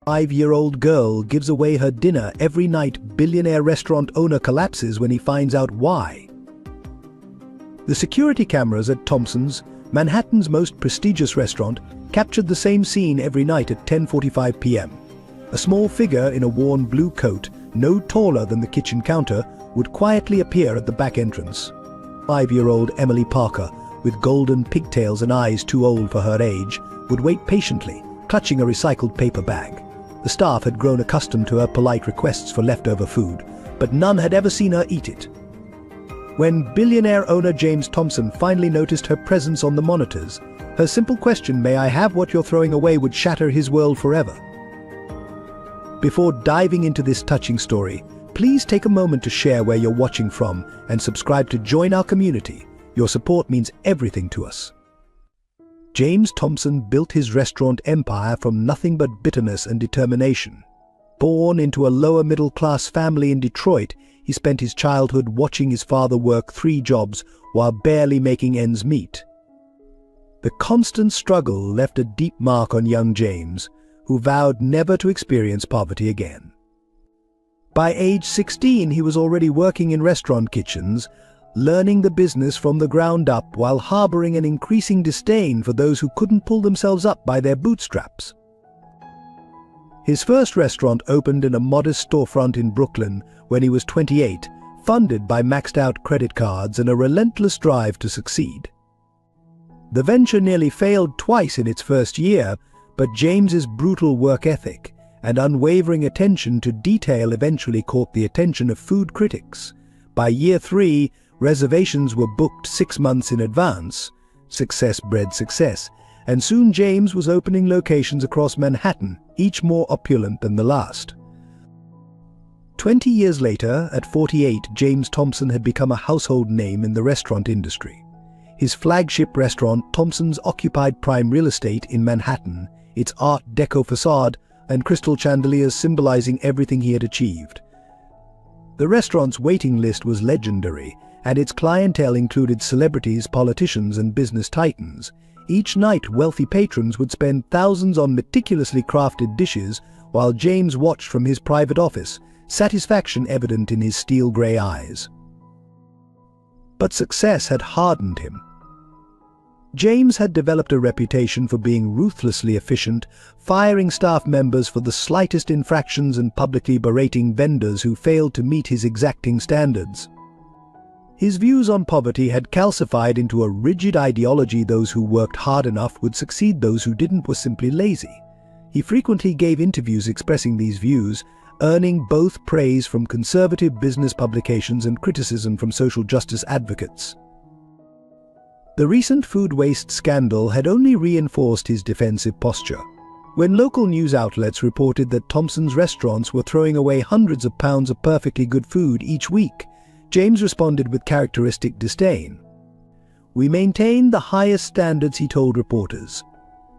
5-year-old girl gives away her dinner every night. Billionaire restaurant owner collapses when he finds out why. The security cameras at Thompson's, Manhattan's most prestigious restaurant, captured the same scene every night at 10:45 p.m. A small figure in a worn blue coat, no taller than the kitchen counter, would quietly appear at the back entrance. 5-year-old Emily Parker, with golden pigtails and eyes too old for her age, would wait patiently, clutching a recycled paper bag. The staff had grown accustomed to her polite requests for leftover food, but none had ever seen her eat it. When billionaire owner James Thompson finally noticed her presence on the monitors, her simple question, "May I have what you're throwing away?" would shatter his world forever. Before diving into this touching story, please take a moment to share where you're watching from and subscribe to join our community. Your support means everything to us. James Thompson built his restaurant empire from nothing but bitterness and determination. Born into a lower-middle-class family in Detroit, he spent his childhood watching his father work 3 jobs while barely making ends meet. The constant struggle left a deep mark on young James, who vowed never to experience poverty again. By age 16, he was already working in restaurant kitchens, learning the business from the ground up while harboring an increasing disdain for those who couldn't pull themselves up by their bootstraps. His first restaurant opened in a modest storefront in Brooklyn when he was 28, funded by maxed-out credit cards and a relentless drive to succeed. The venture nearly failed twice in its first year, but James's brutal work ethic and unwavering attention to detail eventually caught the attention of food critics. By year 3, reservations were booked 6 months in advance. Success bred success, and soon James was opening locations across Manhattan, each more opulent than the last. 20 years later, at 48, James Thompson had become a household name in the restaurant industry. His flagship restaurant, Thompson's, occupied prime real estate in Manhattan, its Art Deco facade and crystal chandeliers symbolizing everything he had achieved. The restaurant's waiting list was legendary, and its clientele included celebrities, politicians, and business titans. Each night, wealthy patrons would spend thousands on meticulously crafted dishes, while James watched from his private office, satisfaction evident in his steel-gray eyes. But success had hardened him. James had developed a reputation for being ruthlessly efficient, firing staff members for the slightest infractions and publicly berating vendors who failed to meet his exacting standards. His views on poverty had calcified into a rigid ideology: those who worked hard enough would succeed, those who didn't were simply lazy. He frequently gave interviews expressing these views, earning both praise from conservative business publications and criticism from social justice advocates. The recent food waste scandal had only reinforced his defensive posture. When local news outlets reported that Thompson's restaurants were throwing away hundreds of pounds of perfectly good food each week, James responded with characteristic disdain. "We maintain the highest standards," he told reporters.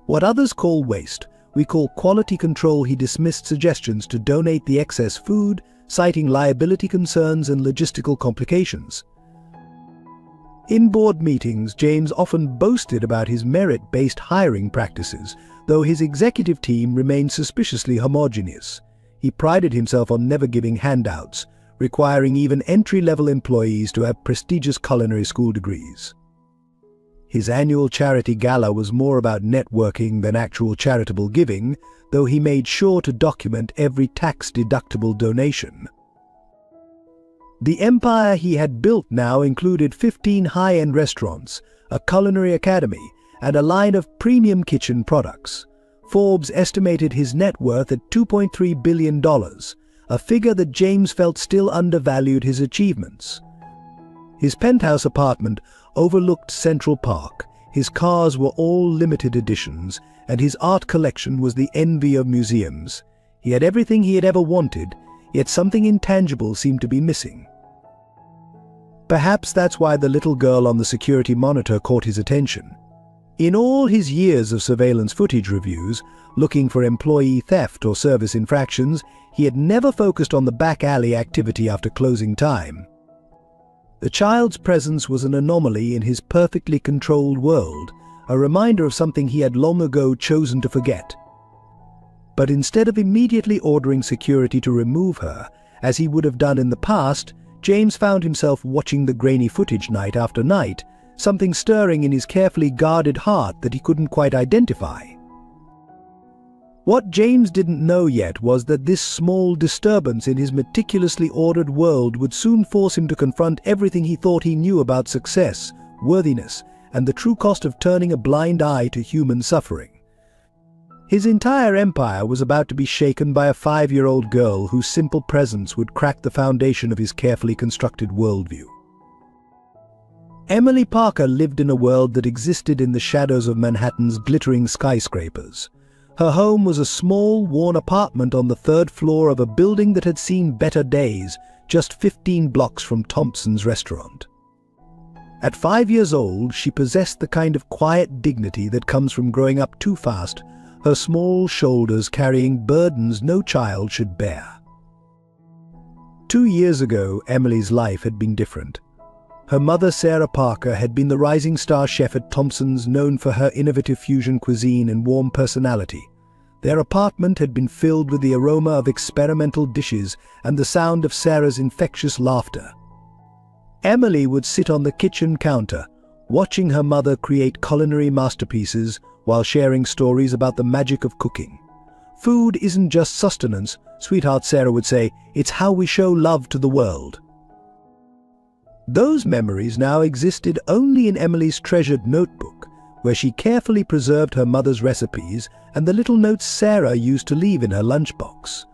"What others call waste, we call quality control." He dismissed suggestions to donate the excess food, citing liability concerns and logistical complications. In board meetings, James often boasted about his merit-based hiring practices, though his executive team remained suspiciously homogeneous. He prided himself on never giving handouts, requiring even entry-level employees to have prestigious culinary school degrees. His annual charity gala was more about networking than actual charitable giving, though he made sure to document every tax-deductible donation. The empire he had built now included 15 high-end restaurants, a culinary academy, and a line of premium kitchen products. Forbes estimated his net worth at $2.3 billion, a figure that James felt still undervalued his achievements. His penthouse apartment overlooked Central Park, his cars were all limited editions, and his art collection was the envy of museums. He had everything he had ever wanted, yet something intangible seemed to be missing. Perhaps that's why the little girl on the security monitor caught his attention. In all his years of surveillance footage reviews, looking for employee theft or service infractions, he had never focused on the back alley activity after closing time. The child's presence was an anomaly in his perfectly controlled world, a reminder of something he had long ago chosen to forget. But instead of immediately ordering security to remove her, as he would have done in the past, James found himself watching the grainy footage night after night, something stirring in his carefully guarded heart that he couldn't quite identify. What James didn't know yet was that this small disturbance in his meticulously ordered world would soon force him to confront everything he thought he knew about success, worthiness, and the true cost of turning a blind eye to human suffering. His entire empire was about to be shaken by a 5-year-old girl whose simple presence would crack the foundation of his carefully constructed worldview. Emily Parker lived in a world that existed in the shadows of Manhattan's glittering skyscrapers. Her home was a small, worn apartment on the 3rd floor of a building that had seen better days, just 15 blocks from Thompson's restaurant. At 5 years old, she possessed the kind of quiet dignity that comes from growing up too fast, her small shoulders carrying burdens no child should bear. 2 years ago, Emily's life had been different. Her mother, Sarah Parker, had been the rising star chef at Thompson's, known for her innovative fusion cuisine and warm personality. Their apartment had been filled with the aroma of experimental dishes and the sound of Sarah's infectious laughter. Emily would sit on the kitchen counter, watching her mother create culinary masterpieces while sharing stories about the magic of cooking. "Food isn't just sustenance," sweetheart Sarah would say, "it's how we show love to the world." Those memories now existed only in Emily's treasured notebook, where she carefully preserved her mother's recipes and the little notes Sarah used to leave in her lunchbox.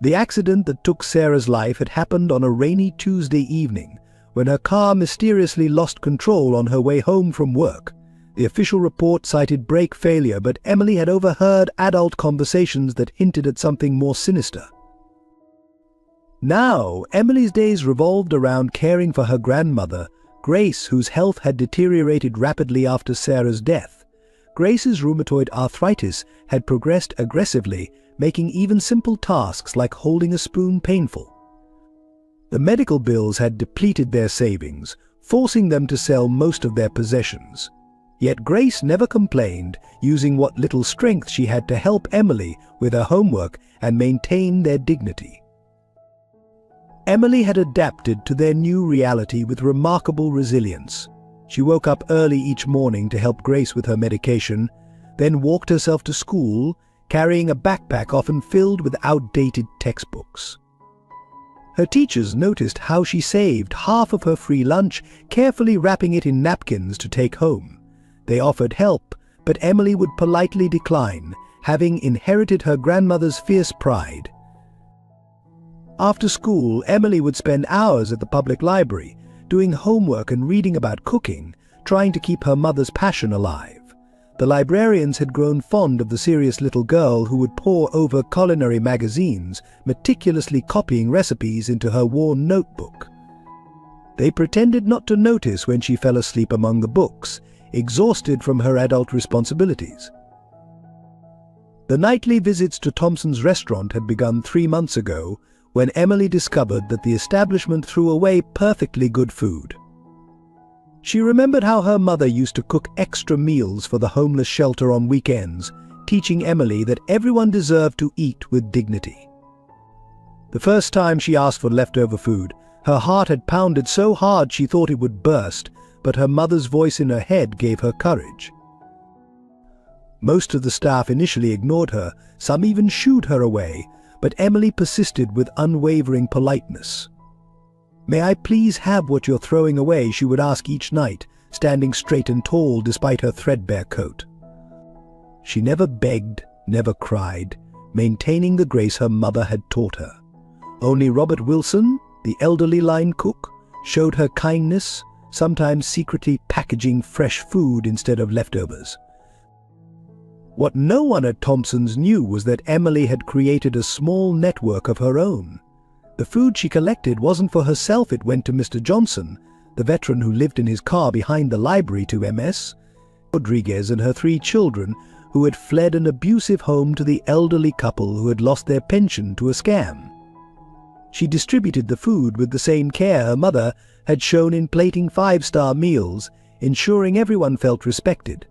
The accident that took Sarah's life had happened on a rainy Tuesday evening, when her car mysteriously lost control on her way home from work. The official report cited brake failure, but Emily had overheard adult conversations that hinted at something more sinister. Now, Emily's days revolved around caring for her grandmother, Grace, whose health had deteriorated rapidly after Sarah's death. Grace's rheumatoid arthritis had progressed aggressively, making even simple tasks like holding a spoon painful. The medical bills had depleted their savings, forcing them to sell most of their possessions. Yet Grace never complained, using what little strength she had to help Emily with her homework and maintain their dignity. Emily had adapted to their new reality with remarkable resilience. She woke up early each morning to help Grace with her medication, then walked herself to school, carrying a backpack often filled with outdated textbooks. Her teachers noticed how she saved half of her free lunch, carefully wrapping it in napkins to take home. They offered help, but Emily would politely decline, having inherited her grandmother's fierce pride. After school, Emily would spend hours at the public library, doing homework and reading about cooking, trying to keep her mother's passion alive. The librarians had grown fond of the serious little girl who would pore over culinary magazines, meticulously copying recipes into her worn notebook. They pretended not to notice when she fell asleep among the books, exhausted from her adult responsibilities. The nightly visits to Thompson's restaurant had begun 3 months ago, when Emily discovered that the establishment threw away perfectly good food. She remembered how her mother used to cook extra meals for the homeless shelter on weekends, teaching Emily that everyone deserved to eat with dignity. The first time she asked for leftover food, her heart had pounded so hard she thought it would burst, but her mother's voice in her head gave her courage. Most of the staff initially ignored her, some even shooed her away, but Emily persisted with unwavering politeness. "May I please have what you're throwing away?" she would ask each night, standing straight and tall despite her threadbare coat. She never begged, never cried, maintaining the grace her mother had taught her. Only Robert Wilson, the elderly line cook, showed her kindness, sometimes secretly packaging fresh food instead of leftovers. What no one at Thompson's knew was that Emily had created a small network of her own. The food she collected wasn't for herself, it went to Mr. Johnson, the veteran who lived in his car behind the library, to Ms. Rodriguez and her 3 children, who had fled an abusive home, to the elderly couple who had lost their pension to a scam. She distributed the food with the same care her mother had shown in plating 5-star meals, ensuring everyone felt respected.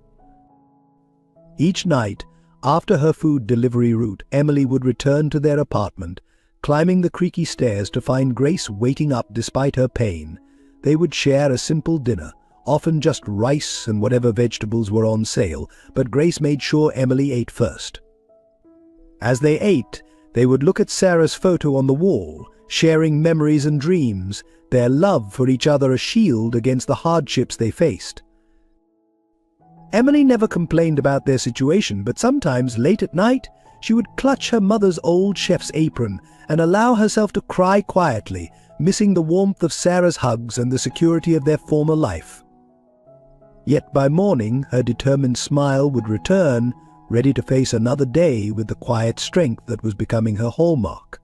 Each night, After her food delivery route, Emily would return to their apartment, climbing the creaky stairs to find Grace waiting up despite her pain. They would share a simple dinner, often just rice and whatever vegetables were on sale, but Grace made sure Emily ate first. As they ate, they would look at Sarah's photo on the wall, sharing memories and dreams, their love for each other a shield against the hardships they faced. Emily never complained about their situation, but sometimes, late at night, she would clutch her mother's old chef's apron and allow herself to cry quietly, missing the warmth of Sarah's hugs and the security of their former life. Yet by morning, her determined smile would return, ready to face another day with the quiet strength that was becoming her hallmark.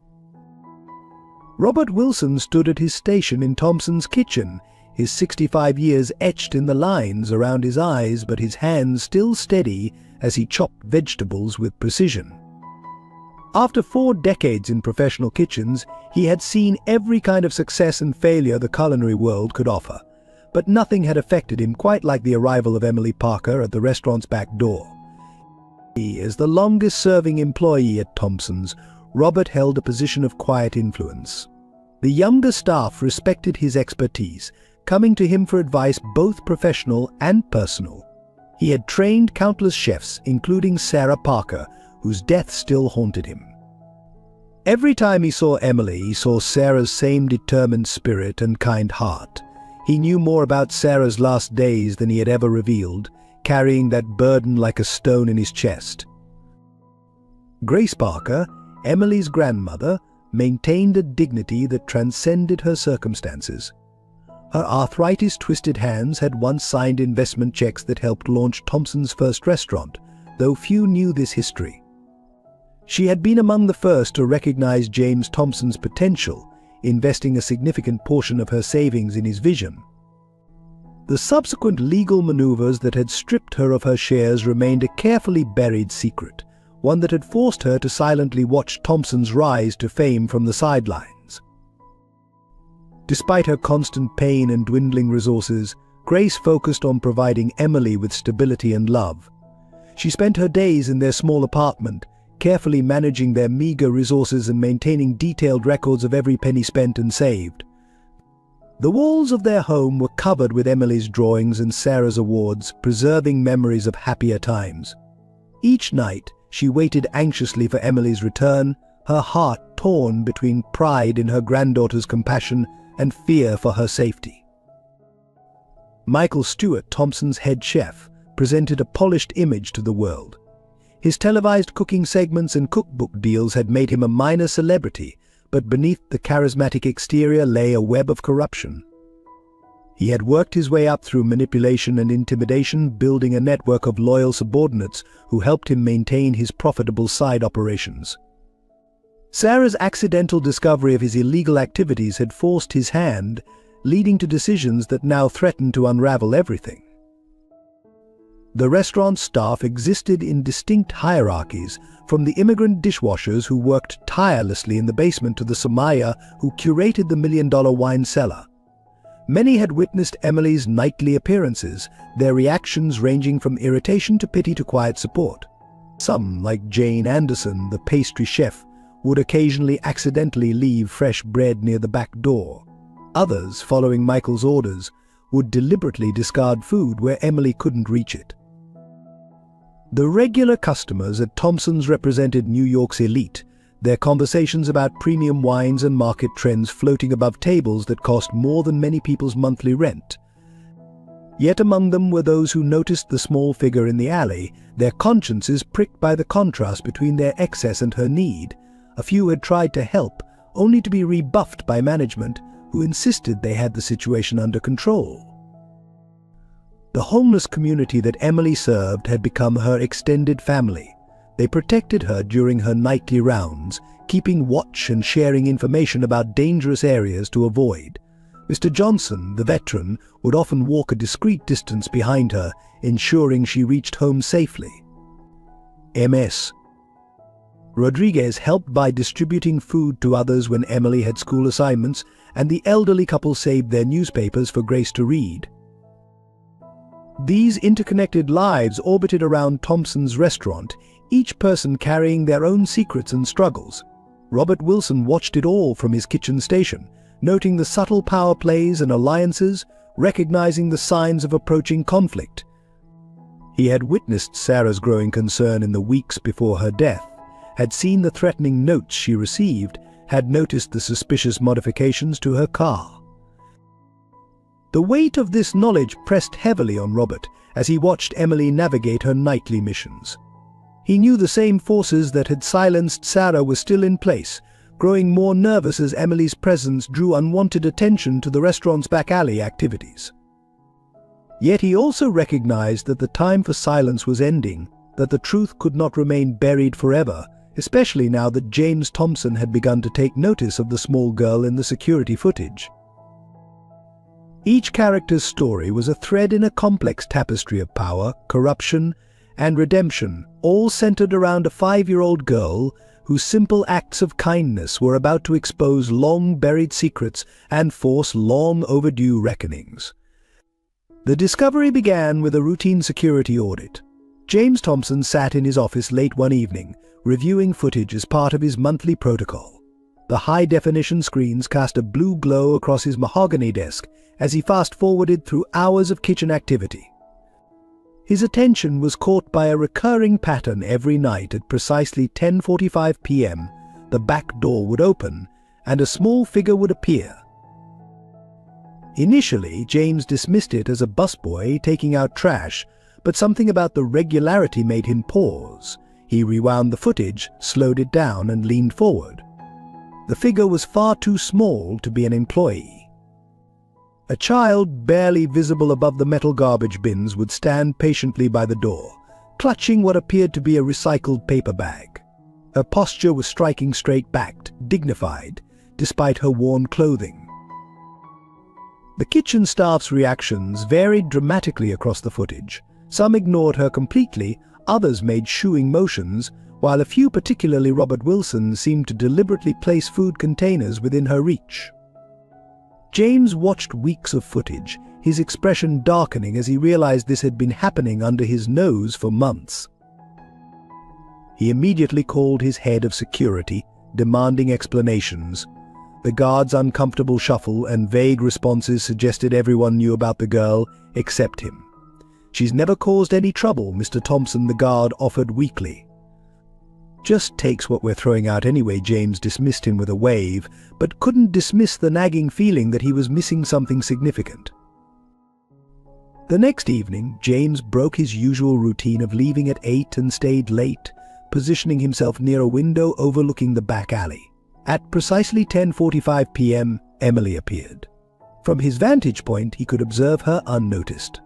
Robert Wilson stood at his station in Thompson's kitchen, his 65 years etched in the lines around his eyes, but his hands still steady as he chopped vegetables with precision. After 4 decades in professional kitchens, he had seen every kind of success and failure the culinary world could offer, but nothing had affected him quite like the arrival of Emily Parker at the restaurant's back door. As the longest-serving employee at Thompson's, Robert held a position of quiet influence. The younger staff respected his expertise, coming to him for advice both professional and personal. He had trained countless chefs, including Sarah Parker, whose death still haunted him. Every time he saw Emily, he saw Sarah's same determined spirit and kind heart. He knew more about Sarah's last days than he had ever revealed, carrying that burden like a stone in his chest. Grace Parker, Emily's grandmother, maintained a dignity that transcended her circumstances. Her arthritis-twisted hands had once signed investment checks that helped launch Thompson's first restaurant, though few knew this history. She had been among the first to recognize James Thompson's potential, investing a significant portion of her savings in his vision. The subsequent legal maneuvers that had stripped her of her shares remained a carefully buried secret, one that had forced her to silently watch Thompson's rise to fame from the sidelines. Despite her constant pain and dwindling resources, Grace focused on providing Emily with stability and love. She spent her days in their small apartment, carefully managing their meager resources and maintaining detailed records of every penny spent and saved. The walls of their home were covered with Emily's drawings and Sarah's awards, preserving memories of happier times. Each night, she waited anxiously for Emily's return, her heart torn between pride in her granddaughter's compassion and fear for her safety. Michael Stewart, Thompson's head chef, presented a polished image to the world. His televised cooking segments and cookbook deals had made him a minor celebrity, but beneath the charismatic exterior lay a web of corruption. He had worked his way up through manipulation and intimidation, building a network of loyal subordinates who helped him maintain his profitable side operations. Sarah's accidental discovery of his illegal activities had forced his hand, leading to decisions that now threatened to unravel everything. The restaurant staff existed in distinct hierarchies, from the immigrant dishwashers who worked tirelessly in the basement to the Samaya who curated the million-dollar wine cellar. Many had witnessed Emily's nightly appearances, their reactions ranging from irritation to pity to quiet support. Some, like Jane Anderson, the pastry chef, would occasionally accidentally leave fresh bread near the back door. Others, following Michael's orders, would deliberately discard food where Emily couldn't reach it. The regular customers at Thompson's represented New York's elite, their conversations about premium wines and market trends floating above tables that cost more than many people's monthly rent. Yet among them were those who noticed the small figure in the alley, their consciences pricked by the contrast between their excess and her need. A few had tried to help, only to be rebuffed by management, who insisted they had the situation under control. The homeless community that Emily served had become her extended family. They protected her during her nightly rounds, keeping watch and sharing information about dangerous areas to avoid. Mr. Johnson, the veteran, would often walk a discreet distance behind her, ensuring she reached home safely. Ms. Rodriguez helped by distributing food to others when Emily had school assignments, and the elderly couple saved their newspapers for Grace to read. These interconnected lives orbited around Thompson's restaurant, each person carrying their own secrets and struggles. Robert Wilson watched it all from his kitchen station, noting the subtle power plays and alliances, recognizing the signs of approaching conflict. He had witnessed Sarah's growing concern in the weeks before her death, had seen the threatening notes she received, had noticed the suspicious modifications to her car. The weight of this knowledge pressed heavily on Robert as he watched Emily navigate her nightly missions. He knew the same forces that had silenced Sarah were still in place, growing more nervous as Emily's presence drew unwanted attention to the restaurant's back alley activities. Yet he also recognized that the time for silence was ending, that the truth could not remain buried forever, especially now that James Thompson had begun to take notice of the small girl in the security footage. Each character's story was a thread in a complex tapestry of power, corruption, and redemption, all centered around a 5-year-old girl whose simple acts of kindness were about to expose long-buried secrets and force long-overdue reckonings. The discovery began with a routine security audit. James Thompson sat in his office late one evening, reviewing footage as part of his monthly protocol. The high-definition screens cast a blue glow across his mahogany desk as he fast-forwarded through hours of kitchen activity. His attention was caught by a recurring pattern every night at precisely 10:45 p.m. The back door would open, and a small figure would appear. Initially, James dismissed it as a busboy taking out trash, but something about the regularity made him pause. He rewound the footage, slowed it down, and leaned forward. The figure was far too small to be an employee. A child, barely visible above the metal garbage bins, would stand patiently by the door, clutching what appeared to be a recycled paper bag. Her posture was striking straight-backed, dignified, despite her worn clothing. The kitchen staff's reactions varied dramatically across the footage. Some ignored her completely, others made shooing motions, while a few, particularly Robert Wilson, seemed to deliberately place food containers within her reach. James watched weeks of footage, his expression darkening as he realized this had been happening under his nose for months. He immediately called his head of security, demanding explanations. The guard's uncomfortable shuffle and vague responses suggested everyone knew about the girl, except him. "She's never caused any trouble," Mr. Thompson, the guard, offered weakly. "Just takes what we're throwing out anyway," James dismissed him with a wave, but couldn't dismiss the nagging feeling that he was missing something significant. The next evening, James broke his usual routine of leaving at 8 and stayed late, positioning himself near a window overlooking the back alley. At precisely 10:45 p.m., Emily appeared. From his vantage point, he could observe her unnoticed.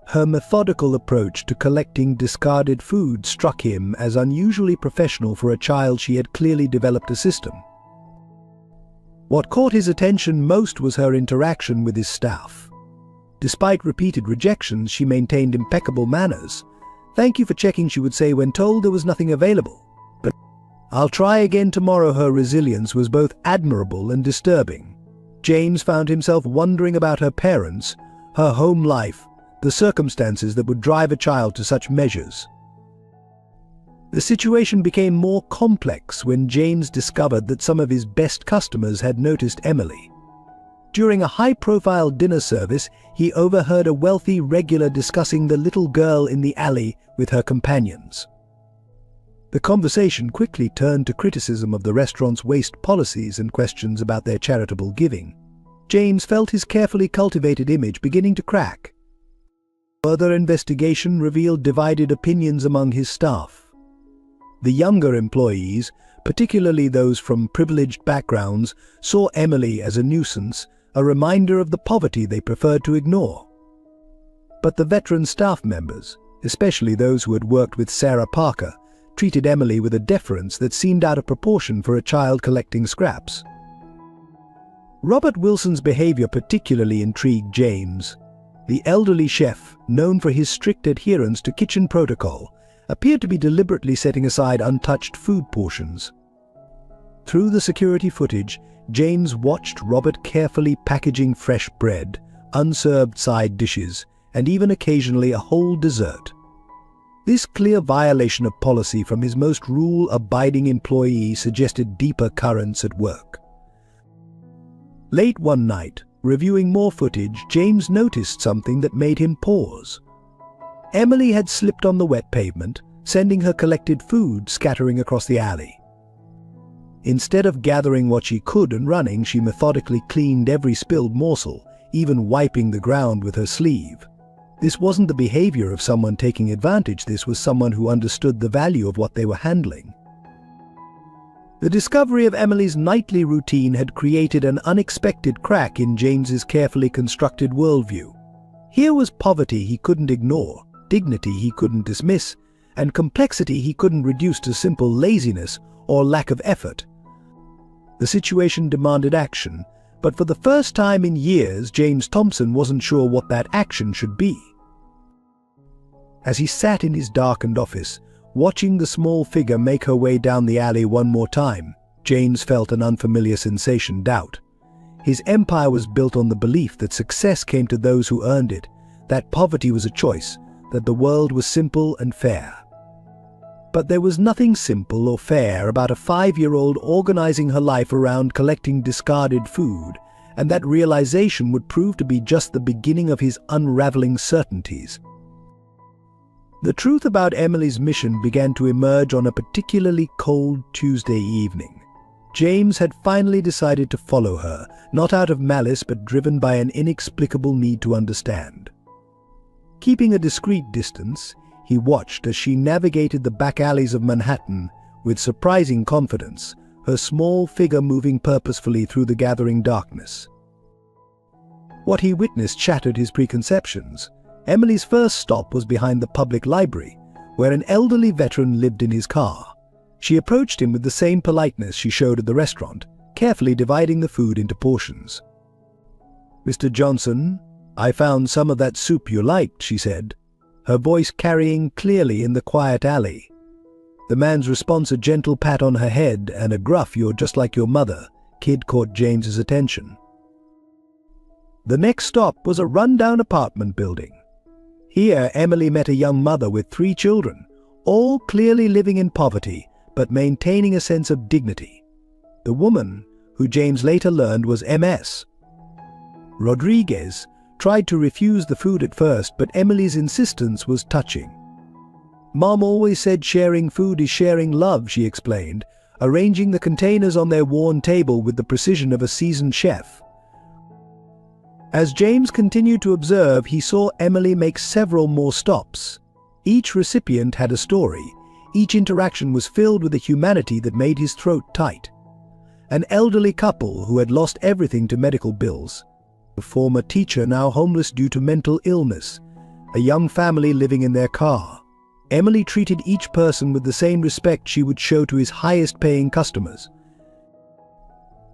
Her methodical approach to collecting discarded food struck him as unusually professional for a child. She had clearly developed a system. What caught his attention most was her interaction with his staff. Despite repeated rejections, she maintained impeccable manners. "Thank you for checking," she would say when told there was nothing available. "But I'll try again tomorrow." Her resilience was both admirable and disturbing. James found himself wondering about her parents, her home life, the circumstances that would drive a child to such measures. The situation became more complex when James discovered that some of his best customers had noticed Emily. During a high-profile dinner service, he overheard a wealthy regular discussing the little girl in the alley with her companions. The conversation quickly turned to criticism of the restaurant's waste policies and questions about their charitable giving. James felt his carefully cultivated image beginning to crack. Further investigation revealed divided opinions among his staff. The younger employees, particularly those from privileged backgrounds, saw Emily as a nuisance, a reminder of the poverty they preferred to ignore. But the veteran staff members, especially those who had worked with Sarah Parker, treated Emily with a deference that seemed out of proportion for a child collecting scraps. Robert Wilson's behavior particularly intrigued James. The elderly chef, known for his strict adherence to kitchen protocol, appeared to be deliberately setting aside untouched food portions. Through the security footage, James watched Robert carefully packaging fresh bread, unserved side dishes, and even occasionally a whole dessert. This clear violation of policy from his most rule-abiding employee suggested deeper currents at work. Late one night, reviewing more footage, James noticed something that made him pause. Emily had slipped on the wet pavement, sending her collected food scattering across the alley. Instead of gathering what she could and running, she methodically cleaned every spilled morsel, even wiping the ground with her sleeve. This wasn't the behavior of someone taking advantage, this was someone who understood the value of what they were handling. The discovery of Emily's nightly routine had created an unexpected crack in James's carefully constructed worldview. Here was poverty he couldn't ignore, dignity he couldn't dismiss, and complexity he couldn't reduce to simple laziness or lack of effort. The situation demanded action, but for the first time in years, James Thompson wasn't sure what that action should be. As he sat in his darkened office, watching the small figure make her way down the alley one more time, James felt an unfamiliar sensation: doubt. His empire was built on the belief that success came to those who earned it, that poverty was a choice, that the world was simple and fair. But there was nothing simple or fair about a 5-year-old organizing her life around collecting discarded food, and that realization would prove to be just the beginning of his unraveling certainties. The truth about Emily's mission began to emerge on a particularly cold Tuesday evening. James had finally decided to follow her, not out of malice but driven by an inexplicable need to understand. Keeping a discreet distance, he watched as she navigated the back alleys of Manhattan with surprising confidence, her small figure moving purposefully through the gathering darkness. What he witnessed shattered his preconceptions. Emily's first stop was behind the public library, where an elderly veteran lived in his car. She approached him with the same politeness she showed at the restaurant, carefully dividing the food into portions. "Mr. Johnson, I found some of that soup you liked," she said, her voice carrying clearly in the quiet alley. The man's response, a gentle pat on her head and a gruff "you're just like your mother," caught James's attention. The next stop was a rundown apartment building. Here, Emily met a young mother with 3 children, all clearly living in poverty, but maintaining a sense of dignity. The woman, who James later learned was Ms. Rodriguez, tried to refuse the food at first, but Emily's insistence was touching. "Mom always said sharing food is sharing love," she explained, arranging the containers on their worn table with the precision of a seasoned chef. As James continued to observe, he saw Emily make several more stops. Each recipient had a story. Each interaction was filled with a humanity that made his throat tight. An elderly couple who had lost everything to medical bills. A former teacher now homeless due to mental illness. A young family living in their car. Emily treated each person with the same respect she would show to his highest-paying customers.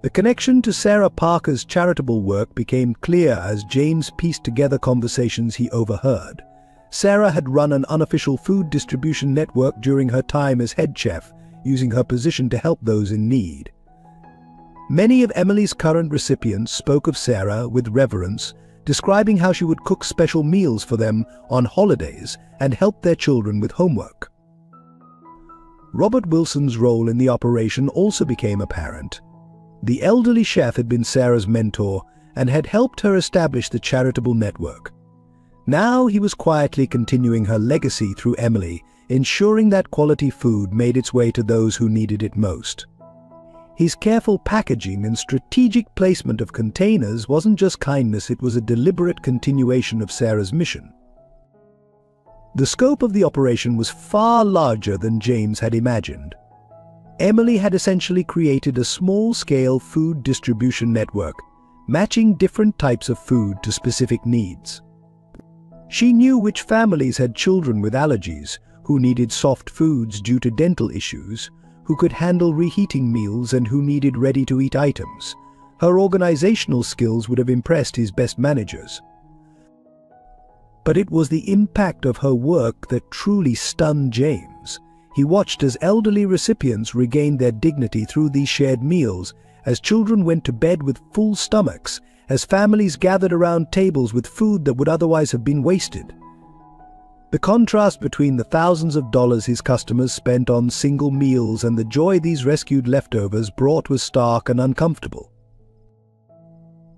The connection to Sarah Parker's charitable work became clear as James pieced together conversations he overheard. Sarah had run an unofficial food distribution network during her time as head chef, using her position to help those in need. Many of Emily's current recipients spoke of Sarah with reverence, describing how she would cook special meals for them on holidays and help their children with homework. Robert Wilson's role in the operation also became apparent. The elderly chef had been Sarah's mentor and had helped her establish the charitable network. Now he was quietly continuing her legacy through Emily, ensuring that quality food made its way to those who needed it most. His careful packaging and strategic placement of containers wasn't just kindness, it was a deliberate continuation of Sarah's mission. The scope of the operation was far larger than James had imagined. Emily had essentially created a small-scale food distribution network, matching different types of food to specific needs. She knew which families had children with allergies, who needed soft foods due to dental issues, who could handle reheating meals and who needed ready-to-eat items. Her organizational skills would have impressed his best managers. But it was the impact of her work that truly stunned James. He watched as elderly recipients regained their dignity through these shared meals, as children went to bed with full stomachs, as families gathered around tables with food that would otherwise have been wasted. The contrast between the thousands of dollars his customers spent on single meals and the joy these rescued leftovers brought was stark and uncomfortable.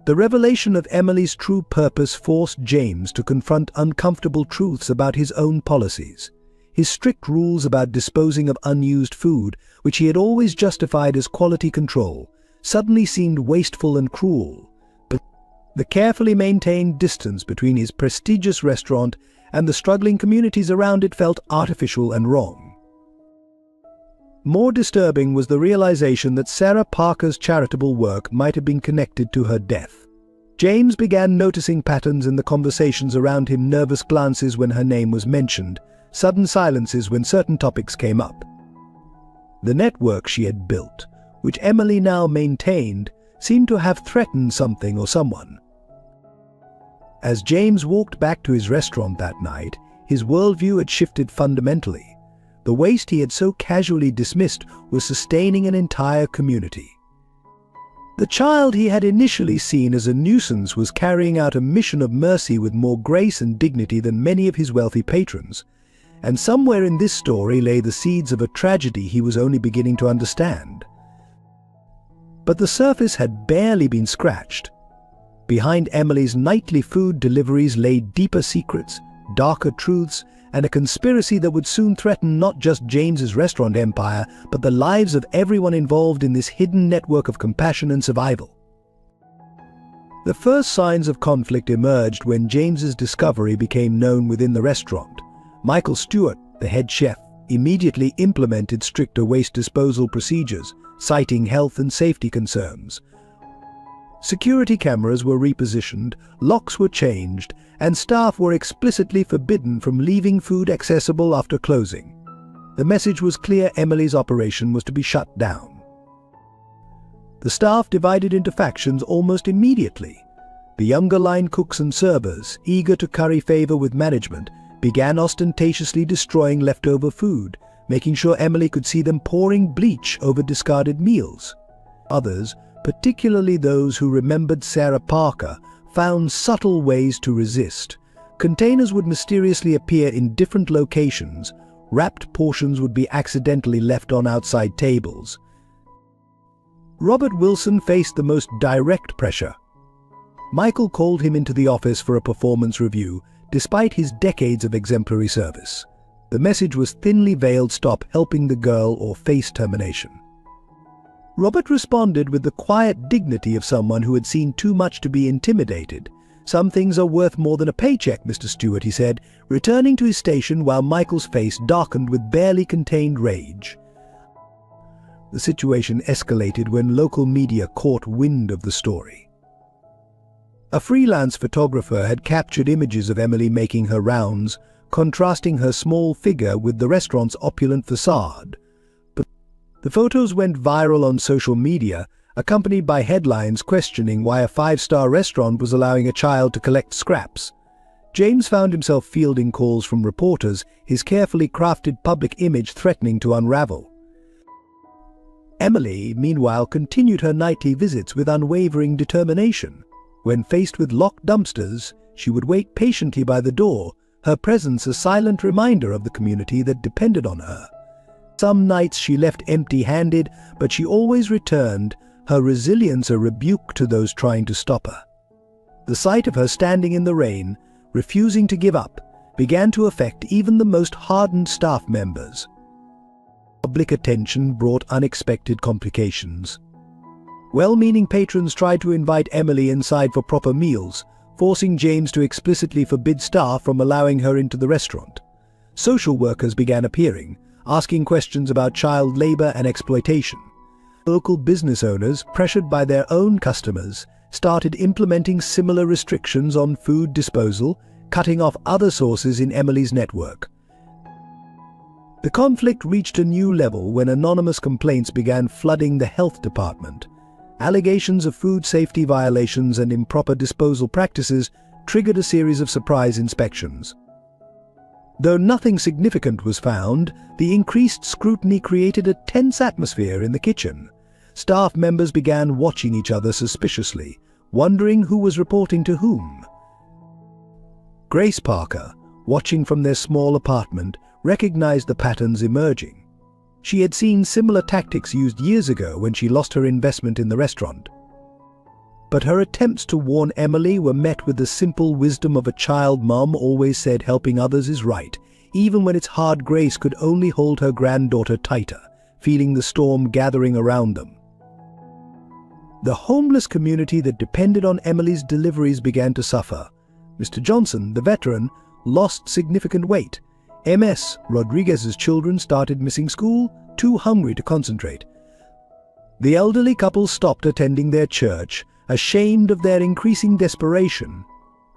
The revelation of Emily's true purpose forced James to confront uncomfortable truths about his own policies. His strict rules about disposing of unused food, which he had always justified as quality control, suddenly seemed wasteful and cruel. But the carefully maintained distance between his prestigious restaurant and the struggling communities around it felt artificial and wrong. More disturbing was the realization that Sarah Parker's charitable work might have been connected to her death. James began noticing patterns in the conversations around him: nervous glances when her name was mentioned, sudden silences when certain topics came up. The network she had built, which Emily now maintained, seemed to have threatened something or someone. As James walked back to his restaurant that night, his worldview had shifted fundamentally. The waste he had so casually dismissed was sustaining an entire community. The child he had initially seen as a nuisance was carrying out a mission of mercy with more grace and dignity than many of his wealthy patrons, and somewhere in this story lay the seeds of a tragedy he was only beginning to understand. But the surface had barely been scratched. Behind Emily's nightly food deliveries lay deeper secrets, darker truths, and a conspiracy that would soon threaten not just James's restaurant empire, but the lives of everyone involved in this hidden network of compassion and survival. The first signs of conflict emerged when James's discovery became known within the restaurant. Michael Stewart, the head chef, immediately implemented stricter waste disposal procedures, citing health and safety concerns. Security cameras were repositioned, locks were changed, and staff were explicitly forbidden from leaving food accessible after closing. The message was clear: Emily's operation was to be shut down. The staff divided into factions almost immediately. The younger line cooks and servers, eager to curry favor with management, began ostentatiously destroying leftover food, making sure Emily could see them pouring bleach over discarded meals. Others, particularly those who remembered Sarah Parker, found subtle ways to resist. Containers would mysteriously appear in different locations. Wrapped portions would be accidentally left on outside tables. Robert Wilson faced the most direct pressure. Michael called him into the office for a performance review, despite his decades of exemplary service. The message was thinly veiled: stop helping the girl or face termination. Robert responded with the quiet dignity of someone who had seen too much to be intimidated. "Some things are worth more than a paycheck, Mr. Stewart," he said, returning to his station while Michael's face darkened with barely contained rage. The situation escalated when local media caught wind of the story. A freelance photographer had captured images of Emily making her rounds, contrasting her small figure with the restaurant's opulent facade. But the photos went viral on social media, accompanied by headlines questioning why a five-star restaurant was allowing a child to collect scraps. James found himself fielding calls from reporters, his carefully crafted public image threatening to unravel. Emily, meanwhile, continued her nightly visits with unwavering determination. When faced with locked dumpsters, she would wait patiently by the door, her presence a silent reminder of the community that depended on her. Some nights she left empty-handed, but she always returned, her resilience a rebuke to those trying to stop her. The sight of her standing in the rain, refusing to give up, began to affect even the most hardened staff members. Public attention brought unexpected complications. Well-meaning patrons tried to invite Emily inside for proper meals, forcing James to explicitly forbid staff from allowing her into the restaurant. Social workers began appearing, asking questions about child labor and exploitation. Local business owners, pressured by their own customers, started implementing similar restrictions on food disposal, cutting off other sources in Emily's network. The conflict reached a new level when anonymous complaints began flooding the health department. Allegations of food safety violations and improper disposal practices triggered a series of surprise inspections. Though nothing significant was found, the increased scrutiny created a tense atmosphere in the kitchen. Staff members began watching each other suspiciously, wondering who was reporting to whom. Grace Parker, watching from their small apartment, recognized the patterns emerging. She had seen similar tactics used years ago when she lost her investment in the restaurant. But her attempts to warn Emily were met with the simple wisdom of a child mom always said helping others is right, even when its hard grace could only hold her granddaughter tighter, feeling the storm gathering around them. The homeless community that depended on Emily's deliveries began to suffer. Mr. Johnson, the veteran, lost significant weight. Ms. Rodriguez's children started missing school, too hungry to concentrate. The elderly couple stopped attending their church, ashamed of their increasing desperation.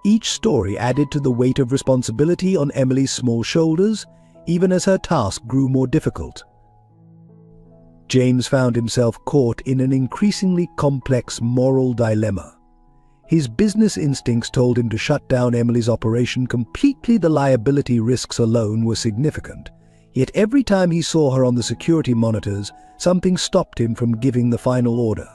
Each story added to the weight of responsibility on Emily's small shoulders, even as her task grew more difficult. James found himself caught in an increasingly complex moral dilemma. His business instincts told him to shut down Emily's operation completely. The liability risks alone were significant. Yet every time he saw her on the security monitors, something stopped him from giving the final order.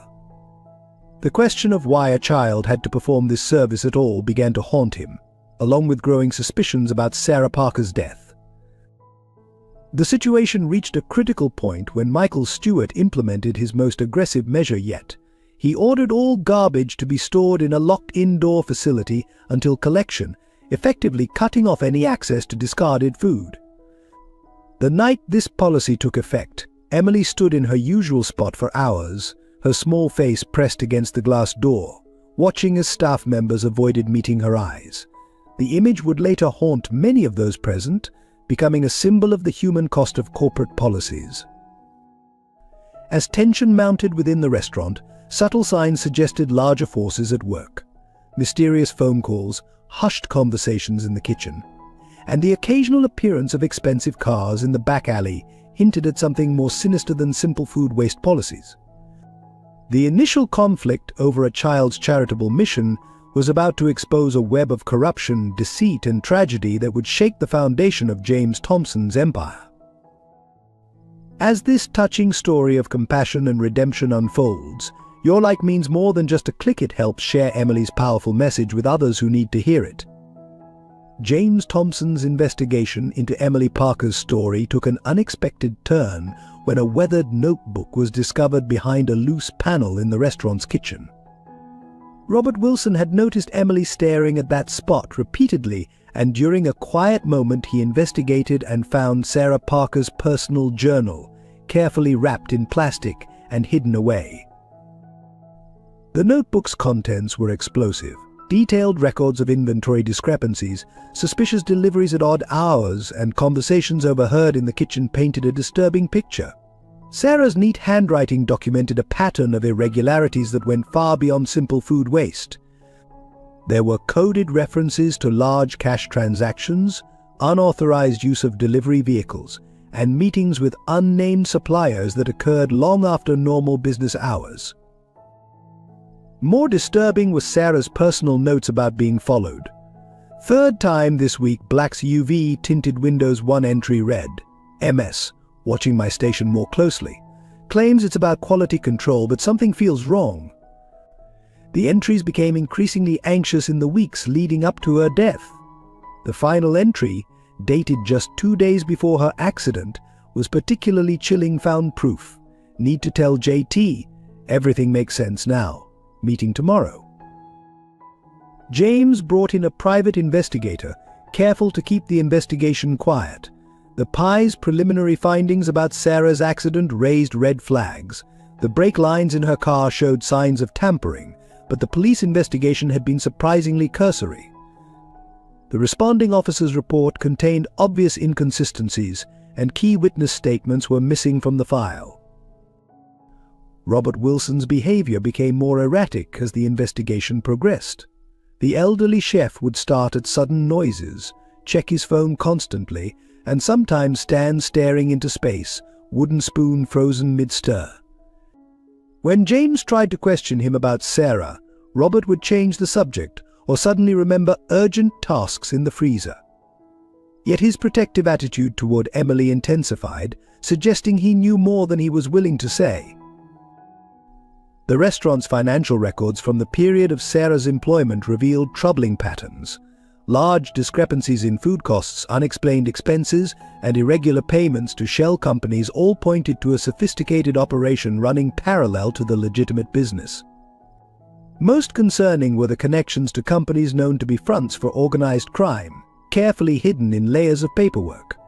The question of why a child had to perform this service at all began to haunt him, along with growing suspicions about Sarah Parker's death. The situation reached a critical point when Michael Stewart implemented his most aggressive measure yet. He ordered all garbage to be stored in a locked indoor facility until collection, effectively cutting off any access to discarded food. The night this policy took effect, Emily stood in her usual spot for hours, her small face pressed against the glass door, watching as staff members avoided meeting her eyes. The image would later haunt many of those present, becoming a symbol of the human cost of corporate policies. As tension mounted within the restaurant, subtle signs suggested larger forces at work. Mysterious phone calls, hushed conversations in the kitchen, and the occasional appearance of expensive cars in the back alley hinted at something more sinister than simple food waste policies. The initial conflict over a child's charitable mission was about to expose a web of corruption, deceit, and tragedy that would shake the foundation of James Thompson's empire. As this touching story of compassion and redemption unfolds, your like means more than just a click. It helps share Emily's powerful message with others who need to hear it. James Thompson's investigation into Emily Parker's story took an unexpected turn when a weathered notebook was discovered behind a loose panel in the restaurant's kitchen. Robert Wilson had noticed Emily staring at that spot repeatedly, and during a quiet moment he investigated and found Sarah Parker's personal journal, carefully wrapped in plastic and hidden away. The notebook's contents were explosive. Detailed records of inventory discrepancies, suspicious deliveries at odd hours, and conversations overheard in the kitchen painted a disturbing picture. Sarah's neat handwriting documented a pattern of irregularities that went far beyond simple food waste. There were coded references to large cash transactions, unauthorized use of delivery vehicles, and meetings with unnamed suppliers that occurred long after normal business hours. More disturbing was Sarah's personal notes about being followed. Third time this week, Black's UV tinted Windows 1 entry read, MS, watching my station more closely. Claims it's about quality control, but something feels wrong. The entries became increasingly anxious in the weeks leading up to her death. The final entry, dated just 2 days before her accident, was particularly chilling. Found proof. Need to tell JT. Everything makes sense now. Meeting tomorrow. James brought in a private investigator, careful to keep the investigation quiet. The PI's preliminary findings about Sarah's accident raised red flags. The brake lines in her car showed signs of tampering, but the police investigation had been surprisingly cursory. The responding officer's report contained obvious inconsistencies, and key witness statements were missing from the file. Robert Wilson's behavior became more erratic as the investigation progressed. The elderly chef would start at sudden noises, check his phone constantly, and sometimes stand staring into space, wooden spoon frozen mid-stir. When James tried to question him about Sarah, Robert would change the subject or suddenly remember urgent tasks in the freezer. Yet his protective attitude toward Emily intensified, suggesting he knew more than he was willing to say. The restaurant's financial records from the period of Sarah's employment revealed troubling patterns. Large discrepancies in food costs, unexplained expenses, and irregular payments to shell companies all pointed to a sophisticated operation running parallel to the legitimate business. Most concerning were the connections to companies known to be fronts for organized crime, carefully hidden in layers of paperwork.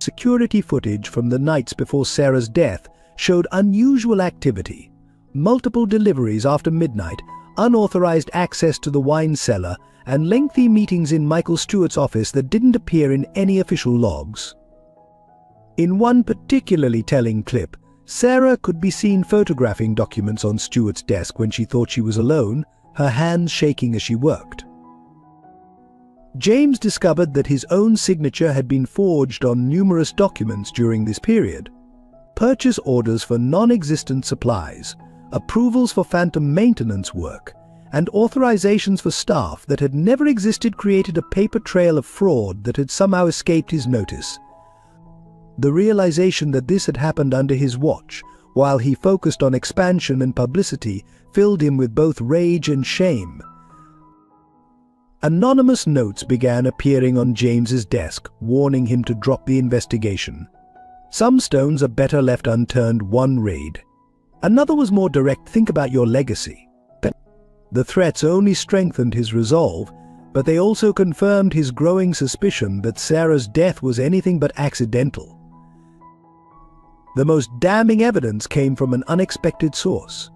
Security footage from the nights before Sarah's death showed unusual activity: multiple deliveries after midnight, unauthorized access to the wine cellar, and lengthy meetings in Michael Stewart's office that didn't appear in any official logs. In one particularly telling clip, Sarah could be seen photographing documents on Stewart's desk when she thought she was alone, her hands shaking as she worked. James discovered that his own signature had been forged on numerous documents during this period. Purchase orders for non-existent supplies, approvals for phantom maintenance work, and authorizations for staff that had never existed created a paper trail of fraud that had somehow escaped his notice. The realization that this had happened under his watch, while he focused on expansion and publicity, filled him with both rage and shame. Anonymous notes began appearing on James's desk, warning him to drop the investigation. Some stones are better left unturned, one read. Another was more direct: think about your legacy. The threats only strengthened his resolve, but they also confirmed his growing suspicion that Sarah's death was anything but accidental. The most damning evidence came from an unexpected source.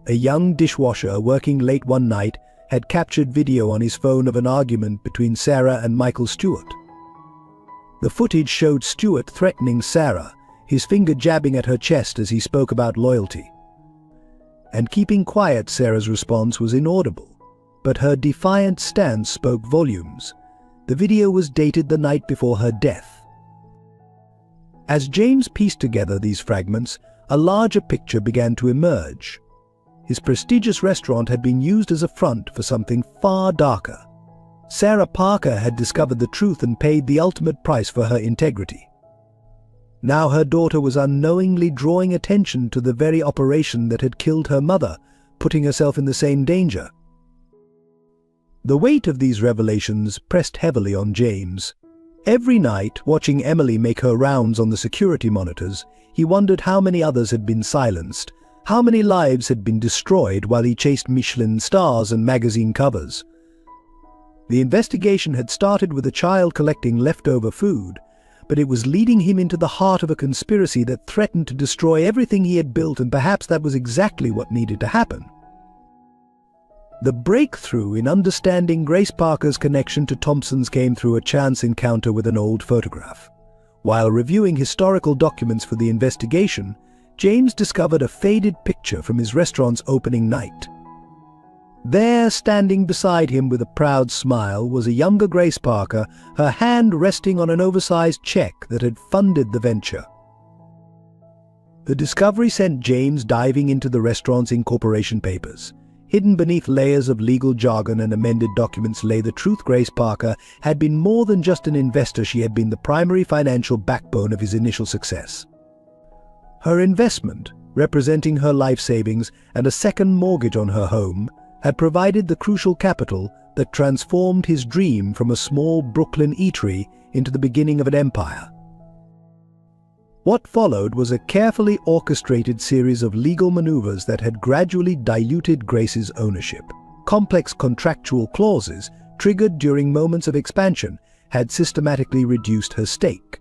A young dishwasher working late one night had captured video on his phone of an argument between Sarah and Michael Stewart. The footage showed Stewart threatening Sarah, his finger jabbing at her chest as he spoke about loyalty. And keeping quiet, Sarah's response was inaudible, but her defiant stance spoke volumes. The video was dated the night before her death. As James pieced together these fragments, a larger picture began to emerge. His prestigious restaurant had been used as a front for something far darker. Sarah Parker had discovered the truth and paid the ultimate price for her integrity. Now her daughter was unknowingly drawing attention to the very operation that had killed her mother, putting herself in the same danger. The weight of these revelations pressed heavily on James. Every night, watching Emily make her rounds on the security monitors, he wondered how many others had been silenced, how many lives had been destroyed while he chased Michelin stars and magazine covers. The investigation had started with a child collecting leftover food, but it was leading him into the heart of a conspiracy that threatened to destroy everything he had built, and perhaps that was exactly what needed to happen. The breakthrough in understanding Grace Parker's connection to Thompson's came through a chance encounter with an old photograph. While reviewing historical documents for the investigation, James discovered a faded picture from his restaurant's opening night. There, standing beside him with a proud smile, was a younger Grace Parker, her hand resting on an oversized check that had funded the venture. The discovery sent James diving into the restaurant's incorporation papers. Hidden beneath layers of legal jargon and amended documents lay the truth: Grace Parker had been more than just an investor. She had been the primary financial backbone of his initial success. Her investment, representing her life savings and a second mortgage on her home, had provided the crucial capital that transformed his dream from a small Brooklyn eatery into the beginning of an empire. What followed was a carefully orchestrated series of legal maneuvers that had gradually diluted Grace's ownership. Complex contractual clauses, triggered during moments of expansion, had systematically reduced her stake.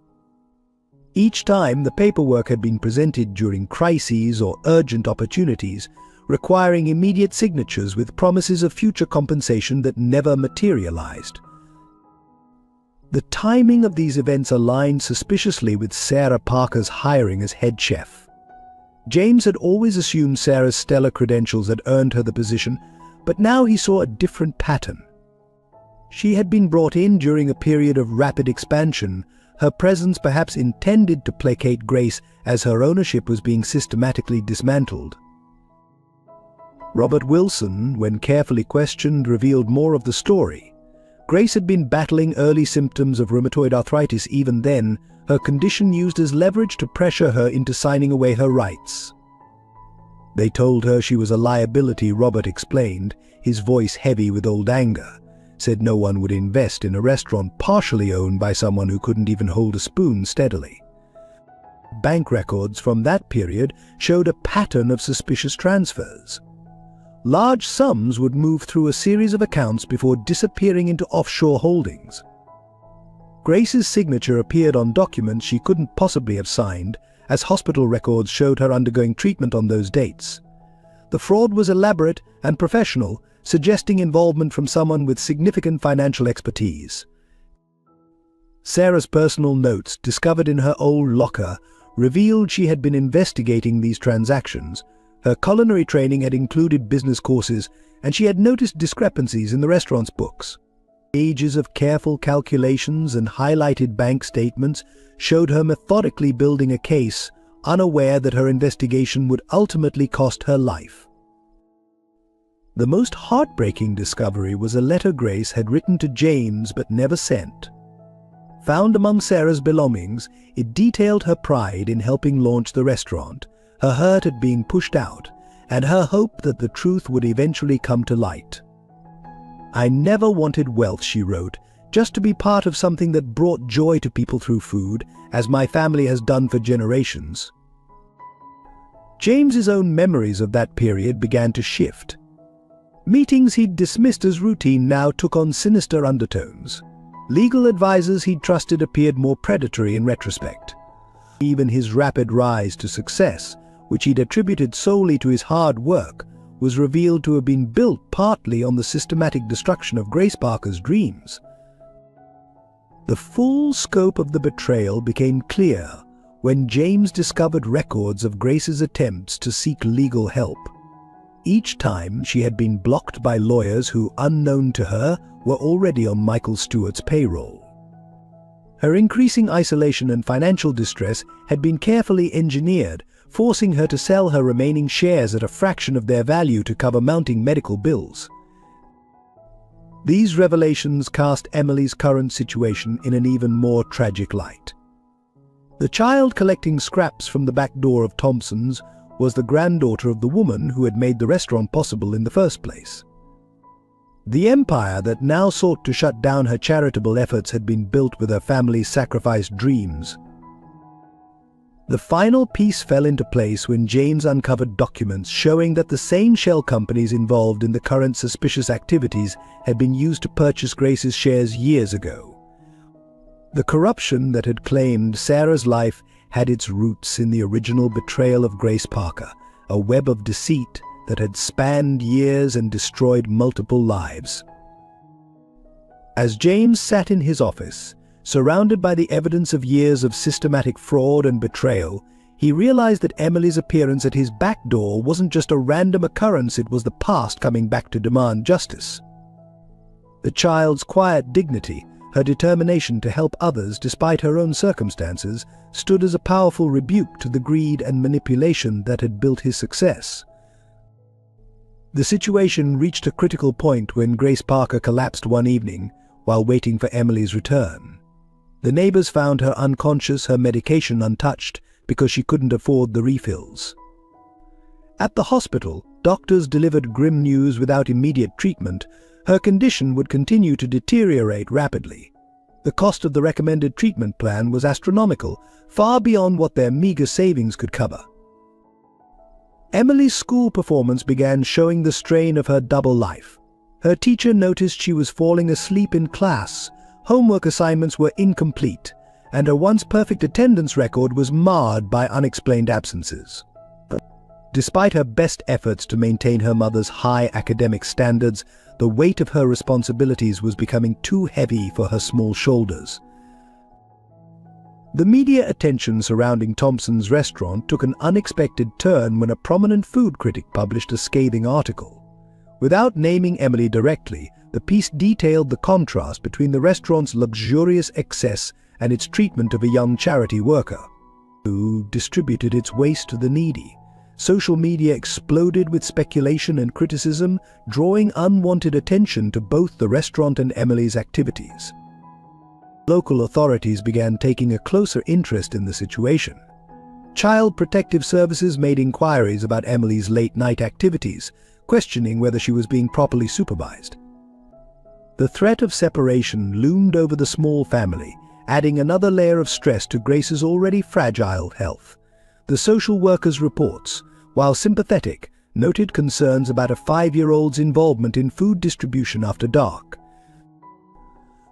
Each time the paperwork had been presented during crises or urgent opportunities, requiring immediate signatures with promises of future compensation that never materialized. The timing of these events aligned suspiciously with Sarah Parker's hiring as head chef. James had always assumed Sarah's stellar credentials had earned her the position, but now he saw a different pattern. She had been brought in during a period of rapid expansion, her presence perhaps intended to placate Grace as her ownership was being systematically dismantled. Robert Wilson, when carefully questioned, revealed more of the story. Grace had been battling early symptoms of rheumatoid arthritis. Even then, her condition used as leverage to pressure her into signing away her rights. They told her she was a liability, Robert explained, his voice heavy with old anger. said no one would invest in a restaurant partially owned by someone who couldn't even hold a spoon steadily. Bank records from that period showed a pattern of suspicious transfers. Large sums would move through a series of accounts before disappearing into offshore holdings. Grace's signature appeared on documents she couldn't possibly have signed, as hospital records showed her undergoing treatment on those dates. The fraud was elaborate and professional, suggesting involvement from someone with significant financial expertise. Sarah's personal notes, discovered in her old locker, revealed she had been investigating these transactions. Her culinary training had included business courses, and she had noticed discrepancies in the restaurant's books. Pages of careful calculations and highlighted bank statements showed her methodically building a case, unaware that her investigation would ultimately cost her life. The most heartbreaking discovery was a letter Grace had written to James but never sent. Found among Sarah's belongings, it detailed her pride in helping launch the restaurant, her hurt at being pushed out, and her hope that the truth would eventually come to light. "I never wanted wealth," she wrote, "just to be part of something that brought joy to people through food, as my family has done for generations." James's own memories of that period began to shift. Meetings he'd dismissed as routine now took on sinister undertones. Legal advisors he'd trusted appeared more predatory in retrospect. Even his rapid rise to success, which he'd attributed solely to his hard work, was revealed to have been built partly on the systematic destruction of Grace Parker's dreams. The full scope of the betrayal became clear when James discovered records of Grace's attempts to seek legal help. Each time she had been blocked by lawyers who, unknown to her, were already on Michael Stewart's payroll. Her increasing isolation and financial distress had been carefully engineered, forcing her to sell her remaining shares at a fraction of their value to cover mounting medical bills. These revelations cast Emily's current situation in an even more tragic light. The child collecting scraps from the back door of Thompson's was the granddaughter of the woman who had made the restaurant possible in the first place. The empire that now sought to shut down her charitable efforts had been built with her family's sacrificed dreams. The final piece fell into place when James uncovered documents showing that the same shell companies involved in the current suspicious activities had been used to purchase Grace's shares years ago. The corruption that had claimed Sarah's life had its roots in the original betrayal of Grace Parker, a web of deceit that had spanned years and destroyed multiple lives. As James sat in his office, surrounded by the evidence of years of systematic fraud and betrayal, he realized that Emily's appearance at his back door wasn't just a random occurrence, it was the past coming back to demand justice. The child's quiet dignity, her determination to help others despite her own circumstances, stood as a powerful rebuke to the greed and manipulation that had built his success. The situation reached a critical point when Grace Parker collapsed one evening while waiting for Emily's return. The neighbors found her unconscious, her medication untouched, because she couldn't afford the refills. At the hospital, doctors delivered grim news: without immediate treatment, her condition would continue to deteriorate rapidly. The cost of the recommended treatment plan was astronomical, far beyond what their meager savings could cover. Emily's school performance began showing the strain of her double life. Her teacher noticed she was falling asleep in class, homework assignments were incomplete, and her once perfect attendance record was marred by unexplained absences. Despite her best efforts to maintain her mother's high academic standards, the weight of her responsibilities was becoming too heavy for her small shoulders. The media attention surrounding Thompson's restaurant took an unexpected turn when a prominent food critic published a scathing article. Without naming Emily directly, the piece detailed the contrast between the restaurant's luxurious excess and its treatment of a young charity worker, who distributed its waste to the needy. Social media exploded with speculation and criticism, drawing unwanted attention to both the restaurant and Emily's activities. Local authorities began taking a closer interest in the situation. Child Protective Services made inquiries about Emily's late-night activities, questioning whether she was being properly supervised. The threat of separation loomed over the small family, adding another layer of stress to Grace's already fragile health. The social worker's reports, while sympathetic, noted concerns about a 5-year-old's involvement in food distribution after dark.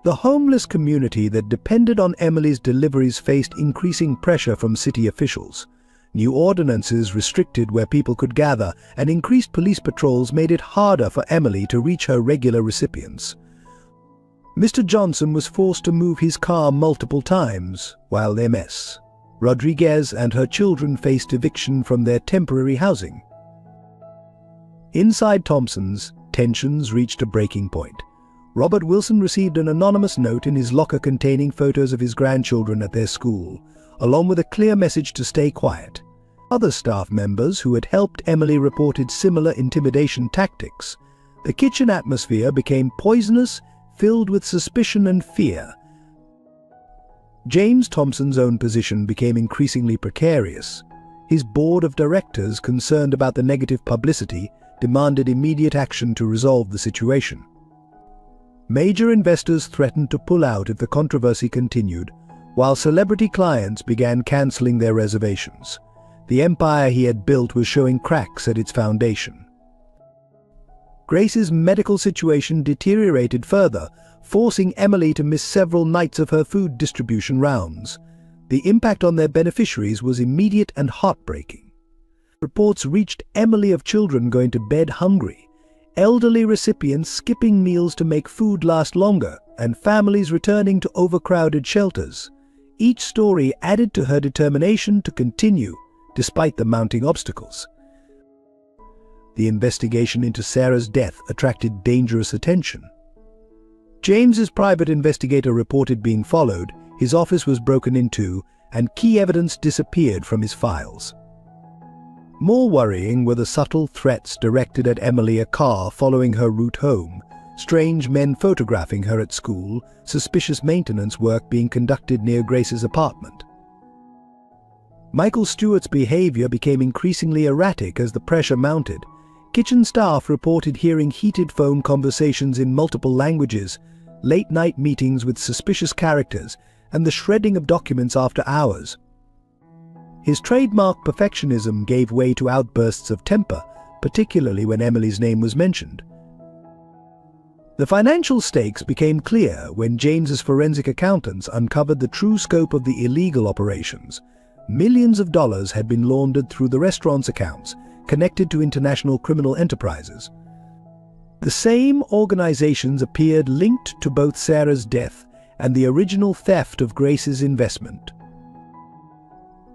The homeless community that depended on Emily's deliveries faced increasing pressure from city officials. New ordinances restricted where people could gather, and increased police patrols made it harder for Emily to reach her regular recipients. Mr. Johnson was forced to move his car multiple times, while Ms. Rodriguez and her children faced eviction from their temporary housing. Inside Thompson's, tensions reached a breaking point. Robert Wilson received an anonymous note in his locker containing photos of his grandchildren at their school, along with a clear message to stay quiet. Other staff members who had helped Emily reported similar intimidation tactics. The kitchen atmosphere became poisonous, filled with suspicion and fear. James Thompson's own position became increasingly precarious. His board of directors, concerned about the negative publicity, demanded immediate action to resolve the situation. Major investors threatened to pull out if the controversy continued, while celebrity clients began canceling their reservations. The empire he had built was showing cracks at its foundation. Grace's medical situation deteriorated further, forcing Emily to miss several nights of her food distribution rounds. The impact on their beneficiaries was immediate and heartbreaking. Reports reached Emily of children going to bed hungry, elderly recipients skipping meals to make food last longer, and families returning to overcrowded shelters. Each story added to her determination to continue, despite the mounting obstacles. The investigation into Sarah's death attracted dangerous attention. James's private investigator reported being followed, his office was broken into, and key evidence disappeared from his files. More worrying were the subtle threats directed at Emily, a car following her route home, strange men photographing her at school, suspicious maintenance work being conducted near Grace's apartment. Michael Stewart's behavior became increasingly erratic as the pressure mounted. Kitchen staff reported hearing heated phone conversations in multiple languages, late-night meetings with suspicious characters, and the shredding of documents after hours. His trademark perfectionism gave way to outbursts of temper, particularly when Emily's name was mentioned. The financial stakes became clear when James's forensic accountants uncovered the true scope of the illegal operations. Millions of dollars had been laundered through the restaurant's accounts, connected to international criminal enterprises. The same organizations appeared linked to both Sarah's death and the original theft of Grace's investment.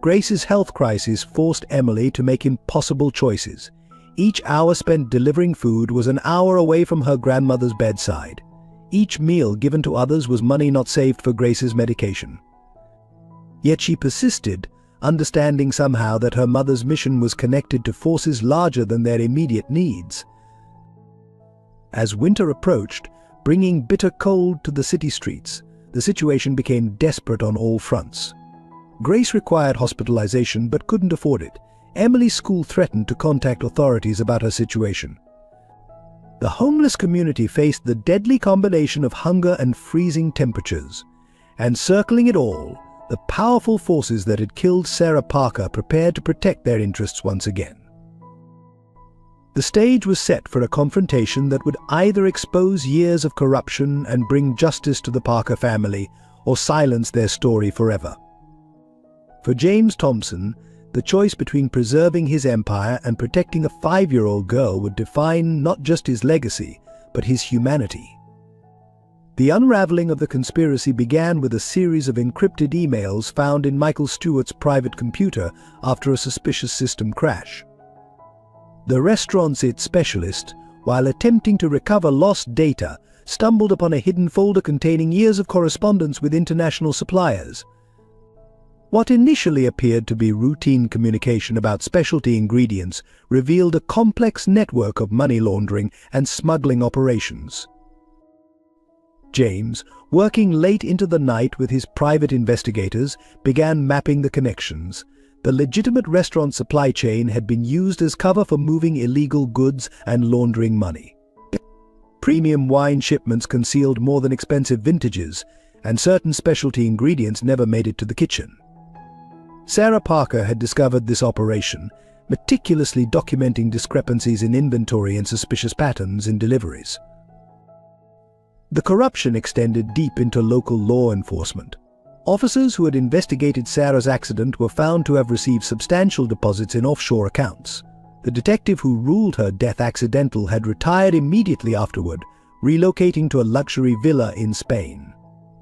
Grace's health crisis forced Emily to make impossible choices. Each hour spent delivering food was an hour away from her grandmother's bedside. Each meal given to others was money not saved for Grace's medication. Yet she persisted, understanding somehow that her mother's mission was connected to forces larger than their immediate needs. As winter approached, bringing bitter cold to the city streets, the situation became desperate on all fronts. Grace required hospitalization but couldn't afford it. Emily's school threatened to contact authorities about her situation. The homeless community faced the deadly combination of hunger and freezing temperatures. And circling it all, the powerful forces that had killed Sarah Parker prepared to protect their interests once again. The stage was set for a confrontation that would either expose years of corruption and bring justice to the Parker family, or silence their story forever. For James Thompson, the choice between preserving his empire and protecting a 5-year-old girl would define not just his legacy, but his humanity. The unraveling of the conspiracy began with a series of encrypted emails found in Michael Stewart's private computer after a suspicious system crash. The restaurant's IT specialist, while attempting to recover lost data, stumbled upon a hidden folder containing years of correspondence with international suppliers. What initially appeared to be routine communication about specialty ingredients revealed a complex network of money laundering and smuggling operations. James, working late into the night with his private investigators, began mapping the connections. The legitimate restaurant supply chain had been used as cover for moving illegal goods and laundering money. Premium wine shipments concealed more than expensive vintages, and certain specialty ingredients never made it to the kitchen. Sarah Parker had discovered this operation, meticulously documenting discrepancies in inventory and suspicious patterns in deliveries. The corruption extended deep into local law enforcement. Officers who had investigated Sarah's accident were found to have received substantial deposits in offshore accounts. The detective who ruled her death accidental had retired immediately afterward, relocating to a luxury villa in Spain.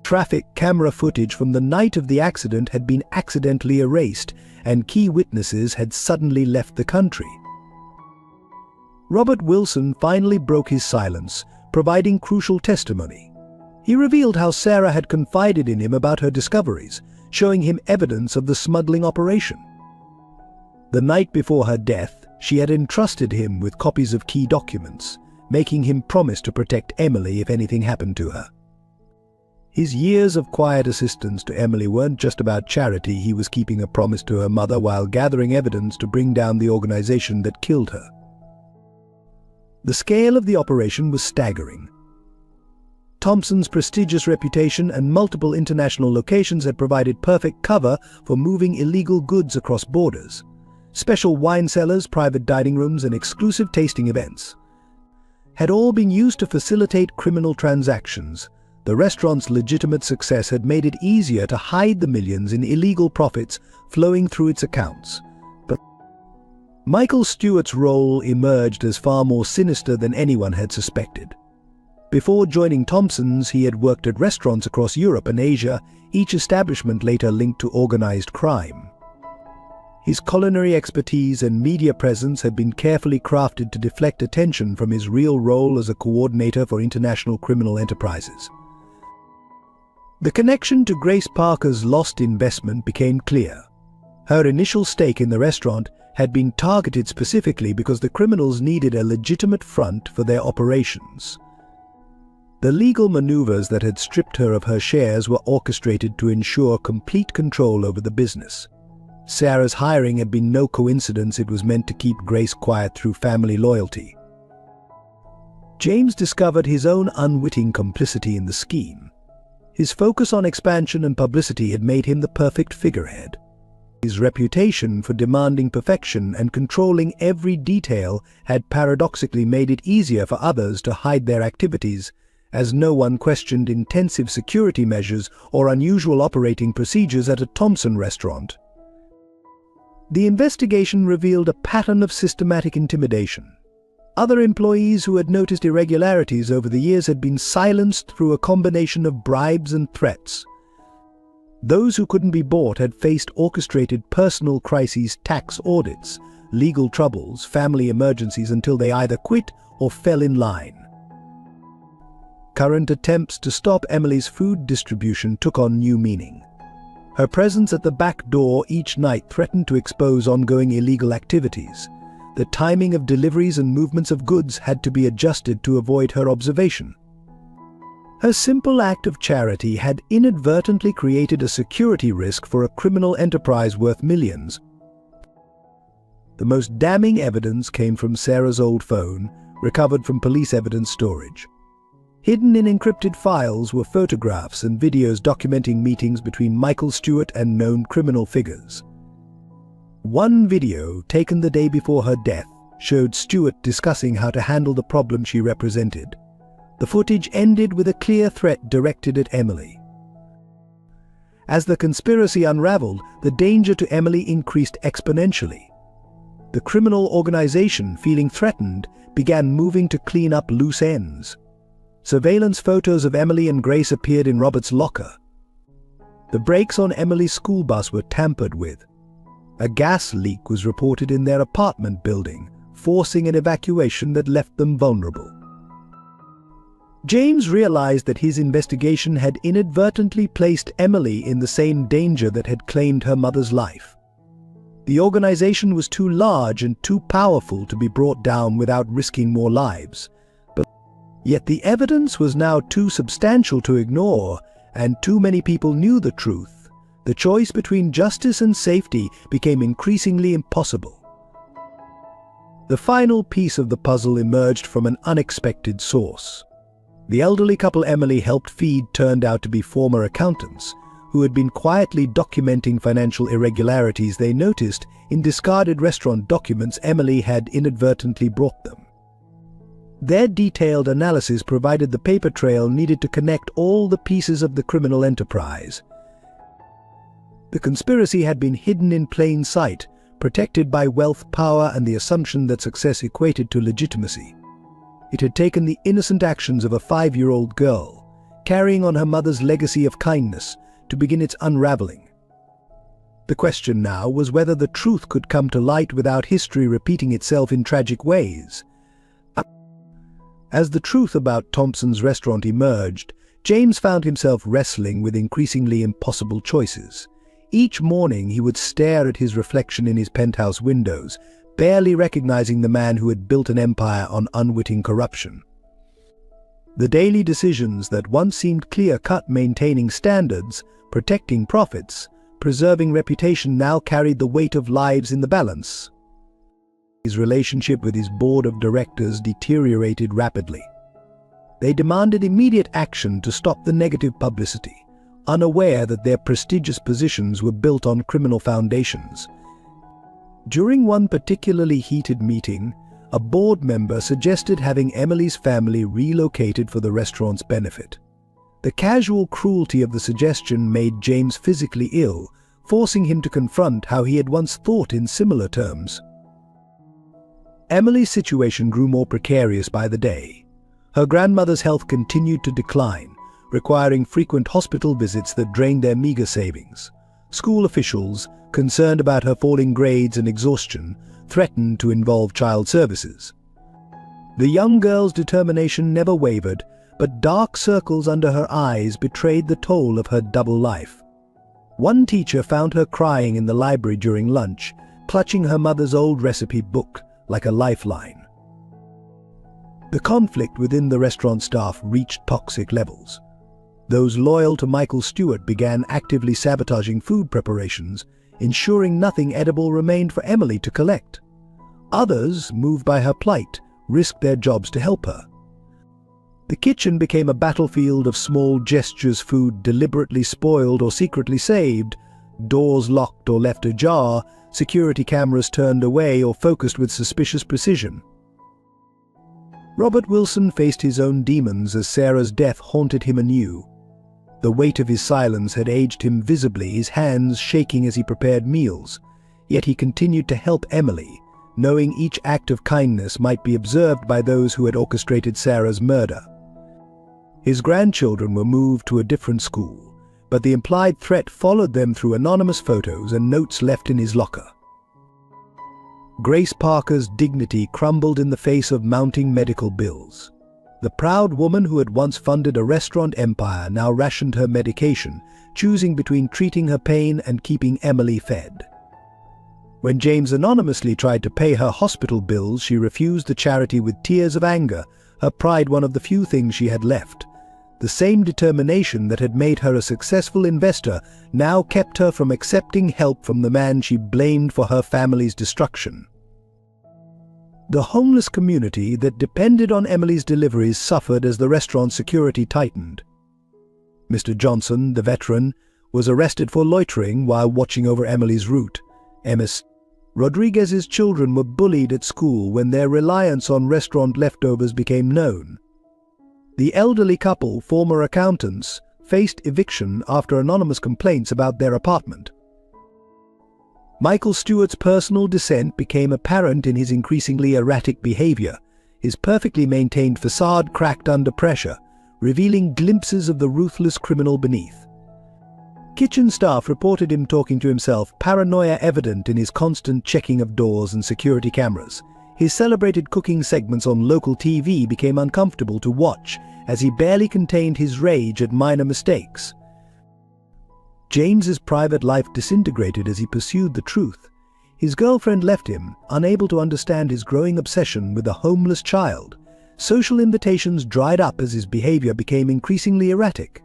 Traffic camera footage from the night of the accident had been accidentally erased, and key witnesses had suddenly left the country. Robert Wilson finally broke his silence, providing crucial testimony. He revealed how Sarah had confided in him about her discoveries, showing him evidence of the smuggling operation. The night before her death, she had entrusted him with copies of key documents, making him promise to protect Emily if anything happened to her. His years of quiet assistance to Emily weren't just about charity. He was keeping a promise to her mother while gathering evidence to bring down the organization that killed her. The scale of the operation was staggering. Thompson's prestigious reputation and multiple international locations had provided perfect cover for moving illegal goods across borders. Special wine cellars, private dining rooms, and exclusive tasting events had all been used to facilitate criminal transactions. The restaurant's legitimate success had made it easier to hide the millions in illegal profits flowing through its accounts. But Michael Stewart's role emerged as far more sinister than anyone had suspected. Before joining Thompson's, he had worked at restaurants across Europe and Asia, each establishment later linked to organized crime. His culinary expertise and media presence had been carefully crafted to deflect attention from his real role as a coordinator for international criminal enterprises. The connection to Grace Parker's lost investment became clear. Her initial stake in the restaurant had been targeted specifically because the criminals needed a legitimate front for their operations. The legal maneuvers that had stripped her of her shares were orchestrated to ensure complete control over the business. Sarah's hiring had been no coincidence. It was meant to keep Grace quiet through family loyalty. James discovered his own unwitting complicity in the scheme. His focus on expansion and publicity had made him the perfect figurehead. His reputation for demanding perfection and controlling every detail had paradoxically made it easier for others to hide their activities, as no one questioned intensive security measures or unusual operating procedures at a Thompson restaurant. The investigation revealed a pattern of systematic intimidation. Other employees who had noticed irregularities over the years had been silenced through a combination of bribes and threats. Those who couldn't be bought had faced orchestrated personal crises, tax audits, legal troubles, family emergencies until they either quit or fell in line. Current attempts to stop Emily's food distribution took on new meaning. Her presence at the back door each night threatened to expose ongoing illegal activities. The timing of deliveries and movements of goods had to be adjusted to avoid her observation. Her simple act of charity had inadvertently created a security risk for a criminal enterprise worth millions. The most damning evidence came from Sarah's old phone, recovered from police evidence storage. Hidden in encrypted files were photographs and videos documenting meetings between Michael Stewart and known criminal figures. One video, taken the day before her death, showed Stewart discussing how to handle the problem she represented. The footage ended with a clear threat directed at Emily. As the conspiracy unraveled, the danger to Emily increased exponentially. The criminal organization, feeling threatened, began moving to clean up loose ends. Surveillance photos of Emily and Grace appeared in Robert's locker. The brakes on Emily's school bus were tampered with. A gas leak was reported in their apartment building, forcing an evacuation that left them vulnerable. James realized that his investigation had inadvertently placed Emily in the same danger that had claimed her mother's life. The organization was too large and too powerful to be brought down without risking more lives. Yet the evidence was now too substantial to ignore, and too many people knew the truth. The choice between justice and safety became increasingly impossible. The final piece of the puzzle emerged from an unexpected source. The elderly couple Emily helped feed turned out to be former accountants who had been quietly documenting financial irregularities they noticed in discarded restaurant documents Emily had inadvertently brought them. Their detailed analysis provided the paper trail needed to connect all the pieces of the criminal enterprise. The conspiracy had been hidden in plain sight, protected by wealth, power, and the assumption that success equated to legitimacy. It had taken the innocent actions of a 5-year-old girl, carrying on her mother's legacy of kindness, to begin its unraveling. The question now was whether the truth could come to light without history repeating itself in tragic ways. As the truth about Thompson's restaurant emerged, James found himself wrestling with increasingly impossible choices. Each morning he would stare at his reflection in his penthouse windows, barely recognizing the man who had built an empire on unwitting corruption. The daily decisions that once seemed clear-cut, maintaining standards, protecting profits, preserving reputation, now carried the weight of lives in the balance. His relationship with his board of directors deteriorated rapidly. They demanded immediate action to stop the negative publicity, unaware that their prestigious positions were built on criminal foundations. During one particularly heated meeting, a board member suggested having Emily's family relocated for the restaurant's benefit. The casual cruelty of the suggestion made James physically ill, forcing him to confront how he had once thought in similar terms. Emily's situation grew more precarious by the day. Her grandmother's health continued to decline, requiring frequent hospital visits that drained their meager savings. School officials, concerned about her falling grades and exhaustion, threatened to involve child services. The young girl's determination never wavered, but dark circles under her eyes betrayed the toll of her double life. One teacher found her crying in the library during lunch, clutching her mother's old recipe book like a lifeline. The conflict within the restaurant staff reached toxic levels. Those loyal to Michael Stewart began actively sabotaging food preparations, ensuring nothing edible remained for Emily to collect. Others, moved by her plight, risked their jobs to help her. The kitchen became a battlefield of small gestures, food deliberately spoiled or secretly saved, doors locked or left ajar, security cameras turned away or focused with suspicious precision. Robert Wilson faced his own demons as Sarah's death haunted him anew. The weight of his silence had aged him visibly, his hands shaking as he prepared meals. Yet he continued to help Emily, knowing each act of kindness might be observed by those who had orchestrated Sarah's murder. His grandchildren were moved to a different school, but the implied threat followed them through anonymous photos and notes left in his locker. Grace Parker's dignity crumbled in the face of mounting medical bills. The proud woman who had once funded a restaurant empire now rationed her medication, choosing between treating her pain and keeping Emily fed. When James anonymously tried to pay her hospital bills, she refused the charity with tears of anger, her pride one of the few things she had left. The same determination that had made her a successful investor now kept her from accepting help from the man she blamed for her family's destruction. The homeless community that depended on Emily's deliveries suffered as the restaurant's security tightened. Mr. Johnson, the veteran, was arrested for loitering while watching over Emily's route. Ms. Rodriguez's children were bullied at school when their reliance on restaurant leftovers became known. The elderly couple, former accountants, faced eviction after anonymous complaints about their apartment. Michael Stewart's personal dissent became apparent in his increasingly erratic behavior. His perfectly maintained facade cracked under pressure, revealing glimpses of the ruthless criminal beneath. Kitchen staff reported him talking to himself, paranoia evident in his constant checking of doors and security cameras. His celebrated cooking segments on local TV became uncomfortable to watch, as he barely contained his rage at minor mistakes. James's private life disintegrated as he pursued the truth. His girlfriend left him, unable to understand his growing obsession with a homeless child. Social invitations dried up as his behavior became increasingly erratic.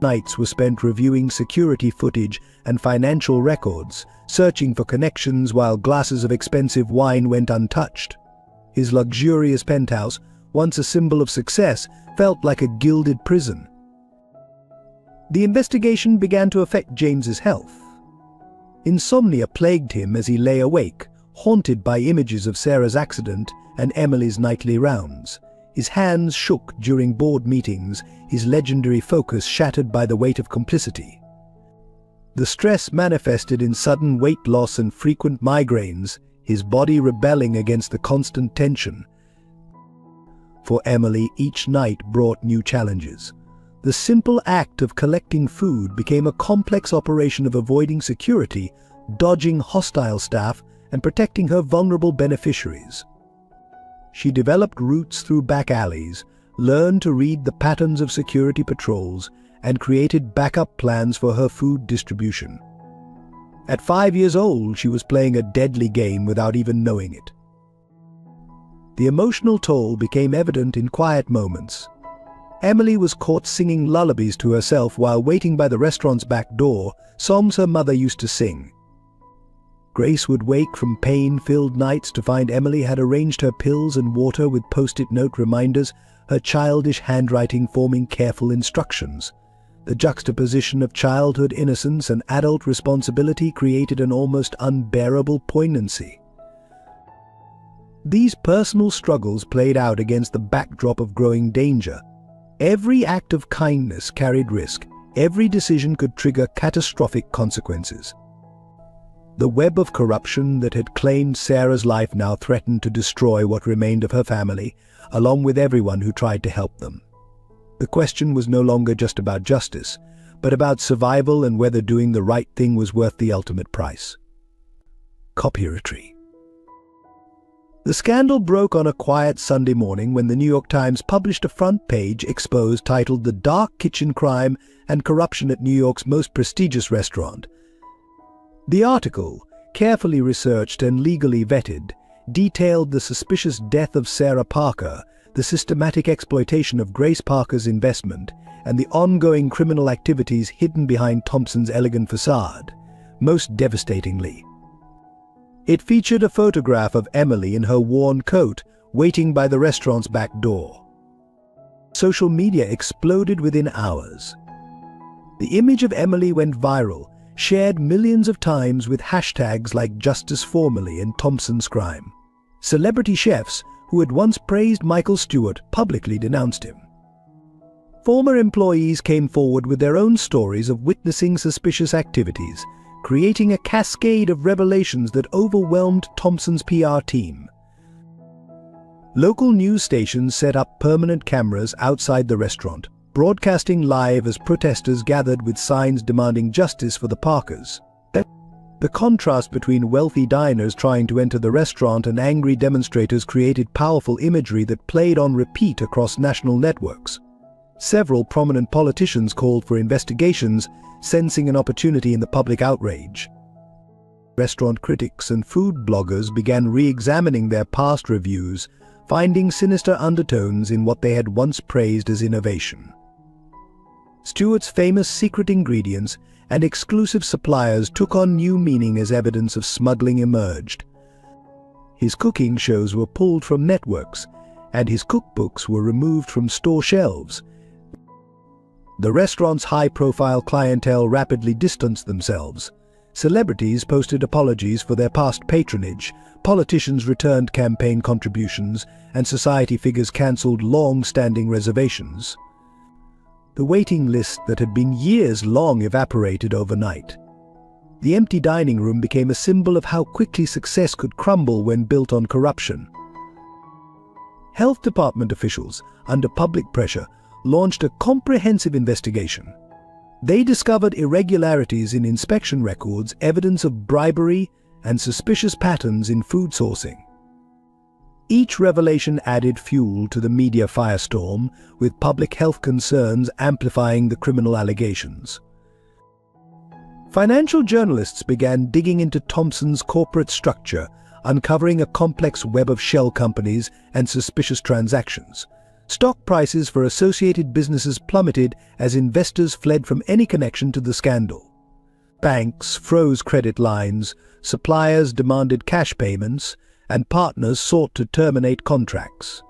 Nights were spent reviewing security footage and financial records, searching for connections while glasses of expensive wine went untouched. His luxurious penthouse, once a symbol of success, felt like a gilded prison. The investigation began to affect James's health. Insomnia plagued him as he lay awake, haunted by images of Sarah's accident and Emily's nightly rounds. His hands shook during board meetings, his legendary focus shattered by the weight of complicity. The stress manifested in sudden weight loss and frequent migraines, his body rebelling against the constant tension. For Emily, each night brought new challenges. The simple act of collecting food became a complex operation of avoiding security, dodging hostile staff, and protecting her vulnerable beneficiaries. She developed routes through back alleys, learned to read the patterns of security patrols, and created backup plans for her food distribution. At 5 years old, she was playing a deadly game without even knowing it. The emotional toll became evident in quiet moments. Emily was caught singing lullabies to herself while waiting by the restaurant's back door, songs her mother used to sing. Grace would wake from pain-filled nights to find Emily had arranged her pills and water with post-it note reminders, her childish handwriting forming careful instructions. The juxtaposition of childhood innocence and adult responsibility created an almost unbearable poignancy. These personal struggles played out against the backdrop of growing danger. Every act of kindness carried risk. Every decision could trigger catastrophic consequences. The web of corruption that had claimed Sarah's life now threatened to destroy what remained of her family, along with everyone who tried to help them. The question was no longer just about justice, but about survival and whether doing the right thing was worth the ultimate price. Copyright. The scandal broke on a quiet Sunday morning when the New York Times published a front-page expose titled "The Dark Kitchen Crime and Corruption at New York's Most Prestigious Restaurant." The article, carefully researched and legally vetted, detailed the suspicious death of Sarah Parker, the systematic exploitation of Grace Parker's investment, and the ongoing criminal activities hidden behind Thompson's elegant facade. Most devastatingly, it featured a photograph of Emily in her worn coat, waiting by the restaurant's back door. Social media exploded within hours. The image of Emily went viral, shared millions of times with hashtags like Justice Formally and Thompson's Crime. Celebrity chefs who had once praised Michael Stewart publicly denounced him. Former employees came forward with their own stories of witnessing suspicious activities, creating a cascade of revelations that overwhelmed Thompson's PR team. Local news stations set up permanent cameras outside the restaurant, broadcasting live as protesters gathered with signs demanding justice for the Parkers. The contrast between wealthy diners trying to enter the restaurant and angry demonstrators created powerful imagery that played on repeat across national networks. Several prominent politicians called for investigations, sensing an opportunity in the public outrage. Restaurant critics and food bloggers began re-examining their past reviews, finding sinister undertones in what they had once praised as innovation. Stewart's famous secret ingredients and exclusive suppliers took on new meaning as evidence of smuggling emerged. His cooking shows were pulled from networks, and his cookbooks were removed from store shelves. The restaurant's high-profile clientele rapidly distanced themselves. Celebrities posted apologies for their past patronage, politicians returned campaign contributions, and society figures cancelled long-standing reservations. The waiting list that had been years long evaporated overnight. The empty dining room became a symbol of how quickly success could crumble when built on corruption. Health department officials, under public pressure, launched a comprehensive investigation. They discovered irregularities in inspection records, evidence of bribery, and suspicious patterns in food sourcing. Each revelation added fuel to the media firestorm, with public health concerns amplifying the criminal allegations. Financial journalists began digging into Thompson's corporate structure, uncovering a complex web of shell companies and suspicious transactions. Stock prices for associated businesses plummeted as investors fled from any connection to the scandal. Banks froze credit lines, suppliers demanded cash payments, and partners sought to terminate contracts.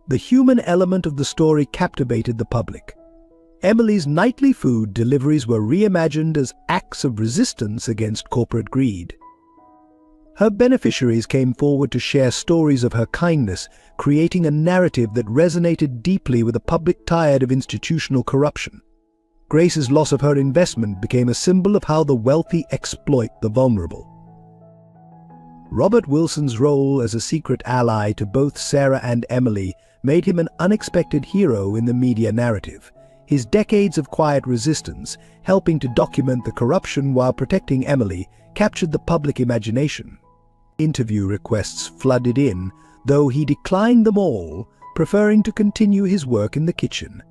The human element of the story captivated the public. Emily's nightly food deliveries were reimagined as acts of resistance against corporate greed. Her beneficiaries came forward to share stories of her kindness, creating a narrative that resonated deeply with a public tired of institutional corruption. Grace's loss of her investment became a symbol of how the wealthy exploit the vulnerable. Robert Wilson's role as a secret ally to both Sarah and Emily made him an unexpected hero in the media narrative. His decades of quiet resistance, helping to document the corruption while protecting Emily, captured the public imagination. Interview requests flooded in, though he declined them all, preferring to continue his work in the kitchen.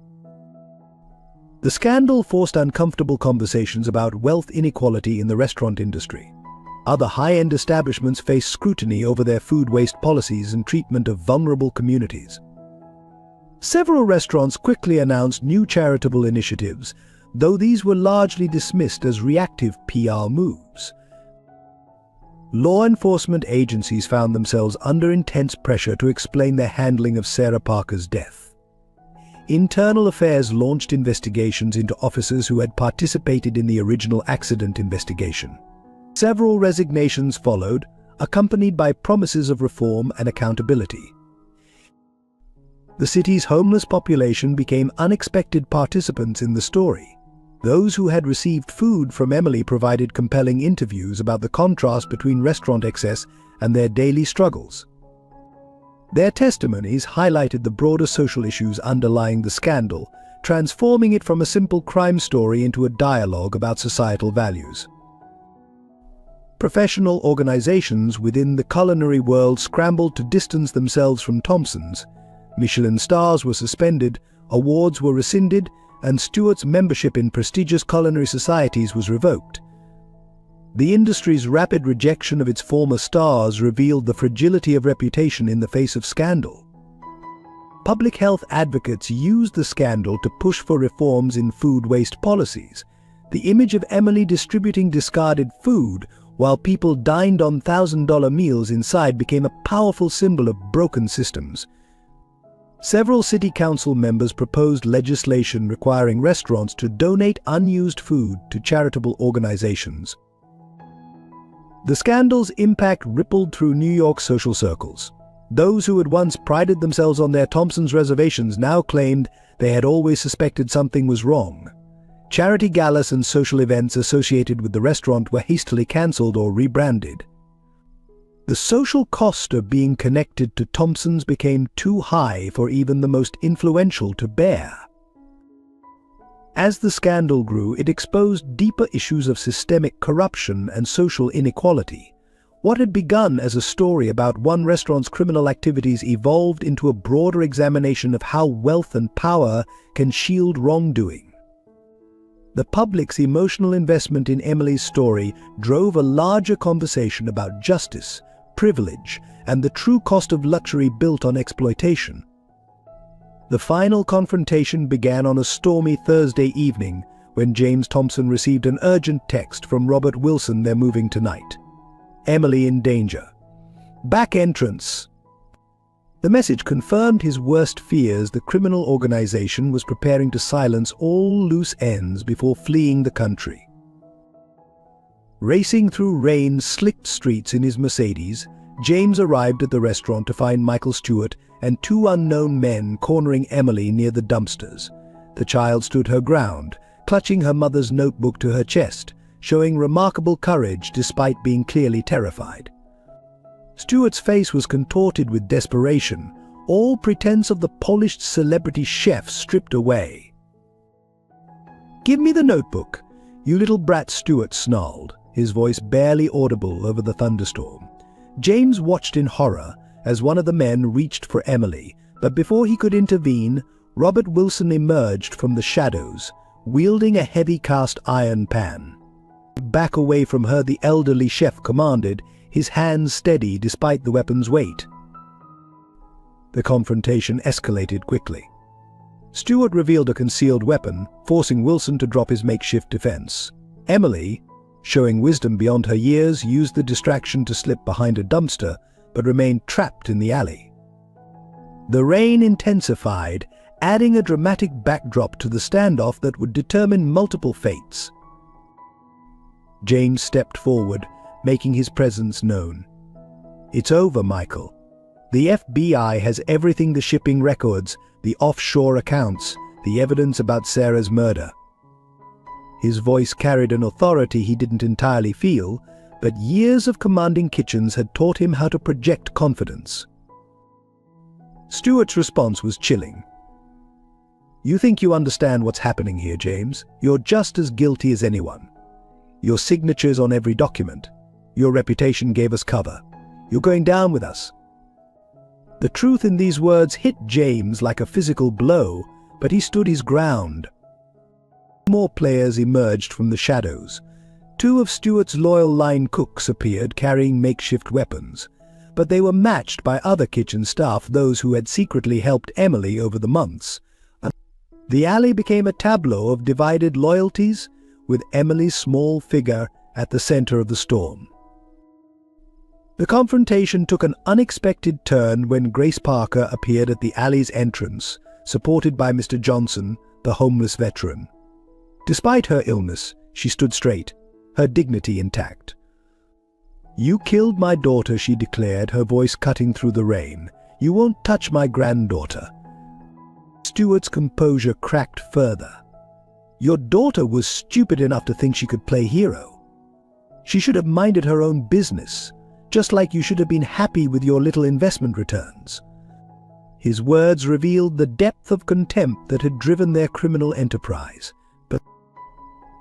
The scandal forced uncomfortable conversations about wealth inequality in the restaurant industry. Other high-end establishments faced scrutiny over their food waste policies and treatment of vulnerable communities. Several restaurants quickly announced new charitable initiatives, though these were largely dismissed as reactive PR moves. Law enforcement agencies found themselves under intense pressure to explain their handling of Sarah Parker's death. Internal Affairs launched investigations into officers who had participated in the original accident investigation. Several resignations followed, accompanied by promises of reform and accountability. The city's homeless population became unexpected participants in the story. Those who had received food from Emily provided compelling interviews about the contrast between restaurant excess and their daily struggles. Their testimonies highlighted the broader social issues underlying the scandal, transforming it from a simple crime story into a dialogue about societal values. Professional organizations within the culinary world scrambled to distance themselves from Thompson's. Michelin stars were suspended, awards were rescinded, and Stewart's membership in prestigious culinary societies was revoked. The industry's rapid rejection of its former stars revealed the fragility of reputation in the face of scandal. Public health advocates used the scandal to push for reforms in food waste policies. The image of Emily distributing discarded food while people dined on $1,000 meals inside became a powerful symbol of broken systems. Several city council members proposed legislation requiring restaurants to donate unused food to charitable organizations. The scandal's impact rippled through New York's social circles. Those who had once prided themselves on their Thompson's reservations now claimed they had always suspected something was wrong. Charity galas and social events associated with the restaurant were hastily cancelled or rebranded. The social cost of being connected to Thompson's became too high for even the most influential to bear. As the scandal grew, it exposed deeper issues of systemic corruption and social inequality. What had begun as a story about one restaurant's criminal activities evolved into a broader examination of how wealth and power can shield wrongdoing. The public's emotional investment in Emily's story drove a larger conversation about justice, privilege, and the true cost of luxury built on exploitation. The final confrontation began on a stormy Thursday evening when James Thompson received an urgent text from Robert Wilson: "They're moving tonight. Emily in danger. Back entrance." The message confirmed his worst fears. The criminal organization was preparing to silence all loose ends before fleeing the country. Racing through rain-slicked streets in his Mercedes, James arrived at the restaurant to find Michael Stewart and two unknown men cornering Emily near the dumpsters. The child stood her ground, clutching her mother's notebook to her chest, showing remarkable courage despite being clearly terrified. Stewart's face was contorted with desperation, all pretense of the polished celebrity chef stripped away. "Give me the notebook, you little brat," Stewart snarled, his voice barely audible over the thunderstorm. James watched in horror as one of the men reached for Emily, but before he could intervene, Robert Wilson emerged from the shadows, wielding a heavy cast iron pan. "Back away from her," the elderly chef commanded, his hands steady despite the weapon's weight. The confrontation escalated quickly. Stewart revealed a concealed weapon, forcing Wilson to drop his makeshift defense. Emily, showing wisdom beyond her years, used the distraction to slip behind a dumpster, but remained trapped in the alley. The rain intensified, adding a dramatic backdrop to the standoff that would determine multiple fates. James stepped forward, making his presence known. "It's over, Michael. The FBI has everything: the shipping records, the offshore accounts, the evidence about Sarah's murder." His voice carried an authority he didn't entirely feel, but years of commanding kitchens had taught him how to project confidence. Stewart's response was chilling. "You think you understand what's happening here, James? You're just as guilty as anyone. Your signature's on every document. Your reputation gave us cover. You're going down with us." The truth in these words hit James like a physical blow, but he stood his ground. More players emerged from the shadows. Two of Stewart's loyal line cooks appeared carrying makeshift weapons, but they were matched by other kitchen staff, those who had secretly helped Emily over the months. The alley became a tableau of divided loyalties, with Emily's small figure at the center of the storm. The confrontation took an unexpected turn when Grace Parker appeared at the alley's entrance, supported by Mr. Johnson, the homeless veteran. Despite her illness, she stood straight, her dignity intact. "You killed my daughter," she declared, her voice cutting through the rain. "You won't touch my granddaughter." Stewart's composure cracked further. "Your daughter was stupid enough to think she could play hero. She should have minded her own business, just like you should have been happy with your little investment returns." His words revealed the depth of contempt that had driven their criminal enterprise. But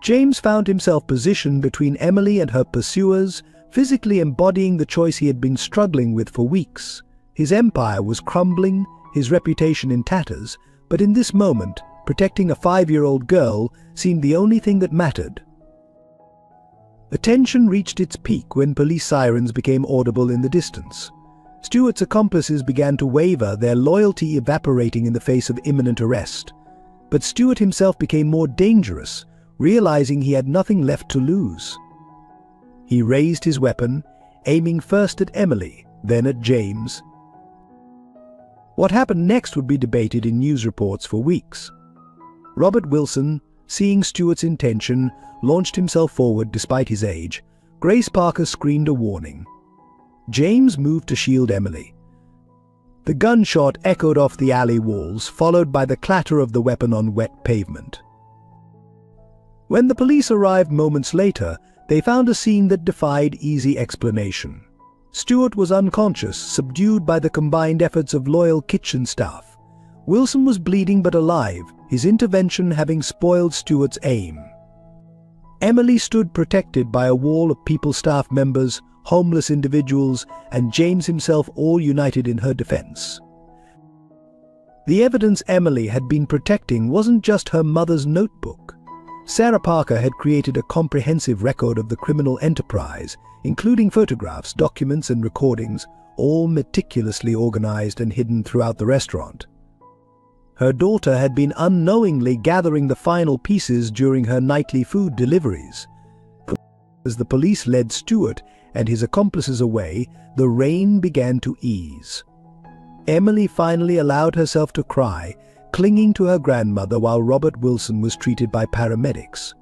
James found himself positioned between Emily and her pursuers, physically embodying the choice he had been struggling with for weeks. His empire was crumbling, his reputation in tatters, but in this moment, protecting a 5-year-old girl seemed the only thing that mattered. The tension reached its peak when police sirens became audible in the distance. Stewart's accomplices began to waver, their loyalty evaporating in the face of imminent arrest. But Stewart himself became more dangerous, realizing he had nothing left to lose. He raised his weapon, aiming first at Emily, then at James. What happened next would be debated in news reports for weeks. Robert Wilson, seeing Stewart's intention, launched himself forward despite his age. Grace Parker screamed a warning. James moved to shield Emily. The gunshot echoed off the alley walls, followed by the clatter of the weapon on wet pavement. When the police arrived moments later, they found a scene that defied easy explanation. Stewart was unconscious, subdued by the combined efforts of loyal kitchen staff. Wilson was bleeding but alive, his intervention having spoiled Stewart's aim. Emily stood protected by a wall of people, staff members, homeless individuals, and James himself, all united in her defense. The evidence Emily had been protecting wasn't just her mother's notebook. Sarah Parker had created a comprehensive record of the criminal enterprise, including photographs, documents, and recordings, all meticulously organized and hidden throughout the restaurant. Her daughter had been unknowingly gathering the final pieces during her nightly food deliveries. As the police led Stewart and his accomplices away, the rain began to ease. Emily finally allowed herself to cry, clinging to her grandmother while Robert Wilson was treated by paramedics.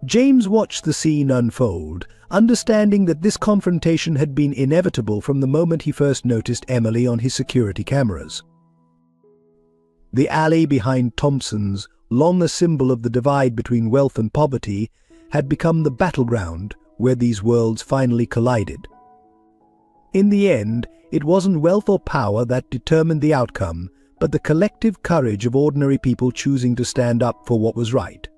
James watched the scene unfold, understanding that this confrontation had been inevitable from the moment he first noticed Emily on his security cameras. The alley behind Thompson's, long a symbol of the divide between wealth and poverty, had become the battleground where these worlds finally collided. In the end, it wasn't wealth or power that determined the outcome, but the collective courage of ordinary people choosing to stand up for what was right.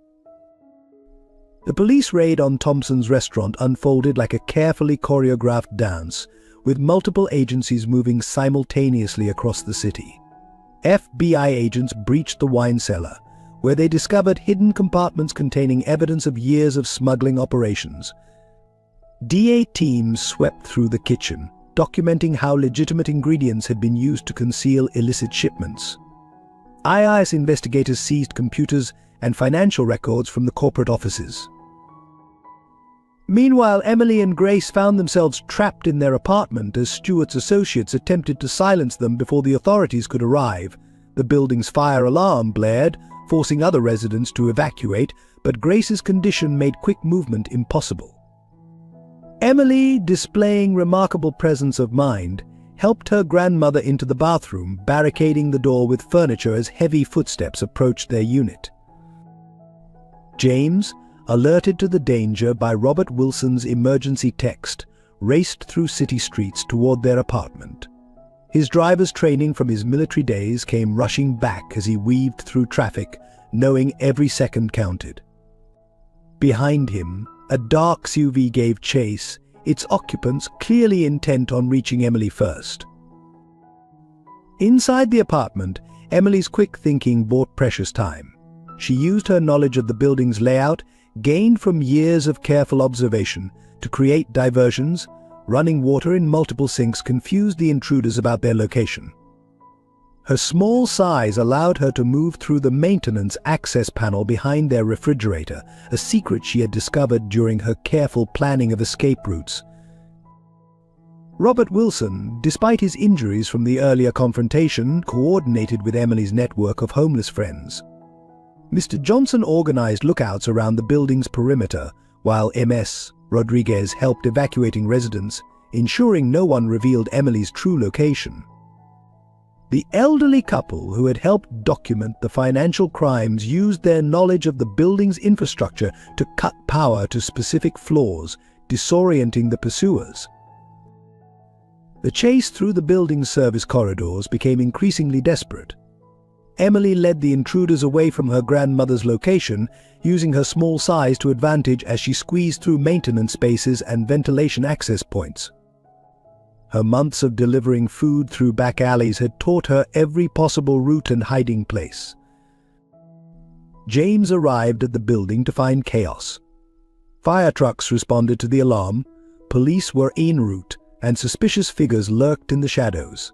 The police raid on Thompson's restaurant unfolded like a carefully choreographed dance, with multiple agencies moving simultaneously across the city. FBI agents breached the wine cellar, where they discovered hidden compartments containing evidence of years of smuggling operations. DA teams swept through the kitchen, documenting how legitimate ingredients had been used to conceal illicit shipments. IIS investigators seized computers and financial records from the corporate offices. Meanwhile, Emily and Grace found themselves trapped in their apartment as Stewart's associates attempted to silence them before the authorities could arrive. The building's fire alarm blared, forcing other residents to evacuate, but Grace's condition made quick movement impossible. Emily, displaying remarkable presence of mind, helped her grandmother into the bathroom, barricading the door with furniture as heavy footsteps approached their unit. James, alerted to the danger by Robert Wilson's emergency text, raced through city streets toward their apartment. His driver's training from his military days came rushing back as he weaved through traffic, knowing every second counted. Behind him, a dark SUV gave chase, its occupants clearly intent on reaching Emily first. Inside the apartment, Emily's quick thinking bought precious time. She used her knowledge of the building's layout, gained from years of careful observation, to create diversions. Running water in multiple sinks confused the intruders about their location. Her small size allowed her to move through the maintenance access panel behind their refrigerator, a secret she had discovered during her careful planning of escape routes. Robert Wilson, despite his injuries from the earlier confrontation, coordinated with Emily's network of homeless friends. Mr. Johnson organized lookouts around the building's perimeter, while Ms. Rodriguez helped evacuating residents, ensuring no one revealed Emily's true location. The elderly couple who had helped document the financial crimes used their knowledge of the building's infrastructure to cut power to specific floors, disorienting the pursuers. The chase through the building's service corridors became increasingly desperate. Emily led the intruders away from her grandmother's location, using her small size to advantage as she squeezed through maintenance spaces and ventilation access points. Her months of delivering food through back alleys had taught her every possible route and hiding place. James arrived at the building to find chaos. Fire trucks responded to the alarm, police were en route, and suspicious figures lurked in the shadows.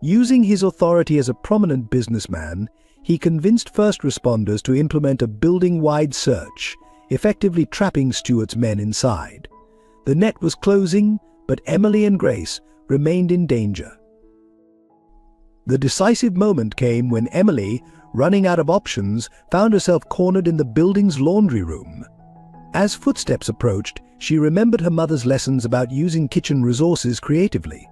Using his authority as a prominent businessman, he convinced first responders to implement a building-wide search, effectively trapping Stewart's men inside. The net was closing, but Emily and Grace remained in danger. The decisive moment came when Emily, running out of options, found herself cornered in the building's laundry room. As footsteps approached, she remembered her mother's lessons about using kitchen resources creatively.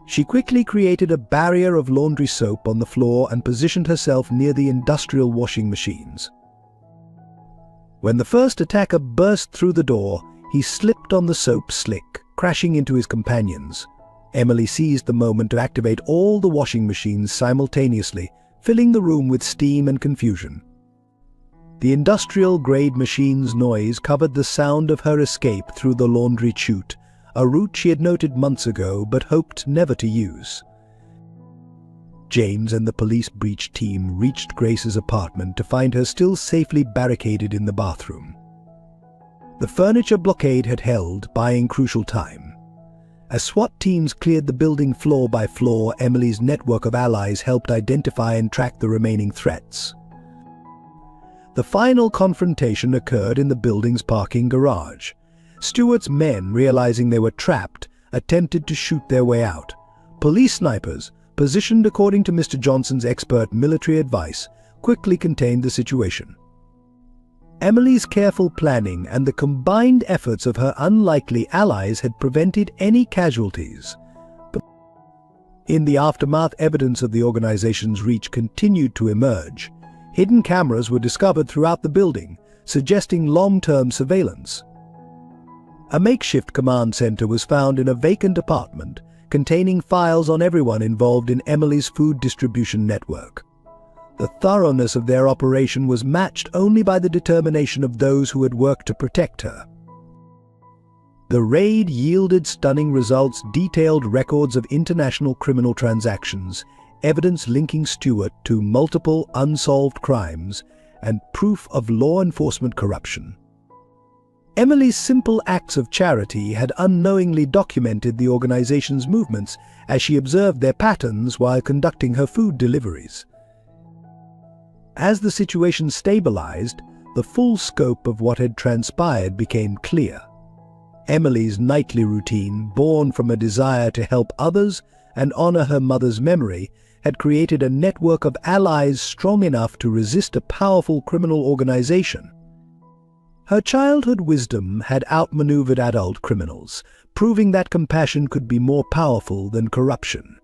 She quickly created a barrier of laundry soap on the floor and positioned herself near the industrial washing machines. When the first attacker burst through the door, he slipped on the soap slick, crashing into his companions. Emily seized the moment to activate all the washing machines simultaneously, filling the room with steam and confusion. The industrial-grade machine's noise covered the sound of her escape through the laundry chute, a route she had noted months ago but hoped never to use. James and the police breach team reached Grace's apartment to find her still safely barricaded in the bathroom. The furniture blockade had held, buying crucial time. As SWAT teams cleared the building floor by floor, Emily's network of allies helped identify and track the remaining threats. The final confrontation occurred in the building's parking garage. Stewart's men, realizing they were trapped, attempted to shoot their way out. Police snipers, positioned according to Mr. Johnson's expert military advice, quickly contained the situation. Emily's careful planning and the combined efforts of her unlikely allies had prevented any casualties. But in the aftermath, evidence of the organization's reach continued to emerge. Hidden cameras were discovered throughout the building, suggesting long-term surveillance. A makeshift command center was found in a vacant apartment, containing files on everyone involved in Emily's food distribution network. The thoroughness of their operation was matched only by the determination of those who had worked to protect her. The raid yielded stunning results, detailed records of international criminal transactions, evidence linking Stewart to multiple unsolved crimes, and proof of law enforcement corruption. Emily's simple acts of charity had unknowingly documented the organization's movements as she observed their patterns while conducting her food deliveries. As the situation stabilized, the full scope of what had transpired became clear. Emily's nightly routine, born from a desire to help others and honor her mother's memory, had created a network of allies strong enough to resist a powerful criminal organization. Her childhood wisdom had outmaneuvered adult criminals, proving that compassion could be more powerful than corruption.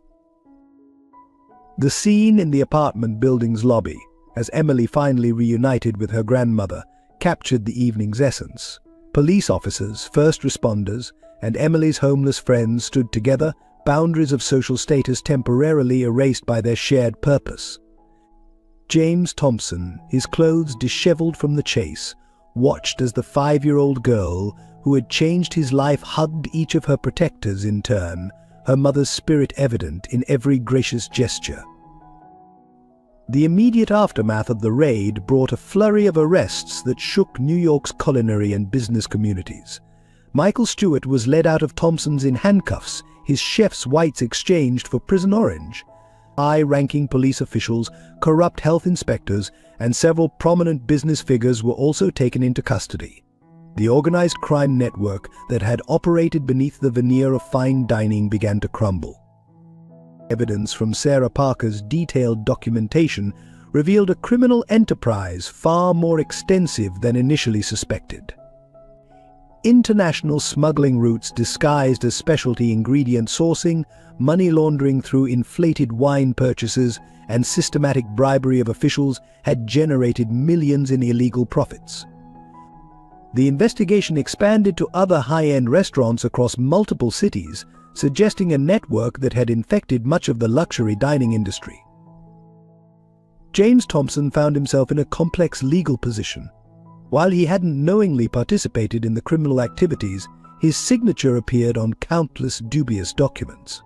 The scene in the apartment building's lobby, as Emily finally reunited with her grandmother, captured the evening's essence. Police officers, first responders, and Emily's homeless friends stood together, boundaries of social status temporarily erased by their shared purpose. James Thompson, his clothes disheveled from the chase, watched as the 5-year-old girl who had changed his life hugged each of her protectors in turn, her mother's spirit evident in every gracious gesture. The immediate aftermath of the raid brought a flurry of arrests that shook New York's culinary and business communities. Michael Stewart was led out of Thompson's in handcuffs, his chef's whites exchanged for prison orange. High-ranking police officials, corrupt health inspectors, and several prominent business figures were also taken into custody. The organized crime network that had operated beneath the veneer of fine dining began to crumble. Evidence from Sarah Parker's detailed documentation revealed a criminal enterprise far more extensive than initially suspected. International smuggling routes disguised as specialty ingredient sourcing, money laundering through inflated wine purchases, and systematic bribery of officials had generated millions in illegal profits. The investigation expanded to other high-end restaurants across multiple cities, suggesting a network that had infected much of the luxury dining industry. James Thompson found himself in a complex legal position. While he hadn't knowingly participated in the criminal activities, his signature appeared on countless dubious documents.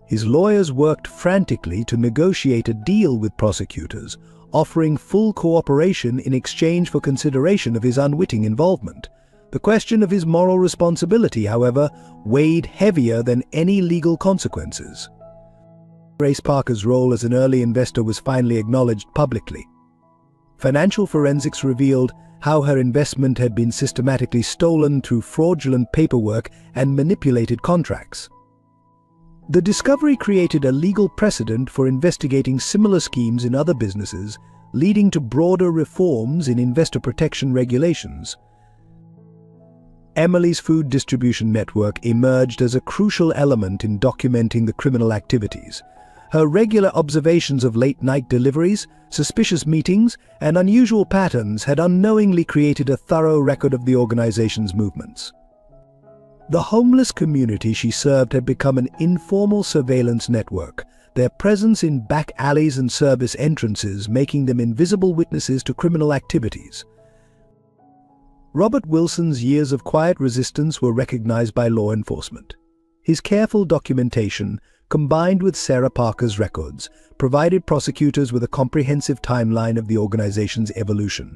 His lawyers worked frantically to negotiate a deal with prosecutors, offering full cooperation in exchange for consideration of his unwitting involvement. The question of his moral responsibility, however, weighed heavier than any legal consequences. Grace Parker's role as an early investor was finally acknowledged publicly. Financial forensics revealed how her investment had been systematically stolen through fraudulent paperwork and manipulated contracts. The discovery created a legal precedent for investigating similar schemes in other businesses, leading to broader reforms in investor protection regulations. Emily's food distribution network emerged as a crucial element in documenting the criminal activities. Her regular observations of late-night deliveries, suspicious meetings, and unusual patterns had unknowingly created a thorough record of the organization's movements. The homeless community she served had become an informal surveillance network, their presence in back alleys and service entrances making them invisible witnesses to criminal activities. Robert Wilson's years of quiet resistance were recognized by law enforcement. His careful documentation, combined with Sarah Parker's records, provided prosecutors with a comprehensive timeline of the organization's evolution.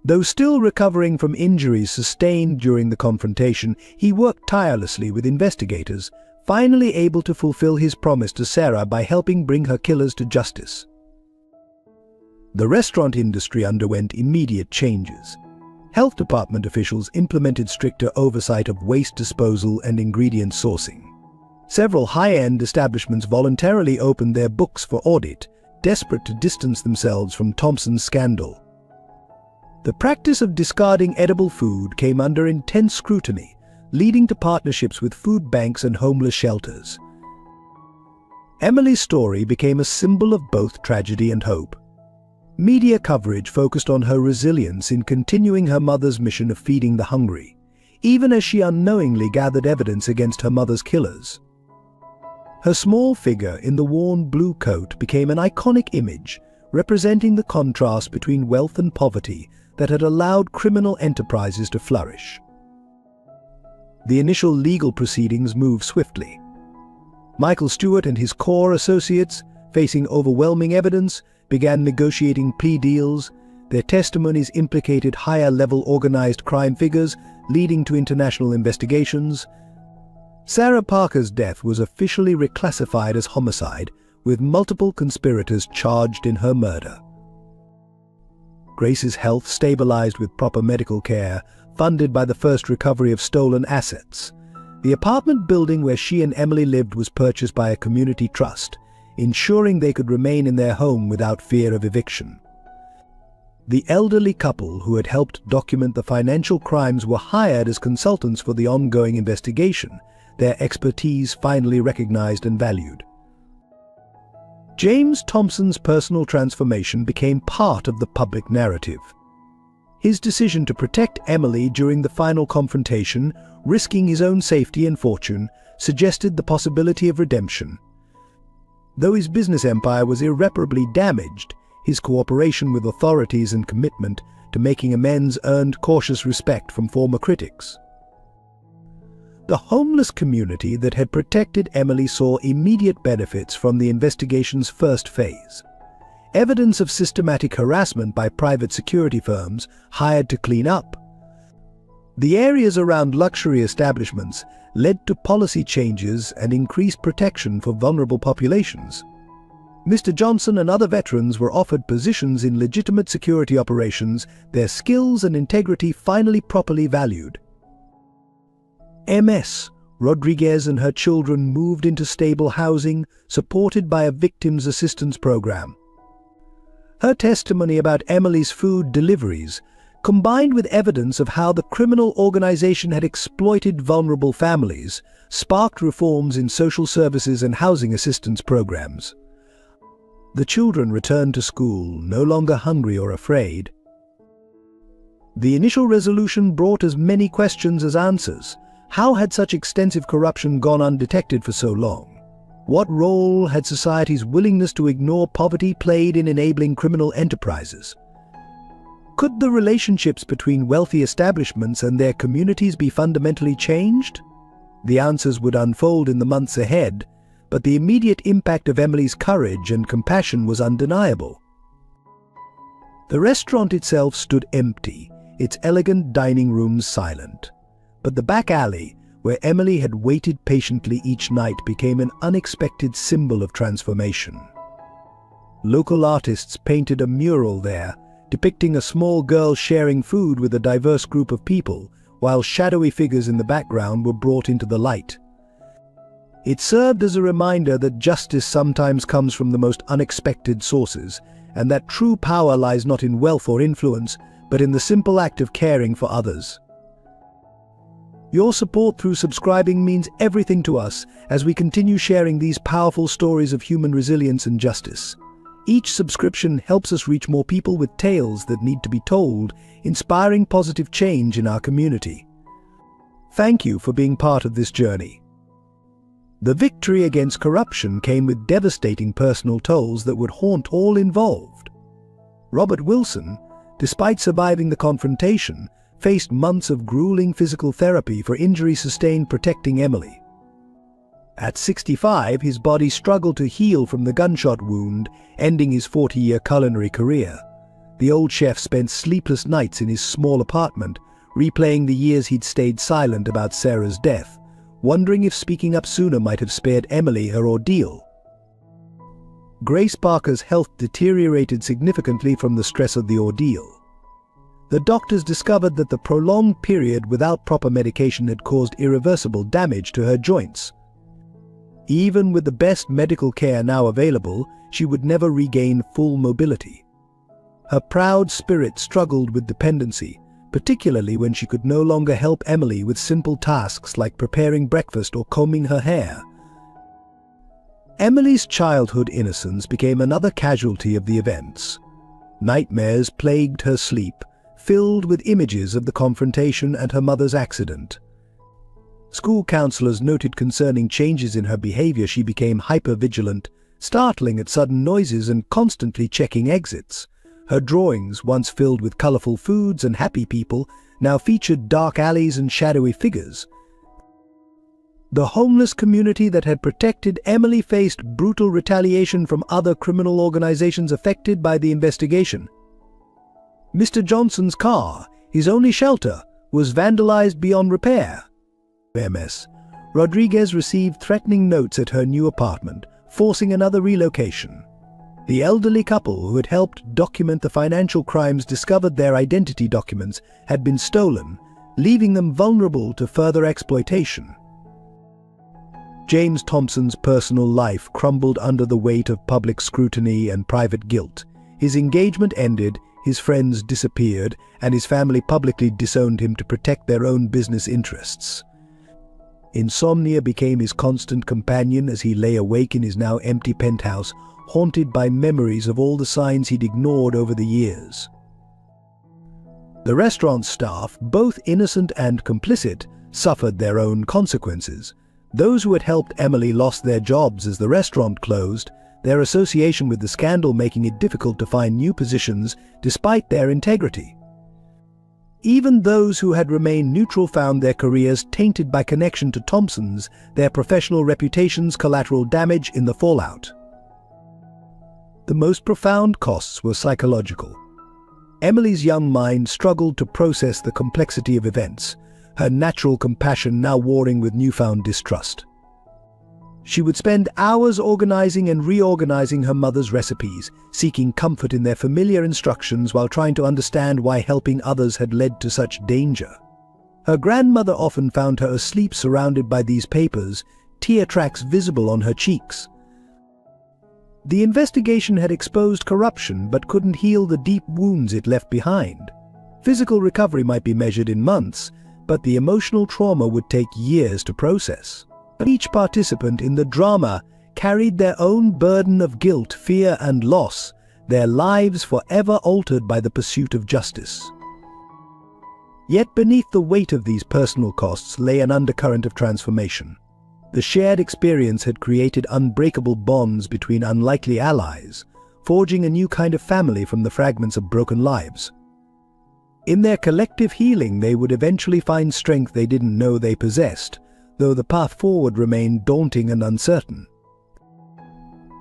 Though still recovering from injuries sustained during the confrontation, he worked tirelessly with investigators, finally able to fulfill his promise to Sarah by helping bring her killers to justice. The restaurant industry underwent immediate changes. Health department officials implemented stricter oversight of waste disposal and ingredient sourcing. Several high-end establishments voluntarily opened their books for audit, desperate to distance themselves from Thompson's scandal. The practice of discarding edible food came under intense scrutiny, leading to partnerships with food banks and homeless shelters. Emily's story became a symbol of both tragedy and hope. Media coverage focused on her resilience in continuing her mother's mission of feeding the hungry, even as she unknowingly gathered evidence against her mother's killers. Her small figure in the worn blue coat became an iconic image, representing the contrast between wealth and poverty that had allowed criminal enterprises to flourish. The initial legal proceedings moved swiftly. Michael Stewart and his core associates, facing overwhelming evidence, began negotiating plea deals. Their testimonies implicated higher-level organized crime figures, leading to international investigations. Sarah Parker's death was officially reclassified as homicide, with multiple conspirators charged in her murder. Grace's health stabilized with proper medical care, funded by the first recovery of stolen assets. The apartment building where she and Emily lived was purchased by a community trust, ensuring they could remain in their home without fear of eviction. The elderly couple who had helped document the financial crimes were hired as consultants for the ongoing investigation, their expertise finally recognized and valued. James Thompson's personal transformation became part of the public narrative. His decision to protect Emily during the final confrontation, risking his own safety and fortune, suggested the possibility of redemption. Though his business empire was irreparably damaged, his cooperation with authorities and commitment to making amends earned cautious respect from former critics. The homeless community that had protected Emily saw immediate benefits from the investigation's first phase. Evidence of systematic harassment by private security firms hired to clean up. The areas around luxury establishments led to policy changes and increased protection for vulnerable populations. Mr. Johnson and other veterans were offered positions in legitimate security operations, their skills and integrity finally properly valued. Ms. Rodriguez and her children moved into stable housing, supported by a victims assistance program. Her testimony about Emily's food deliveries, combined with evidence of how the criminal organization had exploited vulnerable families, sparked reforms in social services and housing assistance programs. The children returned to school, no longer hungry or afraid. The initial resolution brought as many questions as answers. How had such extensive corruption gone undetected for so long? What role had society's willingness to ignore poverty played in enabling criminal enterprises? Could the relationships between wealthy establishments and their communities be fundamentally changed? The answers would unfold in the months ahead, but the immediate impact of Emily's courage and compassion was undeniable. The restaurant itself stood empty, its elegant dining rooms silent. But the back alley, where Emily had waited patiently each night, became an unexpected symbol of transformation. Local artists painted a mural there, depicting a small girl sharing food with a diverse group of people, while shadowy figures in the background were brought into the light. It served as a reminder that justice sometimes comes from the most unexpected sources, and that true power lies not in wealth or influence, but in the simple act of caring for others. Your support through subscribing means everything to us as we continue sharing these powerful stories of human resilience and justice. Each subscription helps us reach more people with tales that need to be told, inspiring positive change in our community. Thank you for being part of this journey. The victory against corruption came with devastating personal tolls that would haunt all involved. Robert Wilson, despite surviving the confrontation, faced months of grueling physical therapy for injuries sustained protecting Emily. At 65, his body struggled to heal from the gunshot wound, ending his 40-year culinary career. The old chef spent sleepless nights in his small apartment, replaying the years he'd stayed silent about Sarah's death, wondering if speaking up sooner might have spared Emily her ordeal. Grace Parker's health deteriorated significantly from the stress of the ordeal. The doctors discovered that the prolonged period without proper medication had caused irreversible damage to her joints. Even with the best medical care now available, she would never regain full mobility. Her proud spirit struggled with dependency, particularly when she could no longer help Emily with simple tasks like preparing breakfast or combing her hair. Emily's childhood innocence became another casualty of the events. Nightmares plagued her sleep, filled with images of the confrontation and her mother's accident. School counselors noted concerning changes in her behavior. She became hyper-vigilant, startling at sudden noises and constantly checking exits. Her drawings, once filled with colorful foods and happy people, now featured dark alleys and shadowy figures. The homeless community that had protected Emily faced brutal retaliation from other criminal organizations affected by the investigation. Mr. Johnson's car, his only shelter, was vandalized beyond repair. Ms. Rodriguez received threatening notes at her new apartment, forcing another relocation. The elderly couple who had helped document the financial crimes discovered their identity documents had been stolen, leaving them vulnerable to further exploitation. James Thompson's personal life crumbled under the weight of public scrutiny and private guilt. His engagement ended, his friends disappeared, and his family publicly disowned him to protect their own business interests. Insomnia became his constant companion as he lay awake in his now empty penthouse, haunted by memories of all the signs he'd ignored over the years. The restaurant staff, both innocent and complicit, suffered their own consequences. Those who had helped Emily lost their jobs as the restaurant closed, their association with the scandal making it difficult to find new positions despite their integrity. Even those who had remained neutral found their careers tainted by connection to Thompson's, their professional reputations collateral damage in the fallout. The most profound costs were psychological. Emily's young mind struggled to process the complexity of events, her natural compassion now warring with newfound distrust. She would spend hours organizing and reorganizing her mother's recipes, seeking comfort in their familiar instructions while trying to understand why helping others had led to such danger. Her grandmother often found her asleep surrounded by these papers, tear tracks visible on her cheeks. The investigation had exposed corruption but couldn't heal the deep wounds it left behind. Physical recovery might be measured in months, but the emotional trauma would take years to process. Each participant in the drama carried their own burden of guilt, fear, and loss, their lives forever altered by the pursuit of justice. Yet beneath the weight of these personal costs lay an undercurrent of transformation. The shared experience had created unbreakable bonds between unlikely allies, forging a new kind of family from the fragments of broken lives. In their collective healing, they would eventually find strength they didn't know they possessed, though the path forward remained daunting and uncertain.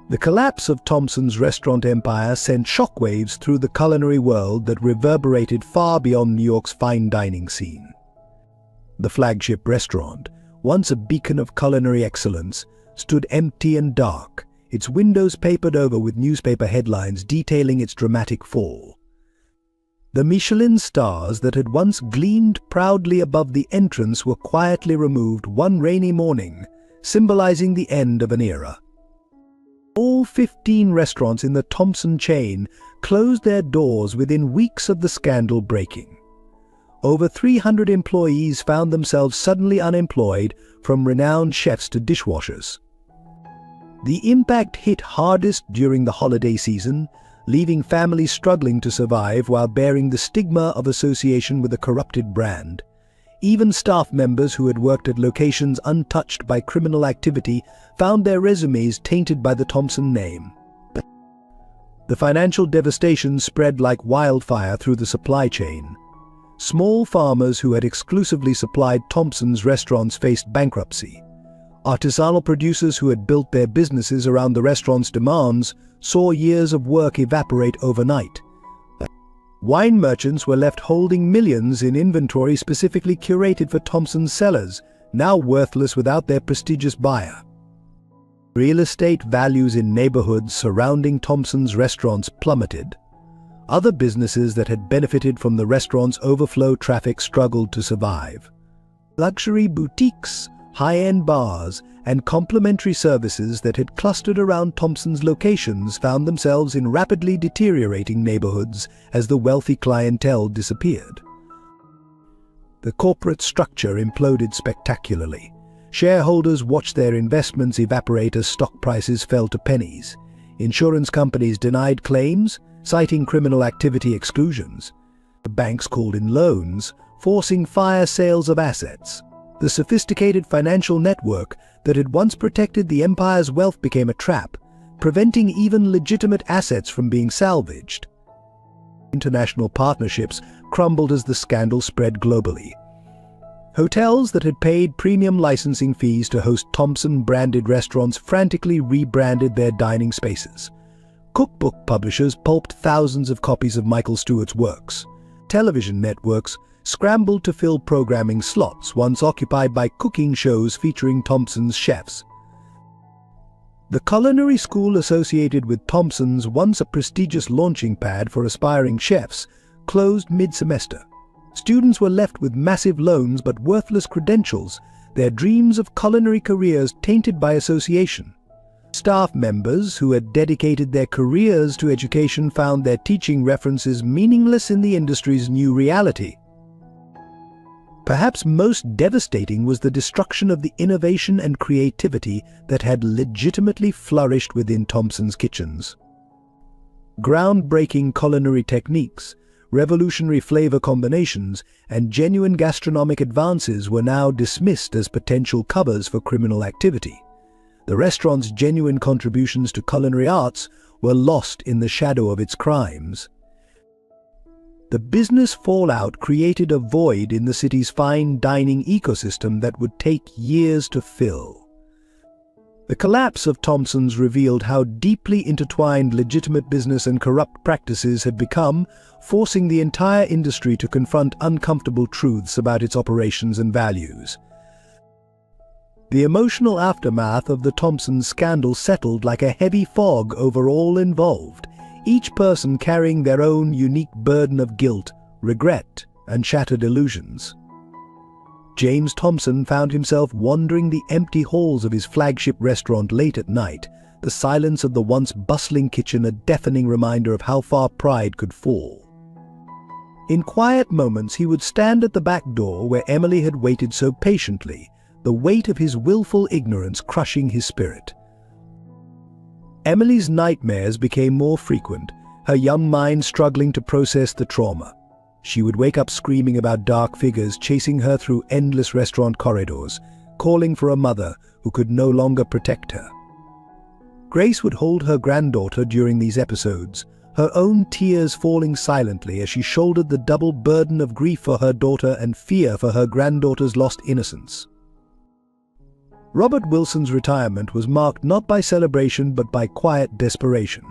The collapse of Thompson's restaurant empire sent shockwaves through the culinary world that reverberated far beyond New York's fine dining scene. The flagship restaurant, once a beacon of culinary excellence, stood empty and dark, its windows papered over with newspaper headlines detailing its dramatic fall. The Michelin stars that had once gleamed proudly above the entrance were quietly removed one rainy morning, symbolizing the end of an era. All 15 restaurants in the Thompson chain closed their doors within weeks of the scandal breaking. Over 300 employees found themselves suddenly unemployed, from renowned chefs to dishwashers. The impact hit hardest during the holiday season, leaving families struggling to survive while bearing the stigma of association with a corrupted brand. Even staff members who had worked at locations untouched by criminal activity found their resumes tainted by the Thompson name. The financial devastation spread like wildfire through the supply chain. Small farmers who had exclusively supplied Thompson's restaurants faced bankruptcy. Artisanal producers who had built their businesses around the restaurant's demands saw years of work evaporate overnight. Wine merchants were left holding millions in inventory specifically curated for Thompson's cellars, now worthless without their prestigious buyer. Real estate values in neighborhoods surrounding Thompson's restaurants plummeted. Other businesses that had benefited from the restaurant's overflow traffic struggled to survive. Luxury boutiques, high-end bars, and complimentary services that had clustered around Thompson's locations found themselves in rapidly deteriorating neighborhoods as the wealthy clientele disappeared. The corporate structure imploded spectacularly. Shareholders watched their investments evaporate as stock prices fell to pennies. Insurance companies denied claims, citing criminal activity exclusions. The banks called in loans, forcing fire sales of assets. The sophisticated financial network that had once protected the empire's wealth became a trap, preventing even legitimate assets from being salvaged. International partnerships crumbled as the scandal spread globally. Hotels that had paid premium licensing fees to host Thompson-branded restaurants frantically rebranded their dining spaces. Cookbook publishers pulped thousands of copies of Michael Stewart's works. Television networks scrambled to fill programming slots once occupied by cooking shows featuring Thompson's chefs. The culinary school associated with Thompson's, once a prestigious launching pad for aspiring chefs, closed mid-semester. Students were left with massive loans but worthless credentials, their dreams of culinary careers tainted by association. Staff members who had dedicated their careers to education found their teaching references meaningless in the industry's new reality. Perhaps most devastating was the destruction of the innovation and creativity that had legitimately flourished within Thompson's kitchens. Groundbreaking culinary techniques, revolutionary flavor combinations, and genuine gastronomic advances were now dismissed as potential covers for criminal activity. The restaurant's genuine contributions to culinary arts were lost in the shadow of its crimes. The business fallout created a void in the city's fine dining ecosystem that would take years to fill. The collapse of Thompson's revealed how deeply intertwined legitimate business and corrupt practices had become, forcing the entire industry to confront uncomfortable truths about its operations and values. The emotional aftermath of the Thompson scandal settled like a heavy fog over all involved, each person carrying their own unique burden of guilt, regret, and shattered illusions. James Thompson found himself wandering the empty halls of his flagship restaurant late at night, the silence of the once bustling kitchen a deafening reminder of how far pride could fall. In quiet moments he would stand at the back door where Emily had waited so patiently, the weight of his willful ignorance crushing his spirit. Emily's nightmares became more frequent, her young mind struggling to process the trauma. She would wake up screaming about dark figures chasing her through endless restaurant corridors, calling for a mother who could no longer protect her. Grace would hold her granddaughter during these episodes, her own tears falling silently as she shouldered the double burden of grief for her daughter and fear for her granddaughter's lost innocence. Robert Wilson's retirement was marked not by celebration but by quiet desperation.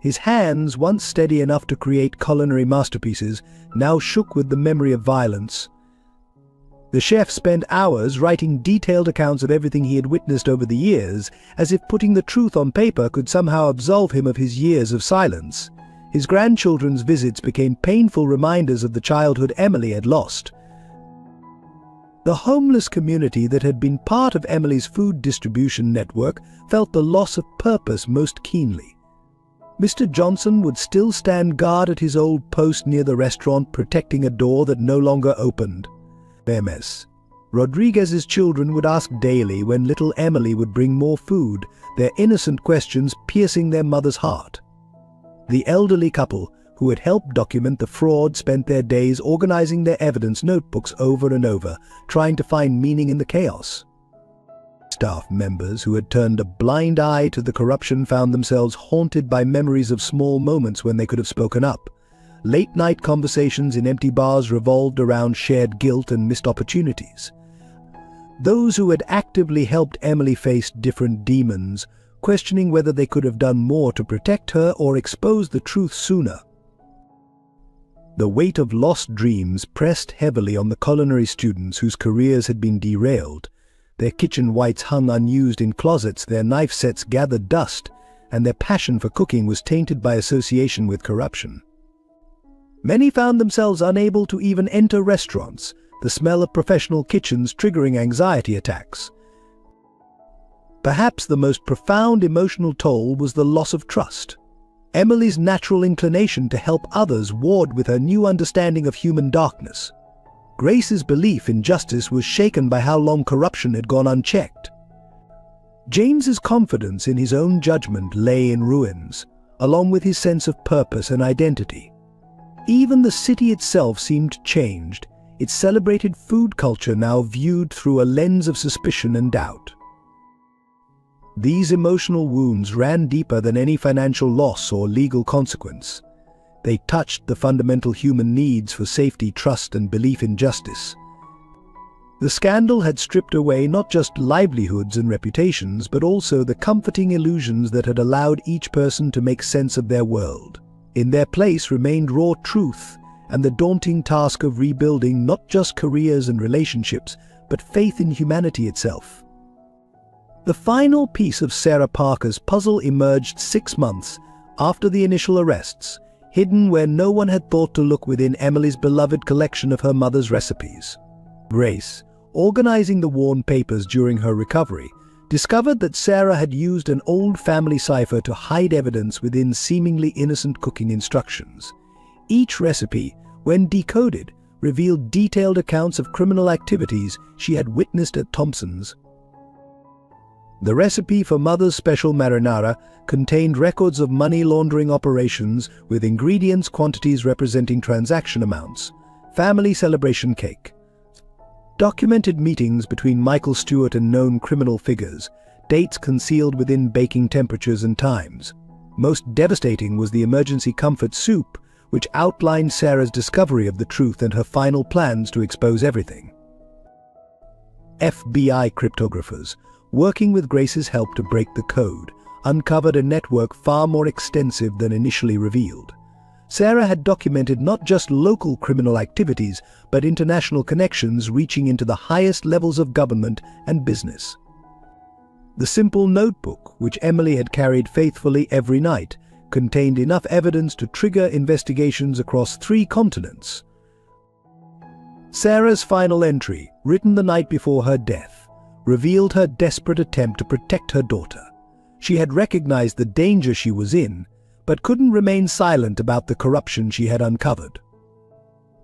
His hands, once steady enough to create culinary masterpieces, now shook with the memory of violence. The chef spent hours writing detailed accounts of everything he had witnessed over the years, as if putting the truth on paper could somehow absolve him of his years of silence. His grandchildren's visits became painful reminders of the childhood Emily had lost. The homeless community that had been part of Emily's food distribution network felt the loss of purpose most keenly. Mr. Johnson would still stand guard at his old post near the restaurant, protecting a door that no longer opened. MS. Rodriguez's children would ask daily when little Emily would bring more food, their innocent questions piercing their mother's heart. The elderly couple, who had helped document the fraud, spent their days organizing their evidence notebooks over and over, trying to find meaning in the chaos. Staff members who had turned a blind eye to the corruption found themselves haunted by memories of small moments when they could have spoken up. Late-night conversations in empty bars revolved around shared guilt and missed opportunities. Those who had actively helped Emily faced different demons, questioning whether they could have done more to protect her or expose the truth sooner. The weight of lost dreams pressed heavily on the culinary students whose careers had been derailed. Their kitchen whites hung unused in closets, their knife sets gathered dust, and their passion for cooking was tainted by association with corruption. Many found themselves unable to even enter restaurants, the smell of professional kitchens triggering anxiety attacks. Perhaps the most profound emotional toll was the loss of trust. Emily's natural inclination to help others warred with her new understanding of human darkness. Grace's belief in justice was shaken by how long corruption had gone unchecked. James's confidence in his own judgment lay in ruins, along with his sense of purpose and identity. Even the city itself seemed changed, its celebrated food culture now viewed through a lens of suspicion and doubt. These emotional wounds ran deeper than any financial loss or legal consequence. They touched the fundamental human needs for safety, trust, and belief in justice. The scandal had stripped away not just livelihoods and reputations, but also the comforting illusions that had allowed each person to make sense of their world. In their place remained raw truth and the daunting task of rebuilding not just careers and relationships, but faith in humanity itself. The final piece of Sarah Parker's puzzle emerged 6 months after the initial arrests, hidden where no one had thought to look within Emily's beloved collection of her mother's recipes. Grace, organizing the worn papers during her recovery, discovered that Sarah had used an old family cipher to hide evidence within seemingly innocent cooking instructions. Each recipe, when decoded, revealed detailed accounts of criminal activities she had witnessed at Thompson's. The recipe for Mother's Special Marinara contained records of money laundering operations with ingredients quantities representing transaction amounts, family celebration cake, documented meetings between Michael Stewart and known criminal figures, dates concealed within baking temperatures and times. Most devastating was the emergency comfort soup, which outlined Sarah's discovery of the truth and her final plans to expose everything. FBI cryptographers, working with Grace's help to break the code, uncovered a network far more extensive than initially revealed. Sarah had documented not just local criminal activities, but international connections reaching into the highest levels of government and business. The simple notebook, which Emily had carried faithfully every night, contained enough evidence to trigger investigations across 3 continents. Sarah's final entry, written the night before her death, revealed her desperate attempt to protect her daughter. She had recognized the danger she was in, but couldn't remain silent about the corruption she had uncovered.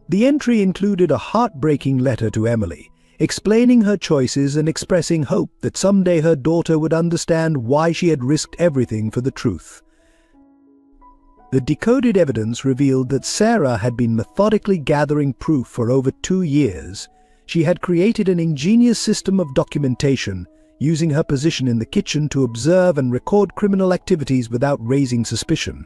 The entry included a heartbreaking letter to Emily, explaining her choices and expressing hope that someday her daughter would understand why she had risked everything for the truth. The decoded evidence revealed that Sarah had been methodically gathering proof for over 2 years. She had created an ingenious system of documentation, using her position in the kitchen to observe and record criminal activities without raising suspicion.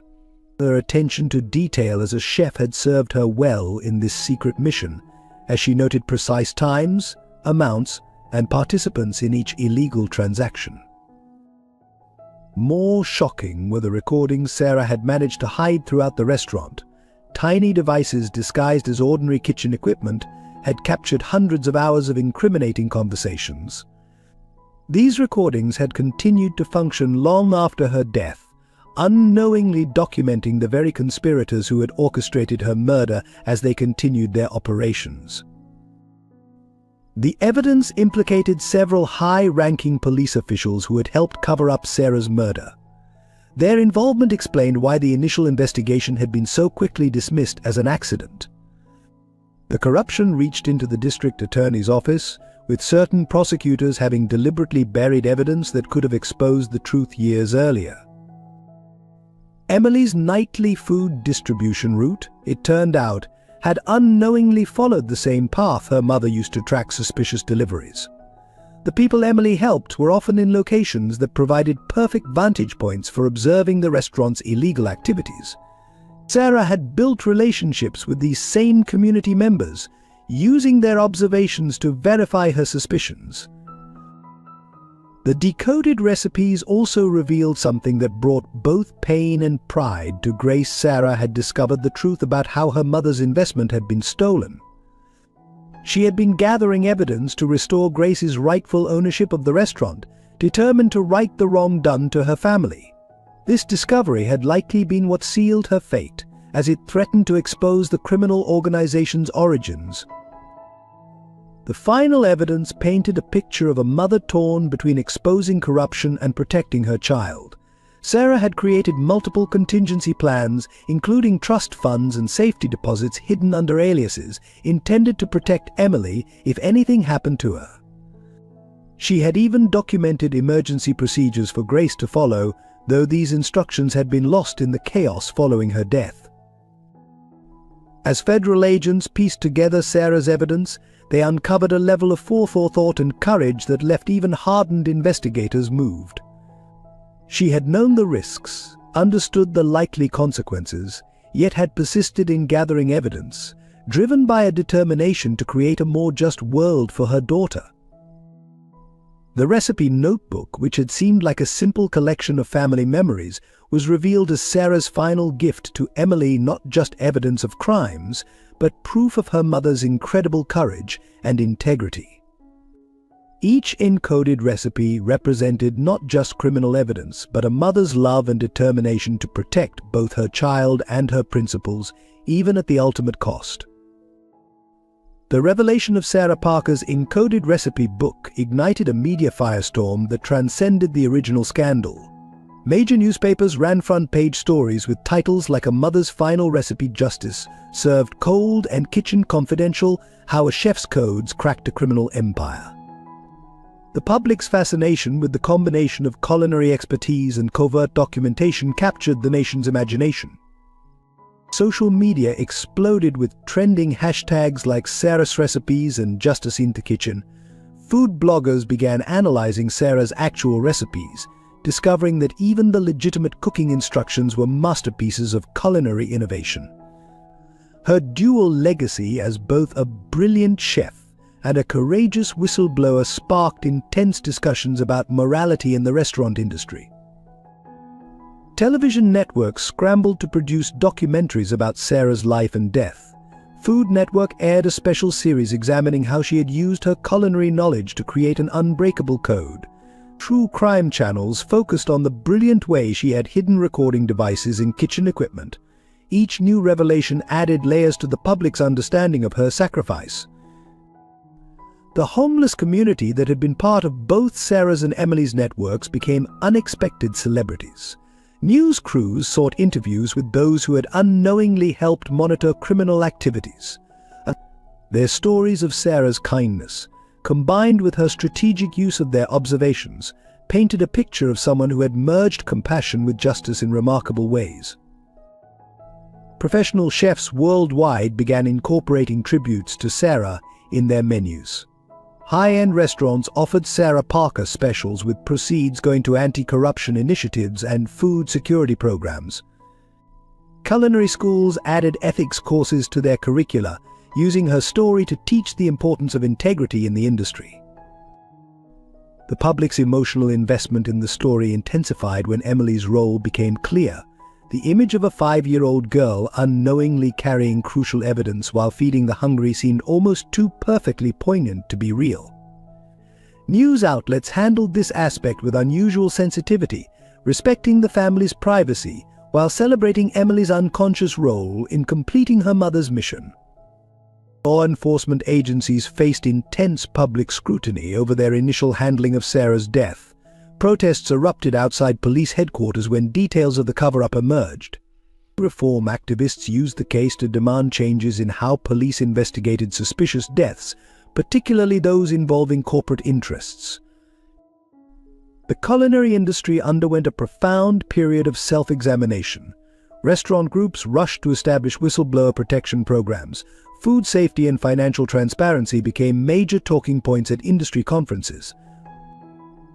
Her attention to detail as a chef had served her well in this secret mission, as she noted precise times, amounts, and participants in each illegal transaction. More shocking were the recordings Sarah had managed to hide throughout the restaurant. Tiny devices disguised as ordinary kitchen equipment had captured hundreds of hours of incriminating conversations. These recordings had continued to function long after her death, unknowingly documenting the very conspirators who had orchestrated her murder as they continued their operations. The evidence implicated several high-ranking police officials who had helped cover up Sarah's murder. Their involvement explained why the initial investigation had been so quickly dismissed as an accident. The corruption reached into the district attorney's office, with certain prosecutors having deliberately buried evidence that could have exposed the truth years earlier. Emily's nightly food distribution route, it turned out, had unknowingly followed the same path her mother used to track suspicious deliveries. The people Emily helped were often in locations that provided perfect vantage points for observing the restaurant's illegal activities. Sarah had built relationships with these same community members, using their observations to verify her suspicions. The decoded recipes also revealed something that brought both pain and pride to Grace. Sarah had discovered the truth about how her mother's investment had been stolen. She had been gathering evidence to restore Grace's rightful ownership of the restaurant, determined to right the wrong done to her family. This discovery had likely been what sealed her fate, as it threatened to expose the criminal organization's origins. The final evidence painted a picture of a mother torn between exposing corruption and protecting her child. Sarah had created multiple contingency plans, including trust funds and safety deposits hidden under aliases, intended to protect Emily if anything happened to her. She had even documented emergency procedures for Grace to follow, though these instructions had been lost in the chaos following her death. As federal agents pieced together Sarah's evidence, they uncovered a level of forethought and courage that left even hardened investigators moved. She had known the risks, understood the likely consequences, yet had persisted in gathering evidence, driven by a determination to create a more just world for her daughter. The recipe notebook, which had seemed like a simple collection of family memories, was revealed as Sarah's final gift to Emily, not just evidence of crimes, but proof of her mother's incredible courage and integrity. Each encoded recipe represented not just criminal evidence, but a mother's love and determination to protect both her child and her principles, even at the ultimate cost. The revelation of Sarah Parker's encoded recipe book ignited a media firestorm that transcended the original scandal. Major newspapers ran front-page stories with titles like "A Mother's Final Recipe Justice Served Cold" and "Kitchen Confidential: How a Chef's Codes Cracked a Criminal Empire." The public's fascination with the combination of culinary expertise and covert documentation captured the nation's imagination. Social media exploded with trending hashtags like Sarah's Recipes and Justice in the Kitchen. Food bloggers began analyzing Sarah's actual recipes, discovering that even the legitimate cooking instructions were masterpieces of culinary innovation. Her dual legacy as both a brilliant chef and a courageous whistleblower sparked intense discussions about morality in the restaurant industry. Television networks scrambled to produce documentaries about Sarah's life and death. Food Network aired a special series examining how she had used her culinary knowledge to create an unbreakable code. True crime channels focused on the brilliant way she had hidden recording devices in kitchen equipment. Each new revelation added layers to the public's understanding of her sacrifice. The homeless community that had been part of both Sarah's and Emily's networks became unexpected celebrities. News crews sought interviews with those who had unknowingly helped monitor criminal activities. Their stories of Sarah's kindness, combined with her strategic use of their observations, painted a picture of someone who had merged compassion with justice in remarkable ways. Professional chefs worldwide began incorporating tributes to Sarah in their menus. High-end restaurants offered Sarah Parker specials with proceeds going to anti-corruption initiatives and food security programs. Culinary schools added ethics courses to their curricula, using her story to teach the importance of integrity in the industry. The public's emotional investment in the story intensified when Emily's role became clear. The image of a 5-year-old girl unknowingly carrying crucial evidence while feeding the hungry seemed almost too perfectly poignant to be real. News outlets handled this aspect with unusual sensitivity, respecting the family's privacy while celebrating Emily's unconscious role in completing her mother's mission. Law enforcement agencies faced intense public scrutiny over their initial handling of Sarah's death. Protests erupted outside police headquarters when details of the cover-up emerged. Reform activists used the case to demand changes in how police investigated suspicious deaths, particularly those involving corporate interests. The culinary industry underwent a profound period of self-examination. Restaurant groups rushed to establish whistleblower protection programs. Food safety and financial transparency became major talking points at industry conferences.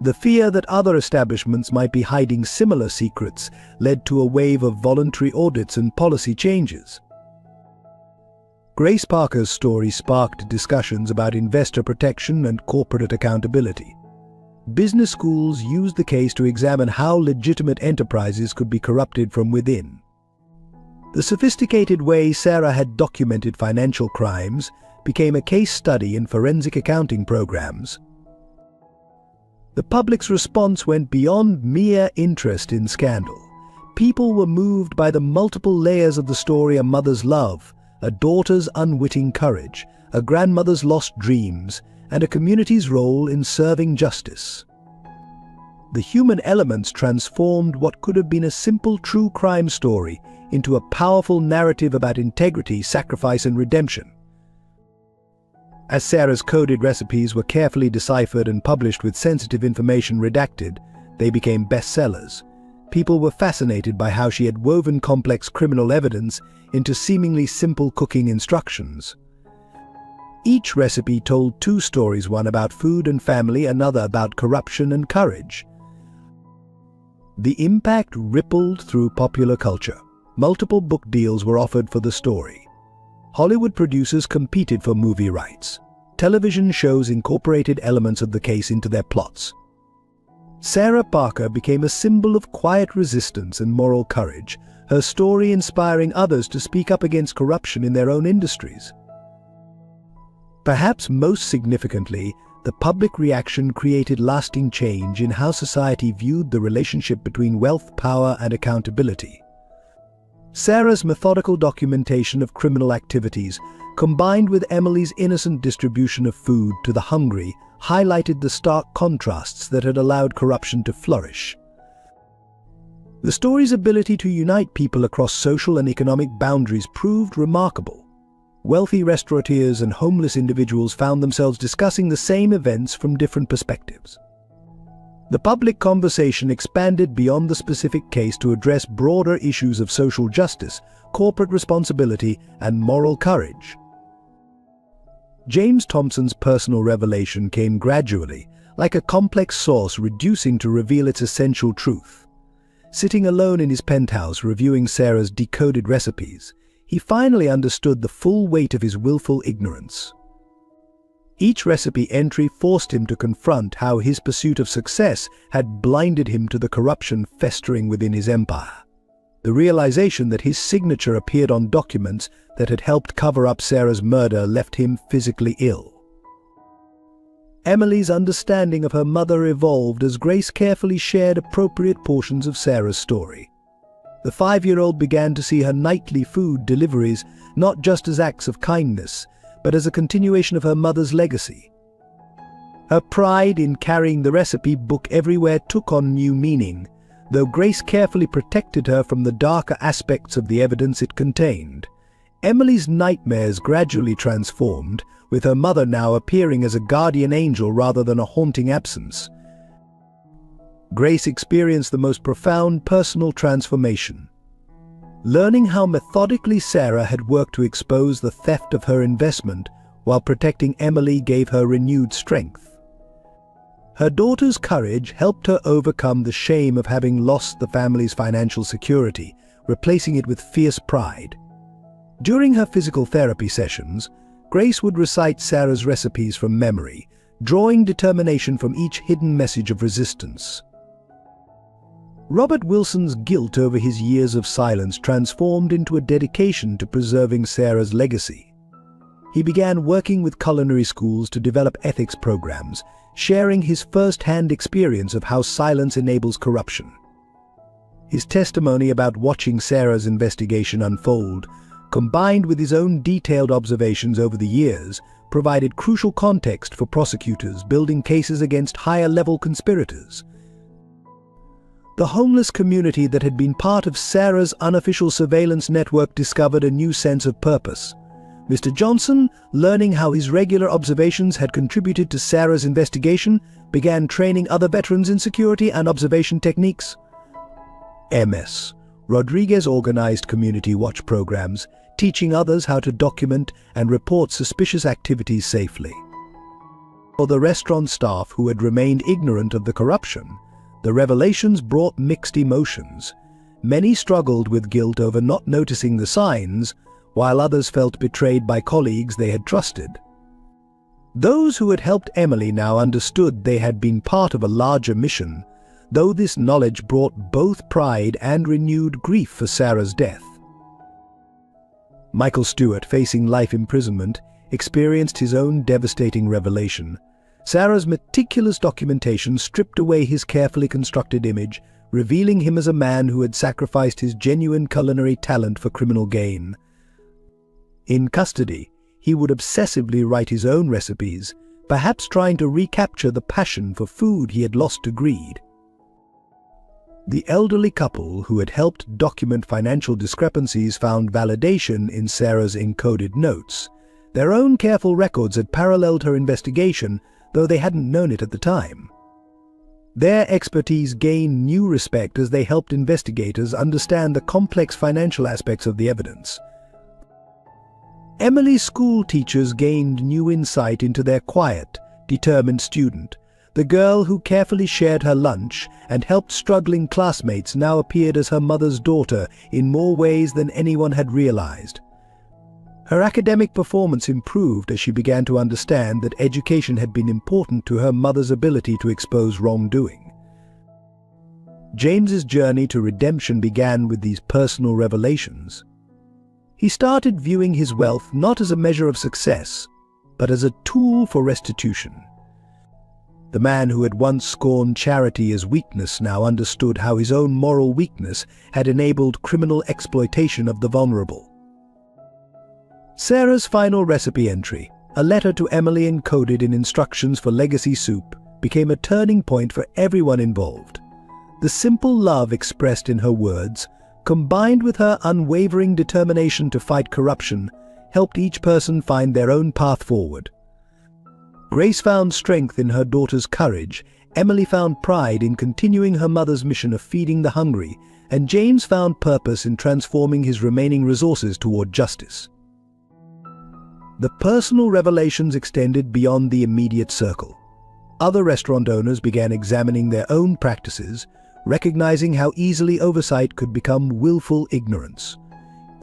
The fear that other establishments might be hiding similar secrets led to a wave of voluntary audits and policy changes. Grace Parker's story sparked discussions about investor protection and corporate accountability. Business schools used the case to examine how legitimate enterprises could be corrupted from within. The sophisticated way Sarah had documented financial crimes became a case study in forensic accounting programs. The public's response went beyond mere interest in scandal. People were moved by the multiple layers of the story: a mother's love, a daughter's unwitting courage, a grandmother's lost dreams, and a community's role in serving justice. The human elements transformed what could have been a simple true crime story into a powerful narrative about integrity, sacrifice, and redemption. As Sarah's coded recipes were carefully deciphered and published with sensitive information redacted, they became bestsellers. People were fascinated by how she had woven complex criminal evidence into seemingly simple cooking instructions. Each recipe told two stories, one about food and family, another about corruption and courage. The impact rippled through popular culture. Multiple book deals were offered for the story. Hollywood producers competed for movie rights. Television shows incorporated elements of the case into their plots. Sarah Parker became a symbol of quiet resistance and moral courage, her story inspiring others to speak up against corruption in their own industries. Perhaps most significantly, the public reaction created lasting change in how society viewed the relationship between wealth, power, and accountability. Sarah's methodical documentation of criminal activities, combined with Emily's innocent distribution of food to the hungry, highlighted the stark contrasts that had allowed corruption to flourish. The story's ability to unite people across social and economic boundaries proved remarkable. Wealthy restaurateurs and homeless individuals found themselves discussing the same events from different perspectives. The public conversation expanded beyond the specific case to address broader issues of social justice, corporate responsibility, and moral courage. James Thompson's personal revelation came gradually, like a complex sauce reducing to reveal its essential truth. Sitting alone in his penthouse reviewing Sarah's decoded recipes, he finally understood the full weight of his willful ignorance. Each recipe entry forced him to confront how his pursuit of success had blinded him to the corruption festering within his empire. The realization that his signature appeared on documents that had helped cover up Sarah's murder left him physically ill. Emily's understanding of her mother evolved as Grace carefully shared appropriate portions of Sarah's story. The 5-year-old began to see her nightly food deliveries not just as acts of kindness, but as a continuation of her mother's legacy. Her pride in carrying the recipe book everywhere took on new meaning, though Grace carefully protected her from the darker aspects of the evidence it contained. Emily's nightmares gradually transformed, with her mother now appearing as a guardian angel rather than a haunting absence. Grace experienced the most profound personal transformation. Learning how methodically Sarah had worked to expose the theft of her investment while protecting Emily gave her renewed strength. Her daughter's courage helped her overcome the shame of having lost the family's financial security, replacing it with fierce pride. During her physical therapy sessions, Grace would recite Sarah's recipes from memory, drawing determination from each hidden message of resistance. Robert Wilson's guilt over his years of silence transformed into a dedication to preserving Sarah's legacy. He began working with culinary schools to develop ethics programs, sharing his first-hand experience of how silence enables corruption. His testimony about watching Sarah's investigation unfold, combined with his own detailed observations over the years, provided crucial context for prosecutors building cases against higher-level conspirators. The homeless community that had been part of Sarah's unofficial surveillance network discovered a new sense of purpose. Mr. Johnson, learning how his regular observations had contributed to Sarah's investigation, began training other veterans in security and observation techniques. MS. Rodriguez organized community watch programs, teaching others how to document and report suspicious activities safely. For the restaurant staff who had remained ignorant of the corruption, the revelations brought mixed emotions. Many struggled with guilt over not noticing the signs, while others felt betrayed by colleagues they had trusted. Those who had helped Emily now understood they had been part of a larger mission, though this knowledge brought both pride and renewed grief for Sarah's death. Michael Stewart, facing life imprisonment, experienced his own devastating revelation. Sarah's meticulous documentation stripped away his carefully constructed image, revealing him as a man who had sacrificed his genuine culinary talent for criminal gain. In custody, he would obsessively write his own recipes, perhaps trying to recapture the passion for food he had lost to greed. The elderly couple who had helped document financial discrepancies found validation in Sarah's encoded notes. Their own careful records had paralleled her investigation, though they hadn't known it at the time. Their expertise gained new respect as they helped investigators understand the complex financial aspects of the evidence. Emily's school teachers gained new insight into their quiet, determined student. The girl who carefully shared her lunch and helped struggling classmates now appeared as her mother's daughter in more ways than anyone had realized. Her academic performance improved as she began to understand that education had been important to her mother's ability to expose wrongdoing. James's journey to redemption began with these personal revelations. He started viewing his wealth not as a measure of success, but as a tool for restitution. The man who had once scorned charity as weakness now understood how his own moral weakness had enabled criminal exploitation of the vulnerable. Sarah's final recipe entry, a letter to Emily encoded in instructions for legacy soup, became a turning point for everyone involved. The simple love expressed in her words, combined with her unwavering determination to fight corruption, helped each person find their own path forward. Grace found strength in her daughter's courage, Emily found pride in continuing her mother's mission of feeding the hungry, and James found purpose in transforming his remaining resources toward justice. The personal revelations extended beyond the immediate circle. Other restaurant owners began examining their own practices, recognizing how easily oversight could become willful ignorance.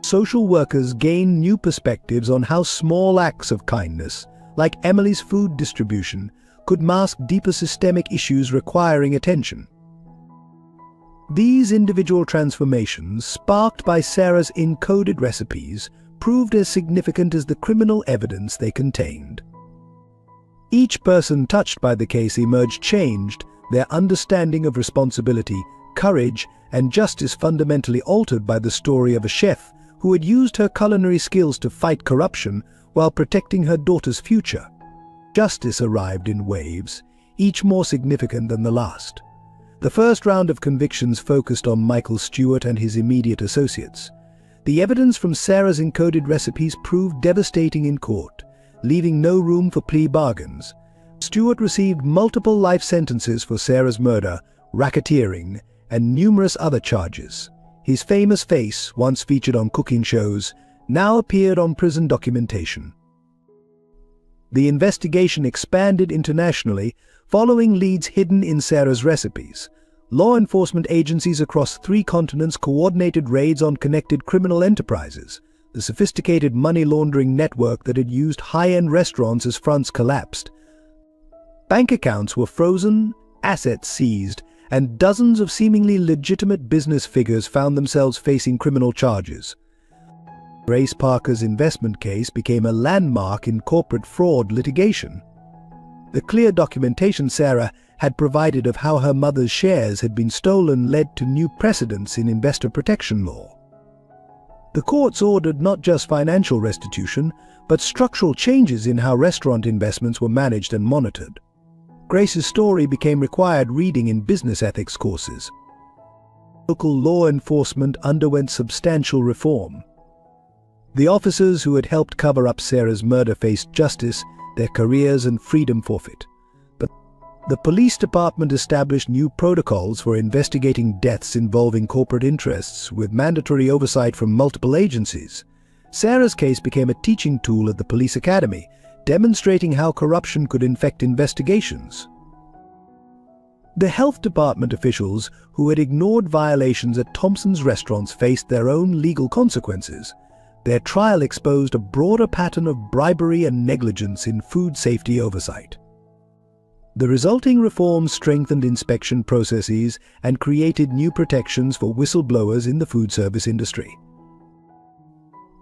Social workers gained new perspectives on how small acts of kindness, like Emily's food distribution, could mask deeper systemic issues requiring attention. These individual transformations, sparked by Sarah's encoded recipes, proved as significant as the criminal evidence they contained. Each person touched by the case emerged changed, their understanding of responsibility, courage, and justice fundamentally altered by the story of a chef who had used her culinary skills to fight corruption while protecting her daughter's future. Justice arrived in waves, each more significant than the last. The first round of convictions focused on Michael Stewart and his immediate associates. The evidence from Sarah's encoded recipes proved devastating in court, leaving no room for plea bargains. Stewart received multiple life sentences for Sarah's murder, racketeering, and numerous other charges. His famous face, once featured on cooking shows, now appeared on prison documentation. The investigation expanded internationally, following leads hidden in Sarah's recipes. Law enforcement agencies across 3 continents coordinated raids on connected criminal enterprises. The sophisticated money laundering network that had used high-end restaurants as fronts collapsed. Bank accounts were frozen, assets seized, and dozens of seemingly legitimate business figures found themselves facing criminal charges. Grace Parker's investment case became a landmark in corporate fraud litigation. The clear documentation Sarah had provided of how her mother's shares had been stolen led to new precedents in investor protection law. The courts ordered not just financial restitution, but structural changes in how restaurant investments were managed and monitored. Grace's story became required reading in business ethics courses. Local law enforcement underwent substantial reform. The officers who had helped cover up Sarah's murder faced justice, their careers and freedom forfeit. But the police department established new protocols for investigating deaths involving corporate interests, with mandatory oversight from multiple agencies. Sarah's case became a teaching tool at the police academy, demonstrating how corruption could infect investigations. The health department officials who had ignored violations at Thompson's restaurants faced their own legal consequences. Their trial exposed a broader pattern of bribery and negligence in food safety oversight. The resulting reforms strengthened inspection processes and created new protections for whistleblowers in the food service industry.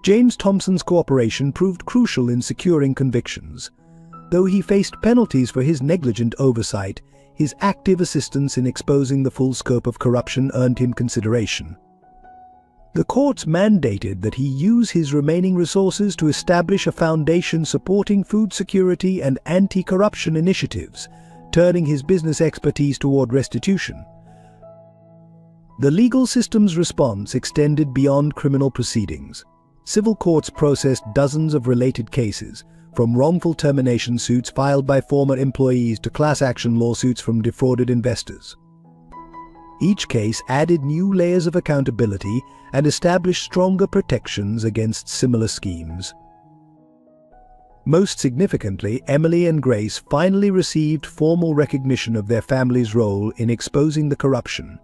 James Thompson's cooperation proved crucial in securing convictions. Though he faced penalties for his negligent oversight, his active assistance in exposing the full scope of corruption earned him consideration. The courts mandated that he use his remaining resources to establish a foundation supporting food security and anti-corruption initiatives, turning his business expertise toward restitution. The legal system's response extended beyond criminal proceedings. Civil courts processed dozens of related cases, from wrongful termination suits filed by former employees to class action lawsuits from defrauded investors. Each case added new layers of accountability and established stronger protections against similar schemes. Most significantly, Emily and Grace finally received formal recognition of their family's role in exposing the corruption.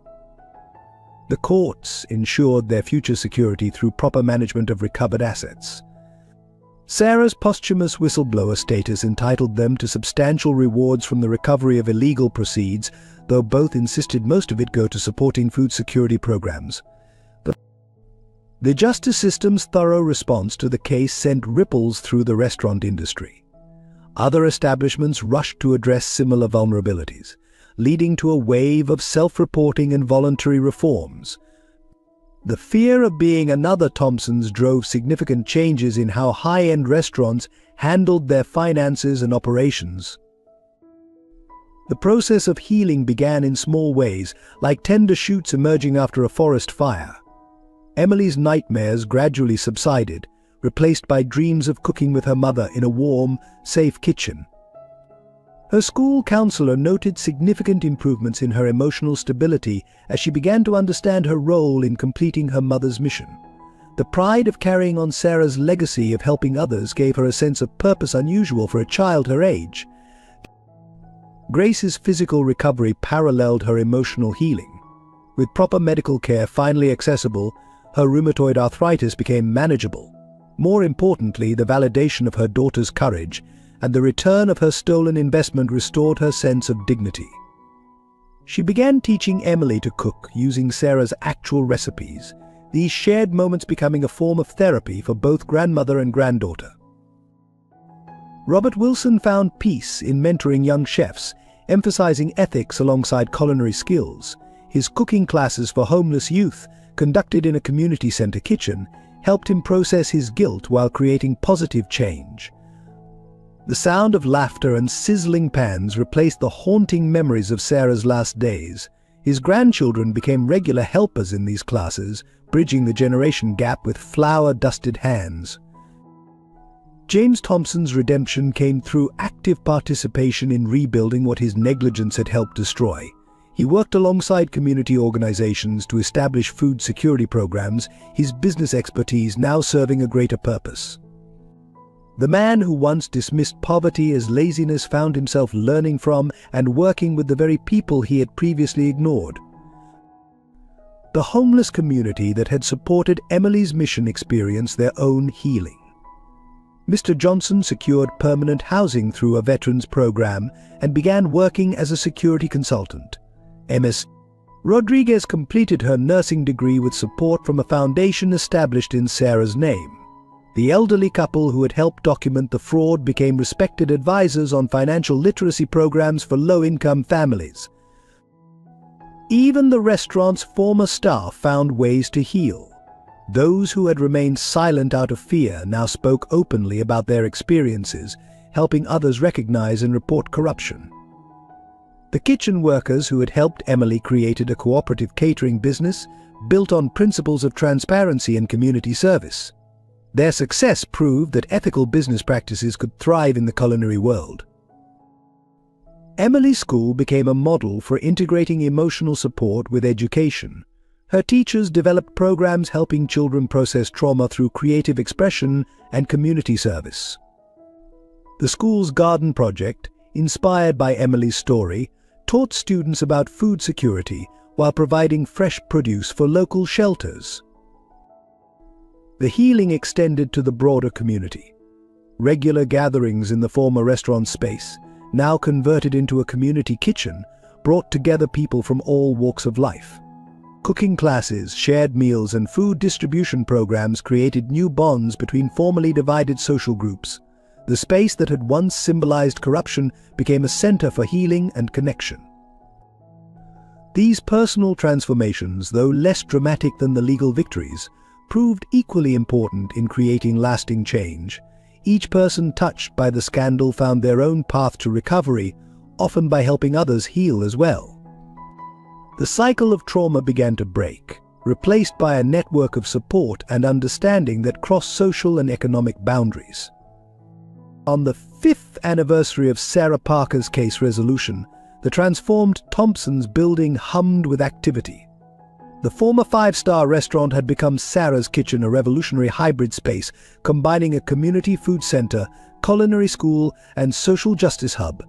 The courts ensured their future security through proper management of recovered assets. Sarah's posthumous whistleblower status entitled them to substantial rewards from the recovery of illegal proceeds, though both insisted most of it go to supporting food security programs. The justice system's thorough response to the case sent ripples through the restaurant industry. Other establishments rushed to address similar vulnerabilities, leading to a wave of self-reporting and voluntary reforms. The fear of being another Thompson's drove significant changes in how high-end restaurants handled their finances and operations. The process of healing began in small ways, like tender shoots emerging after a forest fire. Emily's nightmares gradually subsided, replaced by dreams of cooking with her mother in a warm, safe kitchen. Her school counselor noted significant improvements in her emotional stability as she began to understand her role in completing her mother's mission. The pride of carrying on Sarah's legacy of helping others gave her a sense of purpose unusual for a child her age. Grace's physical recovery paralleled her emotional healing. With proper medical care finally accessible, her rheumatoid arthritis became manageable. More importantly, the validation of her daughter's courage and the return of her stolen investment restored her sense of dignity. She began teaching Emily to cook using Sarah's actual recipes, these shared moments becoming a form of therapy for both grandmother and granddaughter. Robert Wilson found peace in mentoring young chefs, emphasizing ethics alongside culinary skills. His cooking classes for homeless youth, conducted in a community center kitchen, helped him process his guilt while creating positive change. The sound of laughter and sizzling pans replaced the haunting memories of Sarah's last days. His grandchildren became regular helpers in these classes, bridging the generation gap with flour-dusted hands. James Thompson's redemption came through active participation in rebuilding what his negligence had helped destroy. He worked alongside community organizations to establish food security programs, his business expertise now serving a greater purpose. The man who once dismissed poverty as laziness found himself learning from and working with the very people he had previously ignored. The homeless community that had supported Emily's mission experienced their own healing. Mr. Johnson secured permanent housing through a veterans program and began working as a security consultant. Ms. Rodriguez completed her nursing degree with support from a foundation established in Sarah's name. The elderly couple who had helped document the fraud became respected advisors on financial literacy programs for low-income families. Even the restaurant's former staff found ways to heal. Those who had remained silent out of fear now spoke openly about their experiences, helping others recognize and report corruption. The kitchen workers who had helped Emily created a cooperative catering business built on principles of transparency and community service. Their success proved that ethical business practices could thrive in the culinary world. Emily's school became a model for integrating emotional support with education. Her teachers developed programs helping children process trauma through creative expression and community service. The school's garden project, inspired by Emily's story, taught students about food security while providing fresh produce for local shelters. The healing extended to the broader community. Regular gatherings in the former restaurant space, now converted into a community kitchen, brought together people from all walks of life. Cooking classes, shared meals, and food distribution programs created new bonds between formerly divided social groups. The space that had once symbolized corruption became a center for healing and connection. These personal transformations, though less dramatic than the legal victories, proved equally important in creating lasting change. Each person touched by the scandal found their own path to recovery, often by helping others heal as well. The cycle of trauma began to break, replaced by a network of support and understanding that crossed social and economic boundaries. On the 5th anniversary of Sarah Parker's case resolution, the transformed Thompson's building hummed with activity. The former five-star restaurant had become Sarah's Kitchen, a revolutionary hybrid space combining a community food center, culinary school, and social justice hub.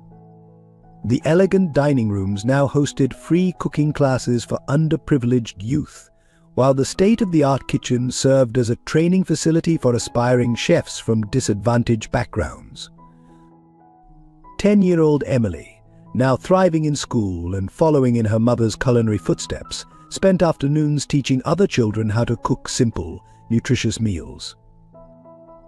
The elegant dining rooms now hosted free cooking classes for underprivileged youth, while the state-of-the-art kitchen served as a training facility for aspiring chefs from disadvantaged backgrounds. 10-year-old Emily, now thriving in school and following in her mother's culinary footsteps, spent afternoons teaching other children how to cook simple, nutritious meals.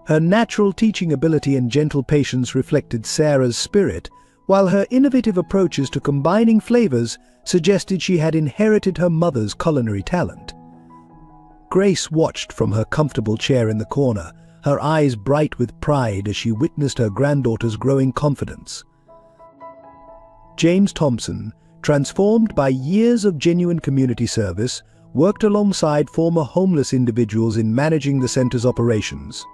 Her natural teaching ability and gentle patience reflected Sarah's spirit, while her innovative approaches to combining flavors suggested she had inherited her mother's culinary talent. Grace watched from her comfortable chair in the corner, her eyes bright with pride as she witnessed her granddaughter's growing confidence. James Thompson, transformed by years of genuine community service, worked alongside former homeless individuals in managing the center's operations.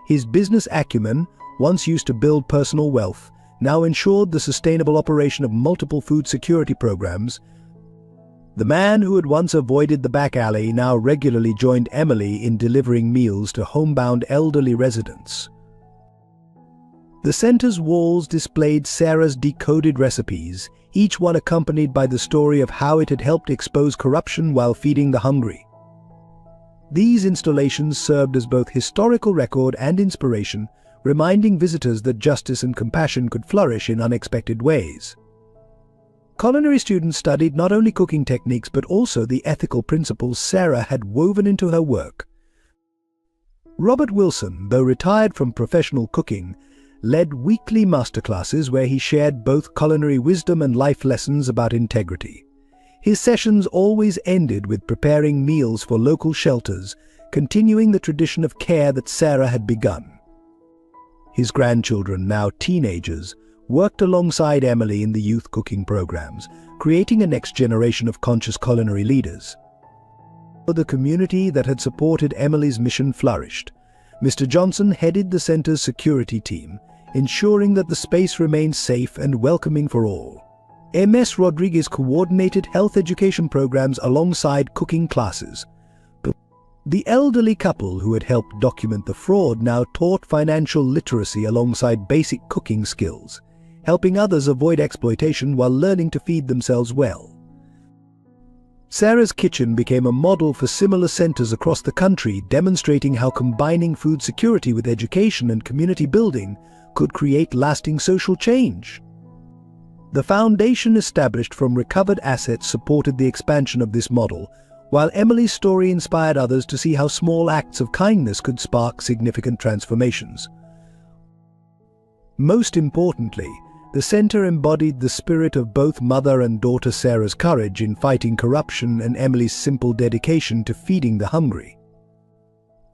His business acumen, once used to build personal wealth, now ensured the sustainable operation of multiple food security programs. The man who had once avoided the back alley now regularly joined Emily in delivering meals to homebound elderly residents. The center's walls displayed Sarah's decoded recipes, each one accompanied by the story of how it had helped expose corruption while feeding the hungry. These installations served as both historical record and inspiration, reminding visitors that justice and compassion could flourish in unexpected ways. Culinary students studied not only cooking techniques but also the ethical principles Sarah had woven into her work. Robert Wilson, though retired from professional cooking, led weekly masterclasses where he shared both culinary wisdom and life lessons about integrity. His sessions always ended with preparing meals for local shelters, continuing the tradition of care that Sarah had begun. His grandchildren, now teenagers, worked alongside Emily in the youth cooking programs, creating a next generation of conscious culinary leaders. The community that had supported Emily's mission flourished. Mr. Johnson headed the center's security team, ensuring that the space remained safe and welcoming for all. MS Rodriguez coordinated health education programs alongside cooking classes. The elderly couple who had helped document the fraud now taught financial literacy alongside basic cooking skills, helping others avoid exploitation while learning to feed themselves well. Sarah's Kitchen became a model for similar centers across the country, demonstrating how combining food security with education and community building could create lasting social change. The foundation established from recovered assets supported the expansion of this model, while Emily's story inspired others to see how small acts of kindness could spark significant transformations. Most importantly, the center embodied the spirit of both mother and daughter Sarah's courage in fighting corruption and Emily's simple dedication to feeding the hungry.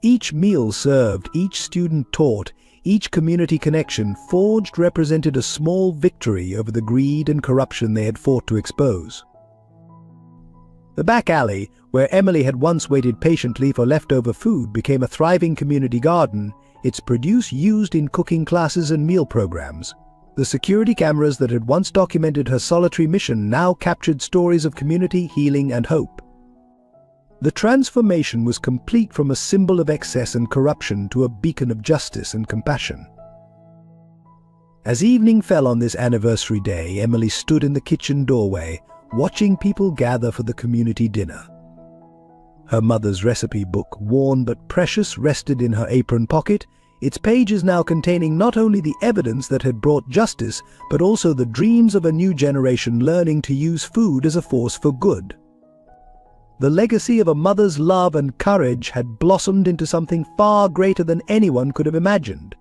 Each meal served, each student taught, each community connection forged represented a small victory over the greed and corruption they had fought to expose. The back alley, where Emily had once waited patiently for leftover food, became a thriving community garden, its produce used in cooking classes and meal programs. The security cameras that had once documented her solitary mission now captured stories of community, healing, and hope. The transformation was complete, from a symbol of excess and corruption to a beacon of justice and compassion. As evening fell on this anniversary day, Emily stood in the kitchen doorway, watching people gather for the community dinner. Her mother's recipe book, worn but precious, rested in her apron pocket, its pages now containing not only the evidence that had brought justice, but also the dreams of a new generation learning to use food as a force for good. The legacy of a mother's love and courage had blossomed into something far greater than anyone could have imagined.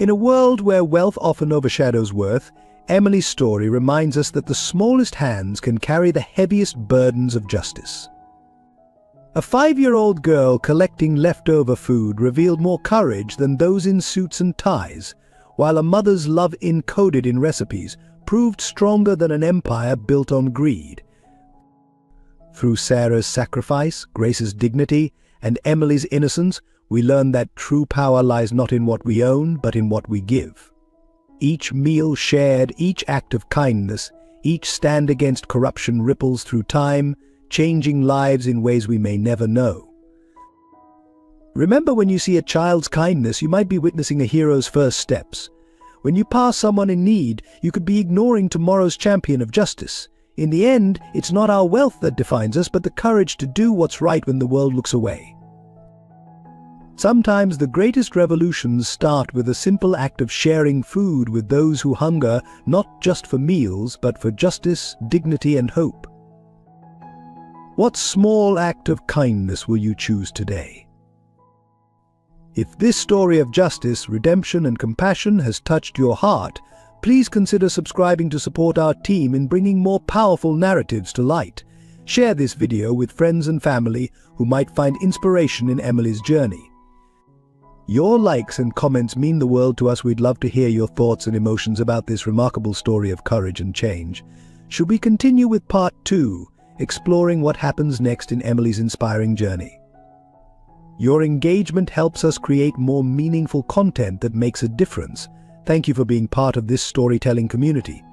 In a world where wealth often overshadows worth, Emily's story reminds us that the smallest hands can carry the heaviest burdens of justice. A 5-year-old girl collecting leftover food revealed more courage than those in suits and ties, while a mother's love encoded in recipes proved stronger than an empire built on greed. Through Sarah's sacrifice, Grace's dignity, and Emily's innocence, we learn that true power lies not in what we own, but in what we give. Each meal shared, each act of kindness, each stand against corruption ripples through time, changing lives in ways we may never know. Remember, when you see a child's kindness, you might be witnessing a hero's first steps. When you pass someone in need, you could be ignoring tomorrow's champion of justice. In the end, it's not our wealth that defines us, but the courage to do what's right when the world looks away. Sometimes the greatest revolutions start with a simple act of sharing food with those who hunger, not just for meals, but for justice, dignity, and hope. What small act of kindness will you choose today? If this story of justice, redemption, and compassion has touched your heart, please consider subscribing to support our team in bringing more powerful narratives to light. Share this video with friends and family who might find inspiration in Emily's journey. Your likes and comments mean the world to us. We'd love to hear your thoughts and emotions about this remarkable story of courage and change. Should we continue with part 2, exploring what happens next in Emily's inspiring journey? Your engagement helps us create more meaningful content that makes a difference. Thank you for being part of this storytelling community.